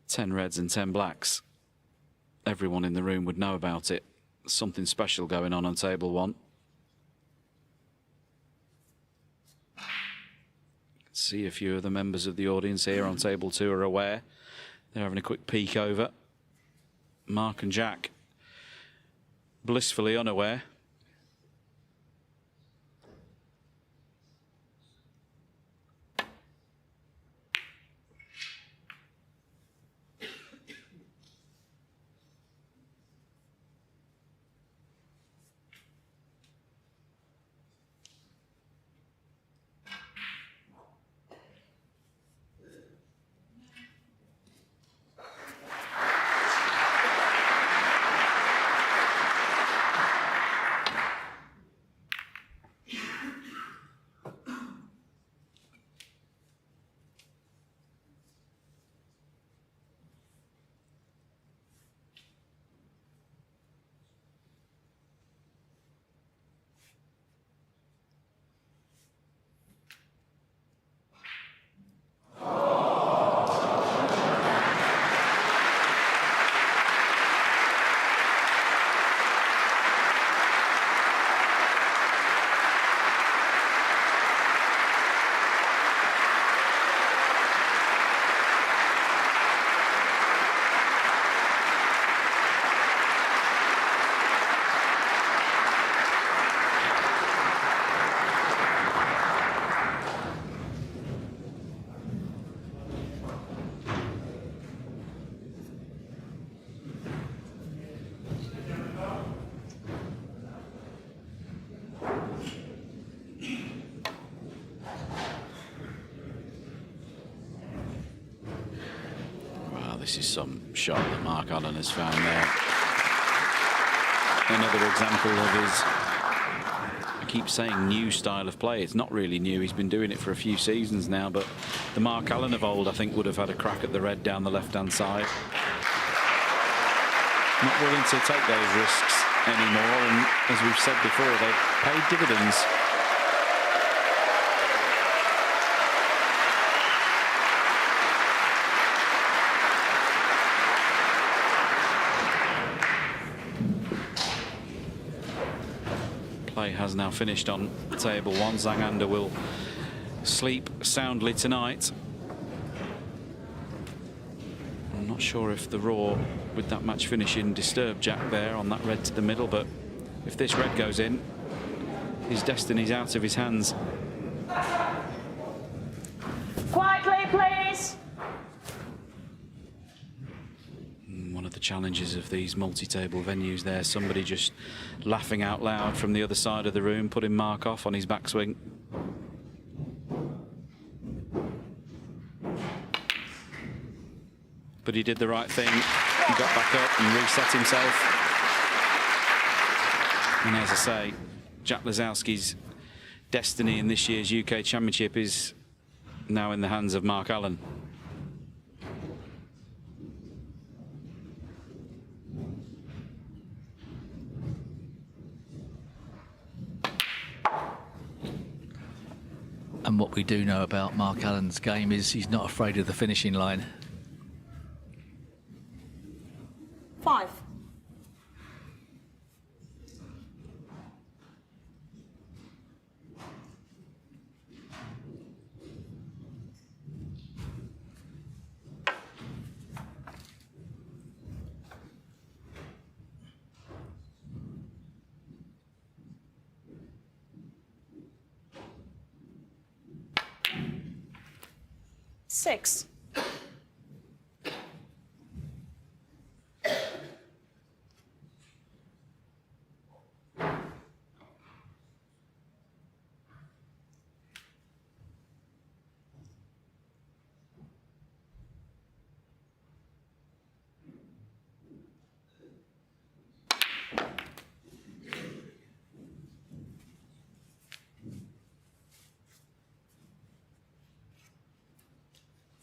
10 reds and 10 blacks, everyone in the room would know about it. Something special going on table 1. See a few of the members of the audience here on table 2 are aware. They're having a quick peek over. Mark and Jack, blissfully unaware. This is some shot that Mark Allen has found there. Another example of his keep saying new style of play. It's not really new. He's been doing it for a few seasons now, but the Mark Allen of old, I think, would have had a crack at the red down the left-hand side. Not willing to take those risks anymore, and as we've said before, they've paid dividends. Play has now finished on table one. Zangander will sleep soundly tonight. I'm not sure if the raw with that match finishing disturbed Jack there on that red to the middle, but if this red goes in, his destiny's out of his hands. Quietly, please. One of the challenges of these multi-table venues there, somebody just laughing out loud from the other side of the room, putting Mark off on his backswing. But he did the right thing. He got back up and reset himself. And as I say, Jack Lisowski's destiny in this year's UK Championship is now in the hands of Mark Allen. And what we do know about Mark Allen's game is he's not afraid of the finishing line. 5. Six.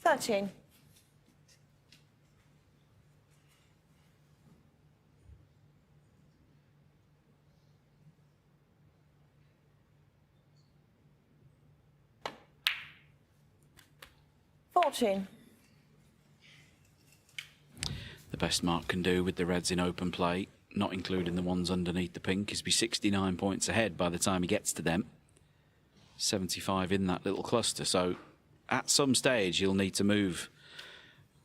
Thirteen. Fourteen. The best Mark can do with the reds in open play, not including the ones underneath the pink, is be 69 points ahead by the time he gets to them. 75 in that little cluster, so at some stage he'll need to move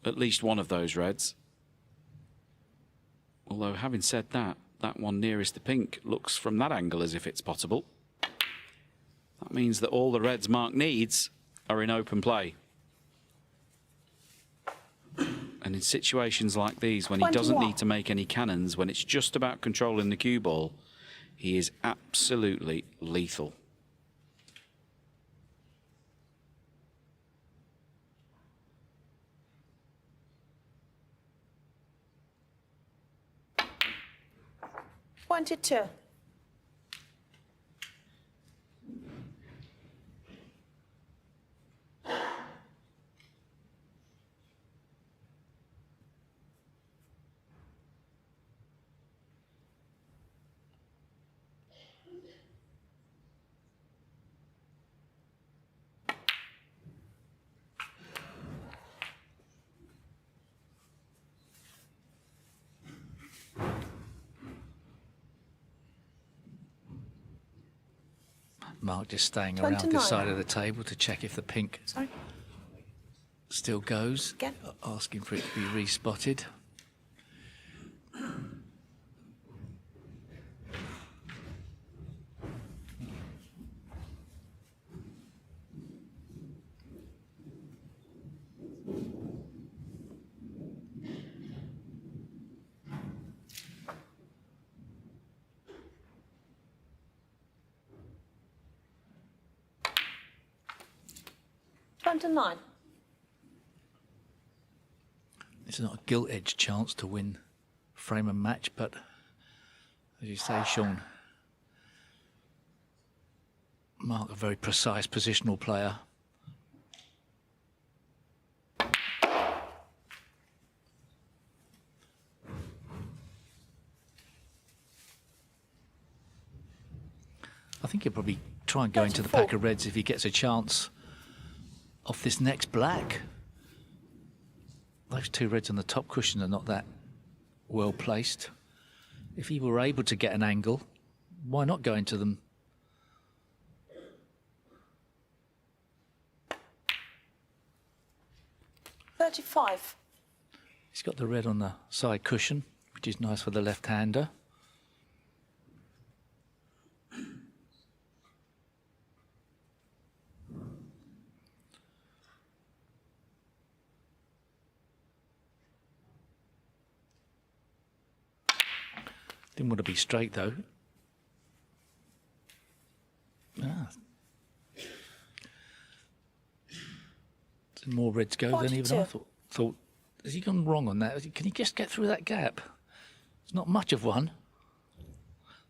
at least one of those reds. Although, having said that, that one nearest the pink looks from that angle as if it's potable. That means that all the reds Mark needs are in open play. And in situations like these, when he doesn't need to make any cannons, when it's just about controlling the cue ball, he is absolutely lethal. 22. Mark just staying around 29. this side of the table to check if the pink Sorry. still goes. Again. Asking for it to be respotted. Nine. It's not a gilt-edged chance to win frame and match, but as you say, Shaun, Mark, a very precise positional player. I think he'll probably try and go into the pack of reds if he gets a chance off this next black. Those two reds on the top cushion are not that well placed. If he were able to get an angle, why not go into them? $35. He's got the red on the side cushion, which is nice for the left-hander. Didn't want to be straight though. More reds go than even I thought. Has he gone wrong on that? Can he just get through that gap? It's not much of one.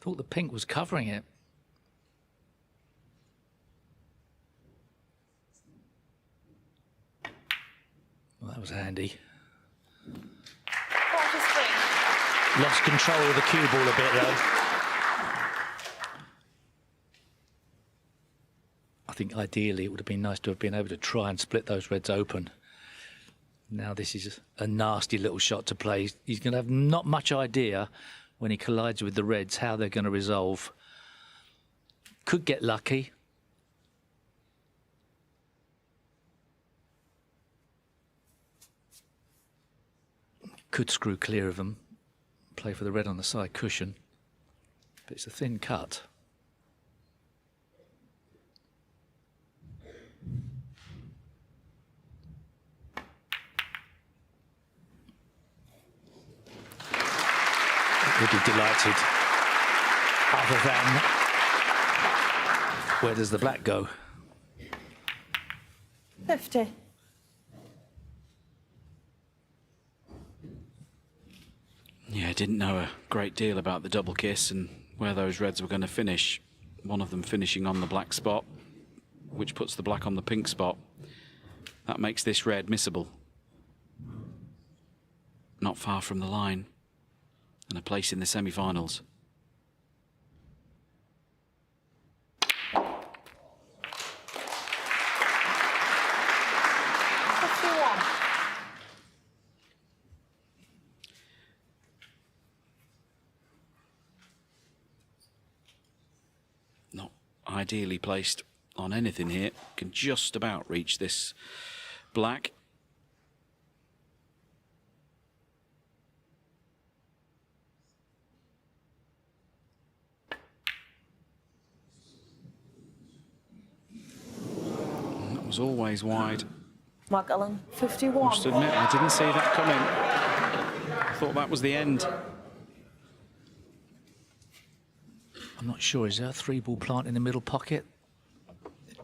Thought the pink was covering it. Well, that was handy. 43. Lost control of the cue ball a bit though. I think ideally it would have been nice to have been able to try and split those reds open. Now this is a nasty little shot to play. He's going to have not much idea when he collides with the reds how they're going to resolve. Could get lucky. Could screw clear of them. Play for the red on the side cushion. But it's a thin cut. Would be delighted. Other than, where does the black go? 50. Yeah, didn't know a great deal about the double kiss and where those reds were going to finish. One of them finishing on the black spot, which puts the black on the pink spot. That makes this red missable. Not far from the line. And a place in the semi-finals. Not ideally placed on anything here. Can just about reach this black. Was always wide. Mark Allen, 51. Must admit, I didn't see that coming. I thought that was the end. I'm not sure. Is there a three-ball plant in the middle pocket?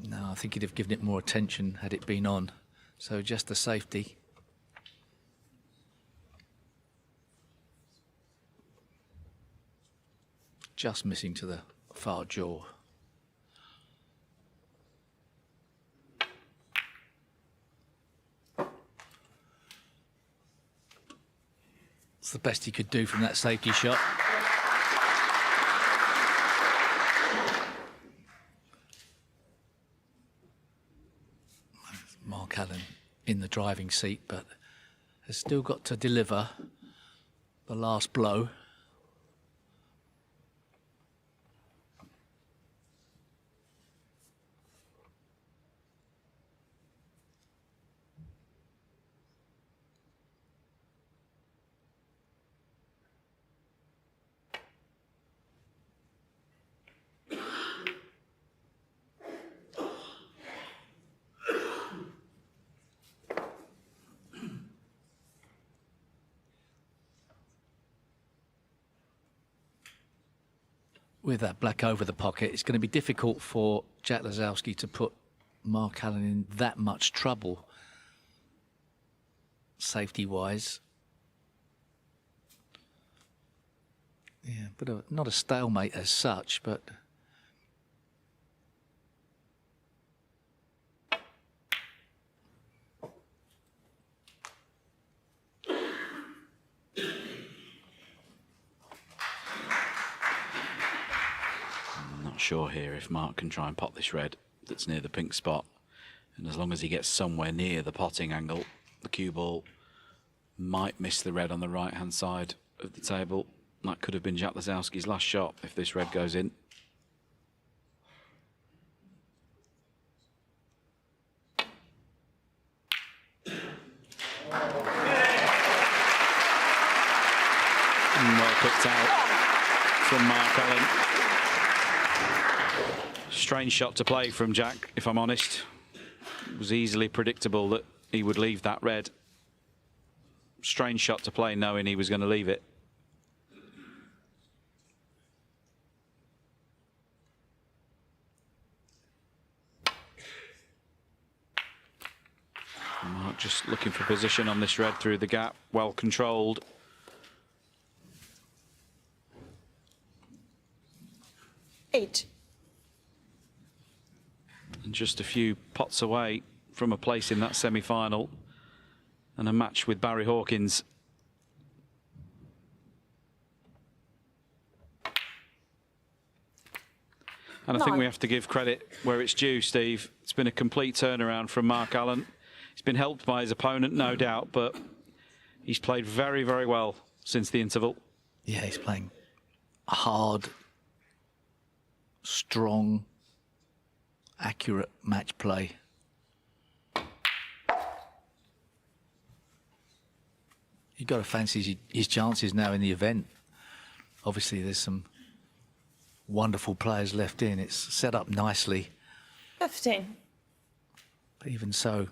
No, I think he'd have given it more attention had it been on. So just the safety. Just missing to the far jaw. It's the best he could do from that safety shot. Mark Allen in the driving seat, but has still got to deliver the last blow. With that black over the pocket, it's going to be difficult for Jack Lisowski to put Mark Allen in that much trouble, safety-wise. Yeah, but not a stalemate as such, but sure here if Mark can try and pot this red that's near the pink spot. And as long as he gets somewhere near the potting angle, the cue ball might miss the red on the right-hand side of the table. That could have been Jack Lisowski's last shot if this red goes in. Well picked out from Mark Allen. Strange shot to play from Jack, if I'm honest. It was easily predictable that he would leave that red. Strange shot to play knowing he was going to leave it. Mark just looking for position on this red through the gap, well controlled. Eight. And just a few pots away from a place in that semi-final and a match with Barry Hawkins. And I think we have to give credit where it's due, Steve. It's been a complete turnaround from Mark Allen. He's been helped by his opponent, no doubt, but he's played very, very well since the interval. Yeah, he's playing hard, strong, accurate match play. You've got to fancy his chances now in the event. Obviously, there's some wonderful players left in. It's set up nicely. 15. But even so,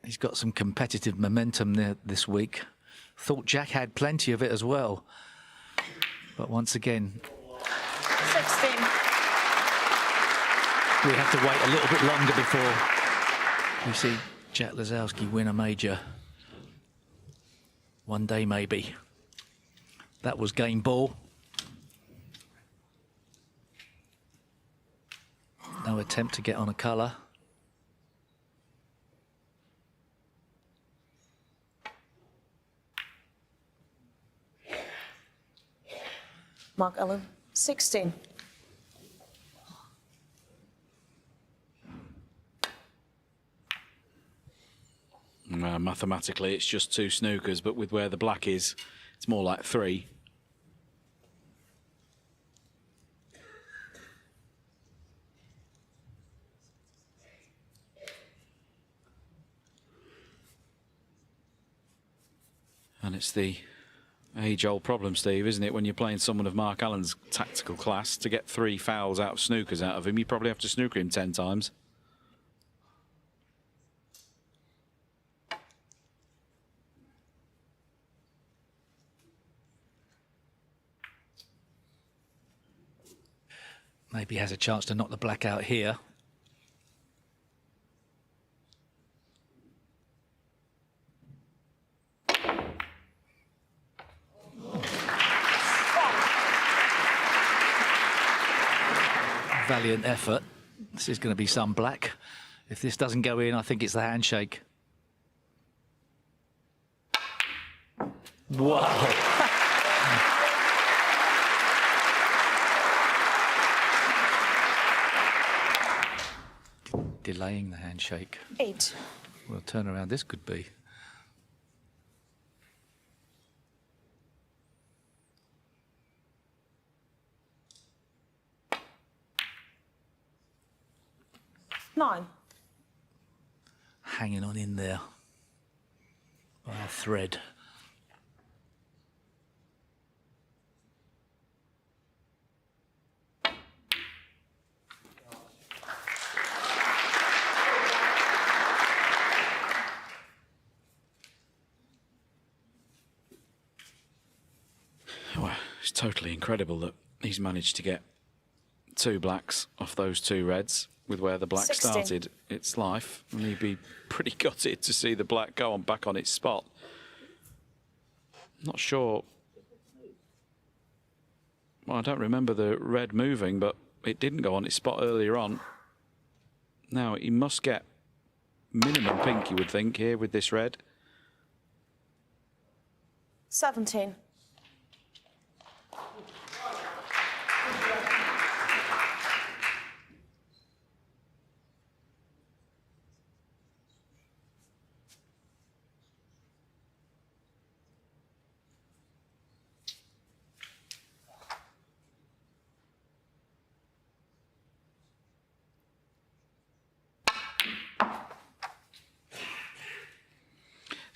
he's got some competitive momentum there this week. Thought Jack had plenty of it as well. But once again, 16. we have to wait a little bit longer before we see Jack Lisowski win a major. One day, maybe. That was game ball. No attempt to get on a colour. Mark Allen, 16. Mathematically, it's just 2 snookers, but with where the black is, it's more like 3. And it's the age-old problem, Steve, isn't it? When you're playing someone of Mark Allen's tactical class, to get 3 fouls out of snookers out of him, you probably have to snooker him 10 times. Maybe he has a chance to knock the black out here. Valiant effort. This is going to be some black. If this doesn't go in, I think it's the handshake. Wow. Delaying the handshake. 8. Well, turn around this could be. Nine. Hanging on in there by a thread. Well, it's totally incredible that he's managed to get 2 blacks off those 2 reds. With where the black 16. started its life, and he'd be pretty gutted to see the black go on back on its spot. Not sure. Well, I don't remember the red moving, but it didn't go on its spot earlier on. Now, he must get minimum pink, you would think, here with this red. 17.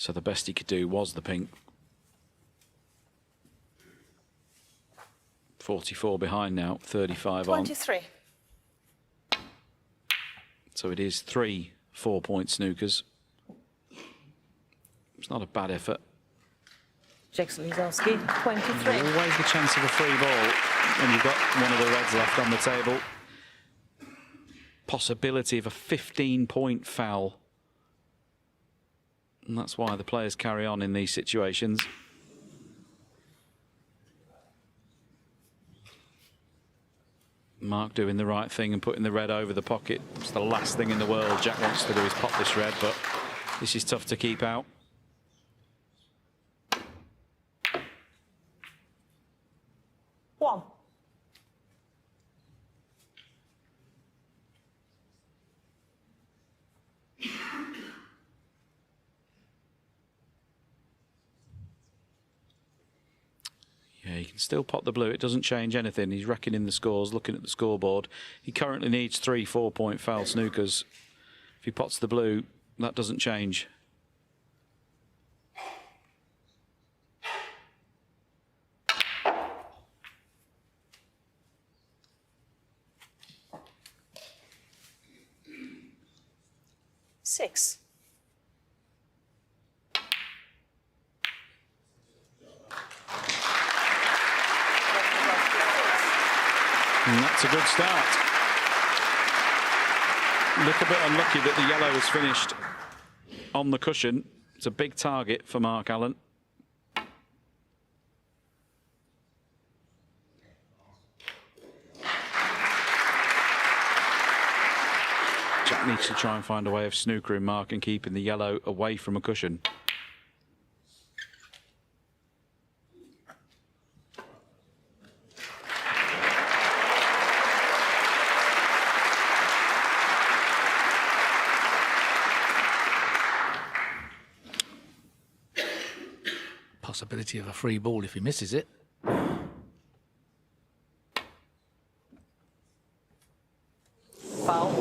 So the best he could do was the pink. 44 behind now, 35 on. 23. So it is 3 4-point snookers. It's not a bad effort. Lisowski, 23. Always the chance of a free ball when you've got one of the reds left on the table. Possibility of a 15-point foul. And that's why the players carry on in these situations. Mark doing the right thing and putting the red over the pocket. It's the last thing in the world Jack wants to do is pop this red, but this is tough to keep out. One. Yeah, he can still pot the blue. It doesn't change anything. He's reckoning the scores, looking at the scoreboard. He currently needs 3 4-point foul snookers. If he pots the blue, that doesn't change. Six. And that's a good start. A little bit unlucky that the yellow has finished on the cushion. It's a big target for Mark Allen. Jack needs to try and find a way of snookering Mark and keeping the yellow away from a cushion. Possibility of a free ball if he misses it. Foul.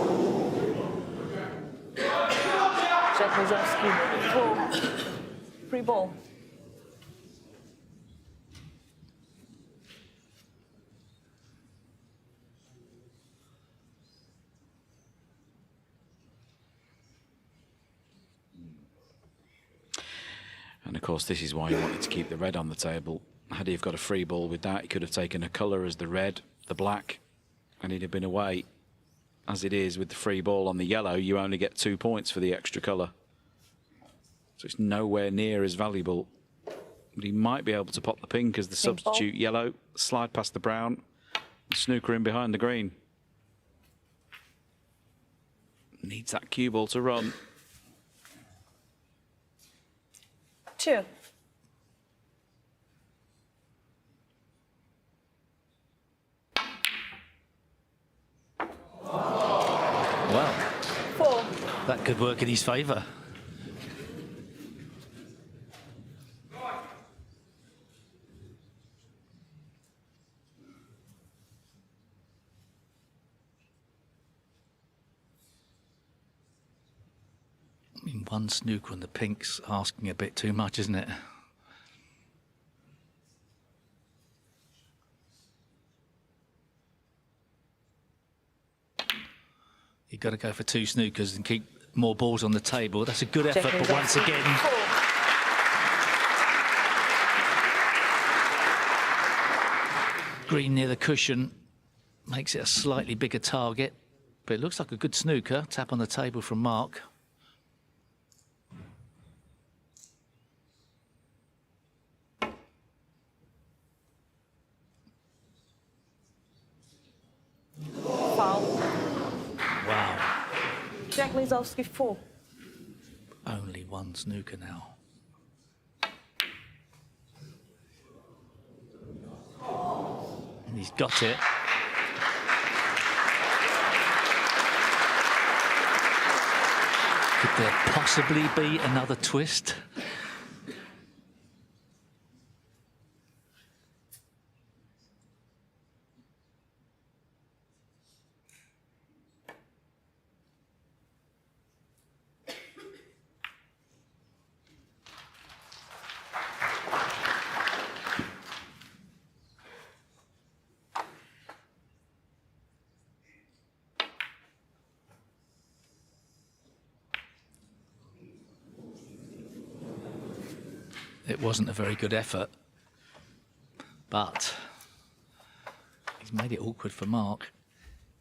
Lisowski, 4. Free ball. And of course, this is why he wanted to keep the red on the table. Had he have got a free ball with that, he could have taken a colour as the red, the black, and he'd have been away. As it is, with the free ball on the yellow, you only get 2 points for the extra colour. So it's nowhere near as valuable. But he might be able to pop the pink as the substitute yellow, slide past the brown, and snooker in behind the green. Needs that cue ball to run. 2. Well, 4. that could work in his favour. I mean, one snooker and the pink's asking a bit too much, isn't it? You've got to go for 2 snookers and keep more balls on the table. That's a good effort, but once again... Green near the cushion makes it a slightly bigger target, but it looks like a good snooker. Tap on the table from Mark. Foul. Wow. Jack Lisowski, 4. Only one snooker now. And he's got it. Could there possibly be another twist? it wasn't a very good effort. But he's made it awkward for Mark.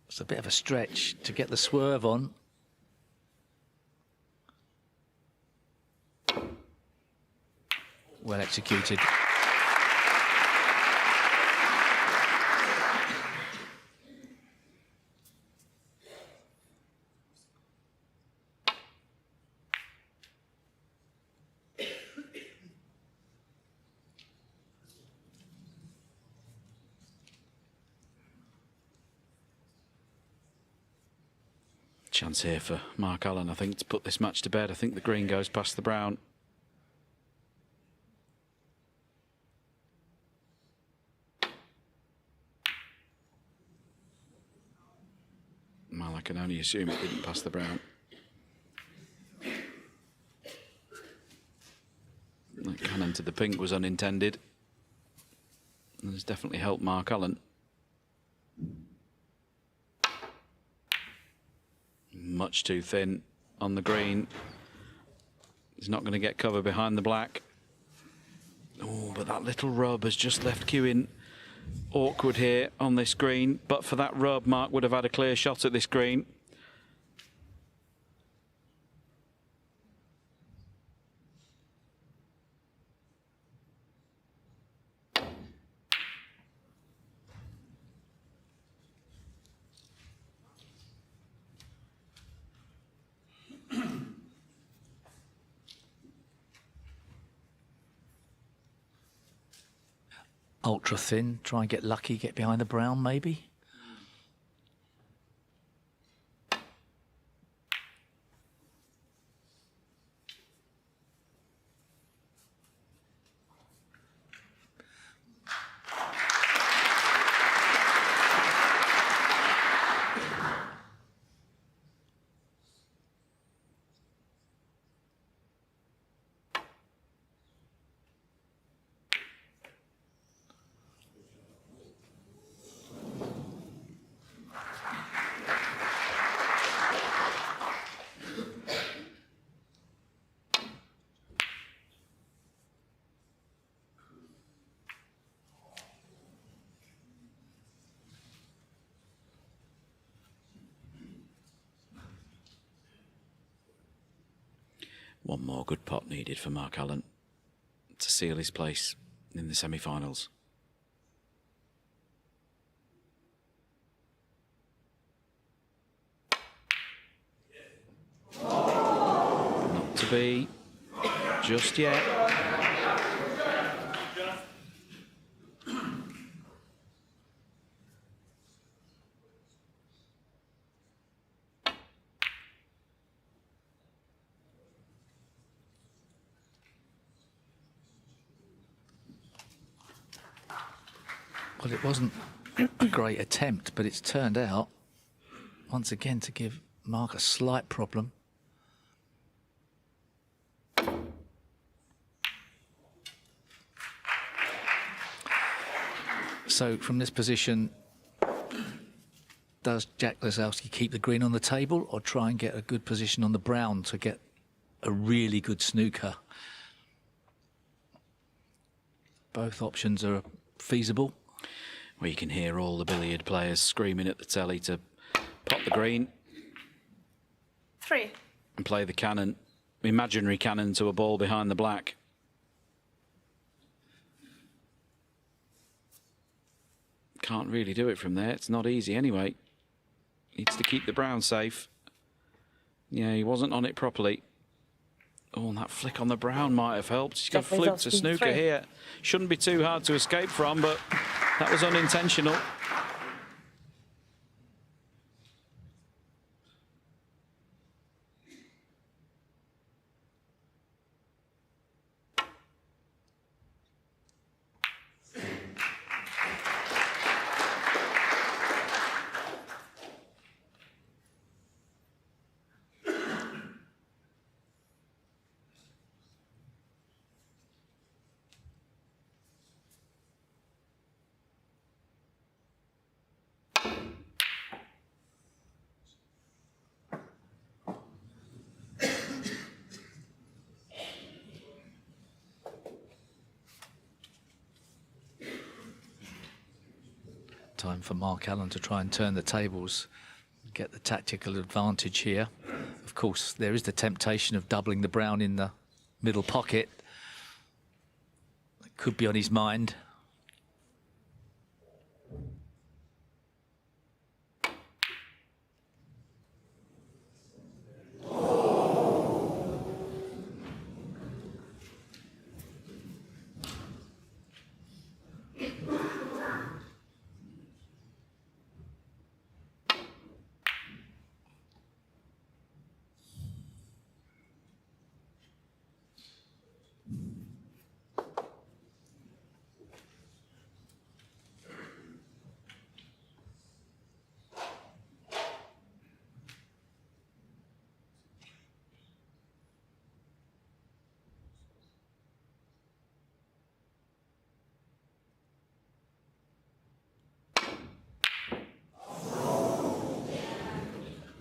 It's a bit of a stretch to get the swerve on. Well executed. Chance here for Mark Allen, I think, to put this match to bed. I think the green goes past the brown. Well, I can only assume it didn't pass the brown. That cannon to the pink was unintended. And has definitely helped Mark Allen. Much too thin on the green. He's not going to get cover behind the black. Oh, but that little rub has just left cueing awkward here on this green. But for that rub, Mark would have had a clear shot at this green. Ultra thin, try and get lucky, get behind the brown maybe. One more good pot needed for Mark Allen to seal his place in the semi-finals. Not to be just yet. Well, it wasn't a great attempt, but it's turned out, once again, to give Mark a slight problem. So, from this position, does Jack Lisowski keep the green on the table or try and get a good position on the brown to get a really good snooker? Both options are feasible. Well, you can hear all the billiard players screaming at the telly to pop the green. 3. And play the cannon, imaginary cannon, to a ball behind the black. Can't really do it from there. It's not easy anyway. Needs to keep the brown safe. Yeah, he wasn't on it properly. Oh, and that flick on the brown might have helped. He's got fluke to snooker here. Shouldn't be too hard to escape from, but that was unintentional. Time for Mark Allen to try and turn the tables, get the tactical advantage here. Of course, there is the temptation of doubling the brown in the middle pocket. It could be on his mind.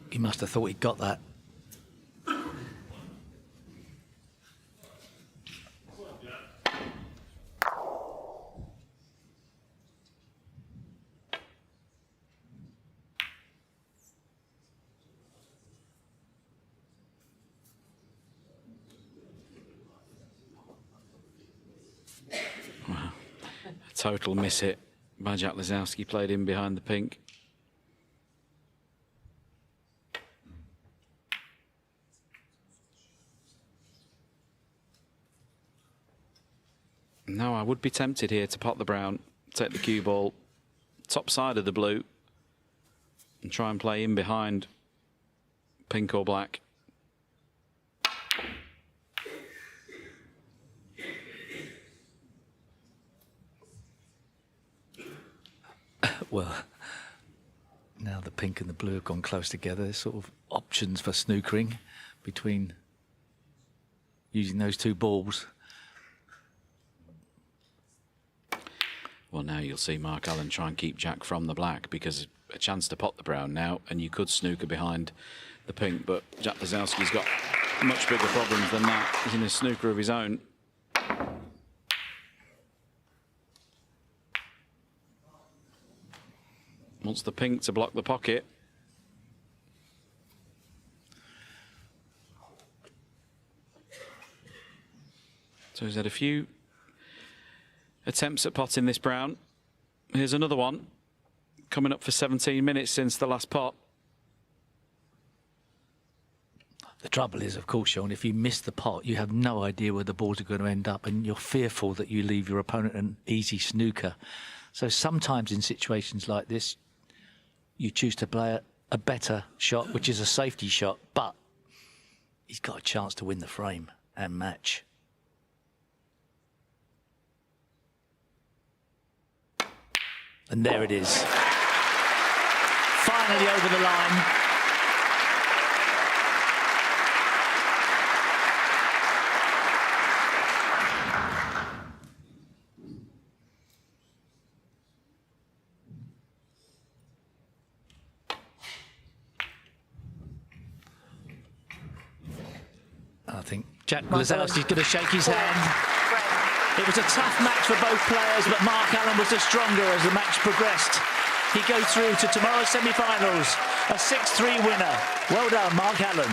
He must have thought he'd got that. Wow. A total miss hit by Jack Lisowski, played in behind the pink. No, I would be tempted here to pot the brown, take the cue ball, top side of the blue, and try and play in behind pink or black. Well, now the pink and the blue have gone close together. There's sort of options for snookering between using those two balls. Well, now you'll see Mark Allen try and keep Jack from the black, because a chance to pot the brown now, and you could snooker behind the pink, but Jack Lisowski's got much bigger problems than that. He's in a snooker of his own. Wants the pink to block the pocket. So he's had a few attempts at potting this brown. Here's another one, coming up for 17 minutes since the last pot. The trouble is, of course, Shaun, if you miss the pot, you have no idea where the balls are going to end up, and you're fearful that you leave your opponent an easy snooker. So sometimes in situations like this, you choose to play a better shot, which is a safety shot, but he's got a chance to win the frame and match. And there it is. Finally over the line. I think Jack Lisowski's going to shake his hand. It was a tough match for both players, but Mark Allen was the stronger as the match progressed. He goes through to tomorrow's semi-finals, a 6-3 winner. Well done, Mark Allen.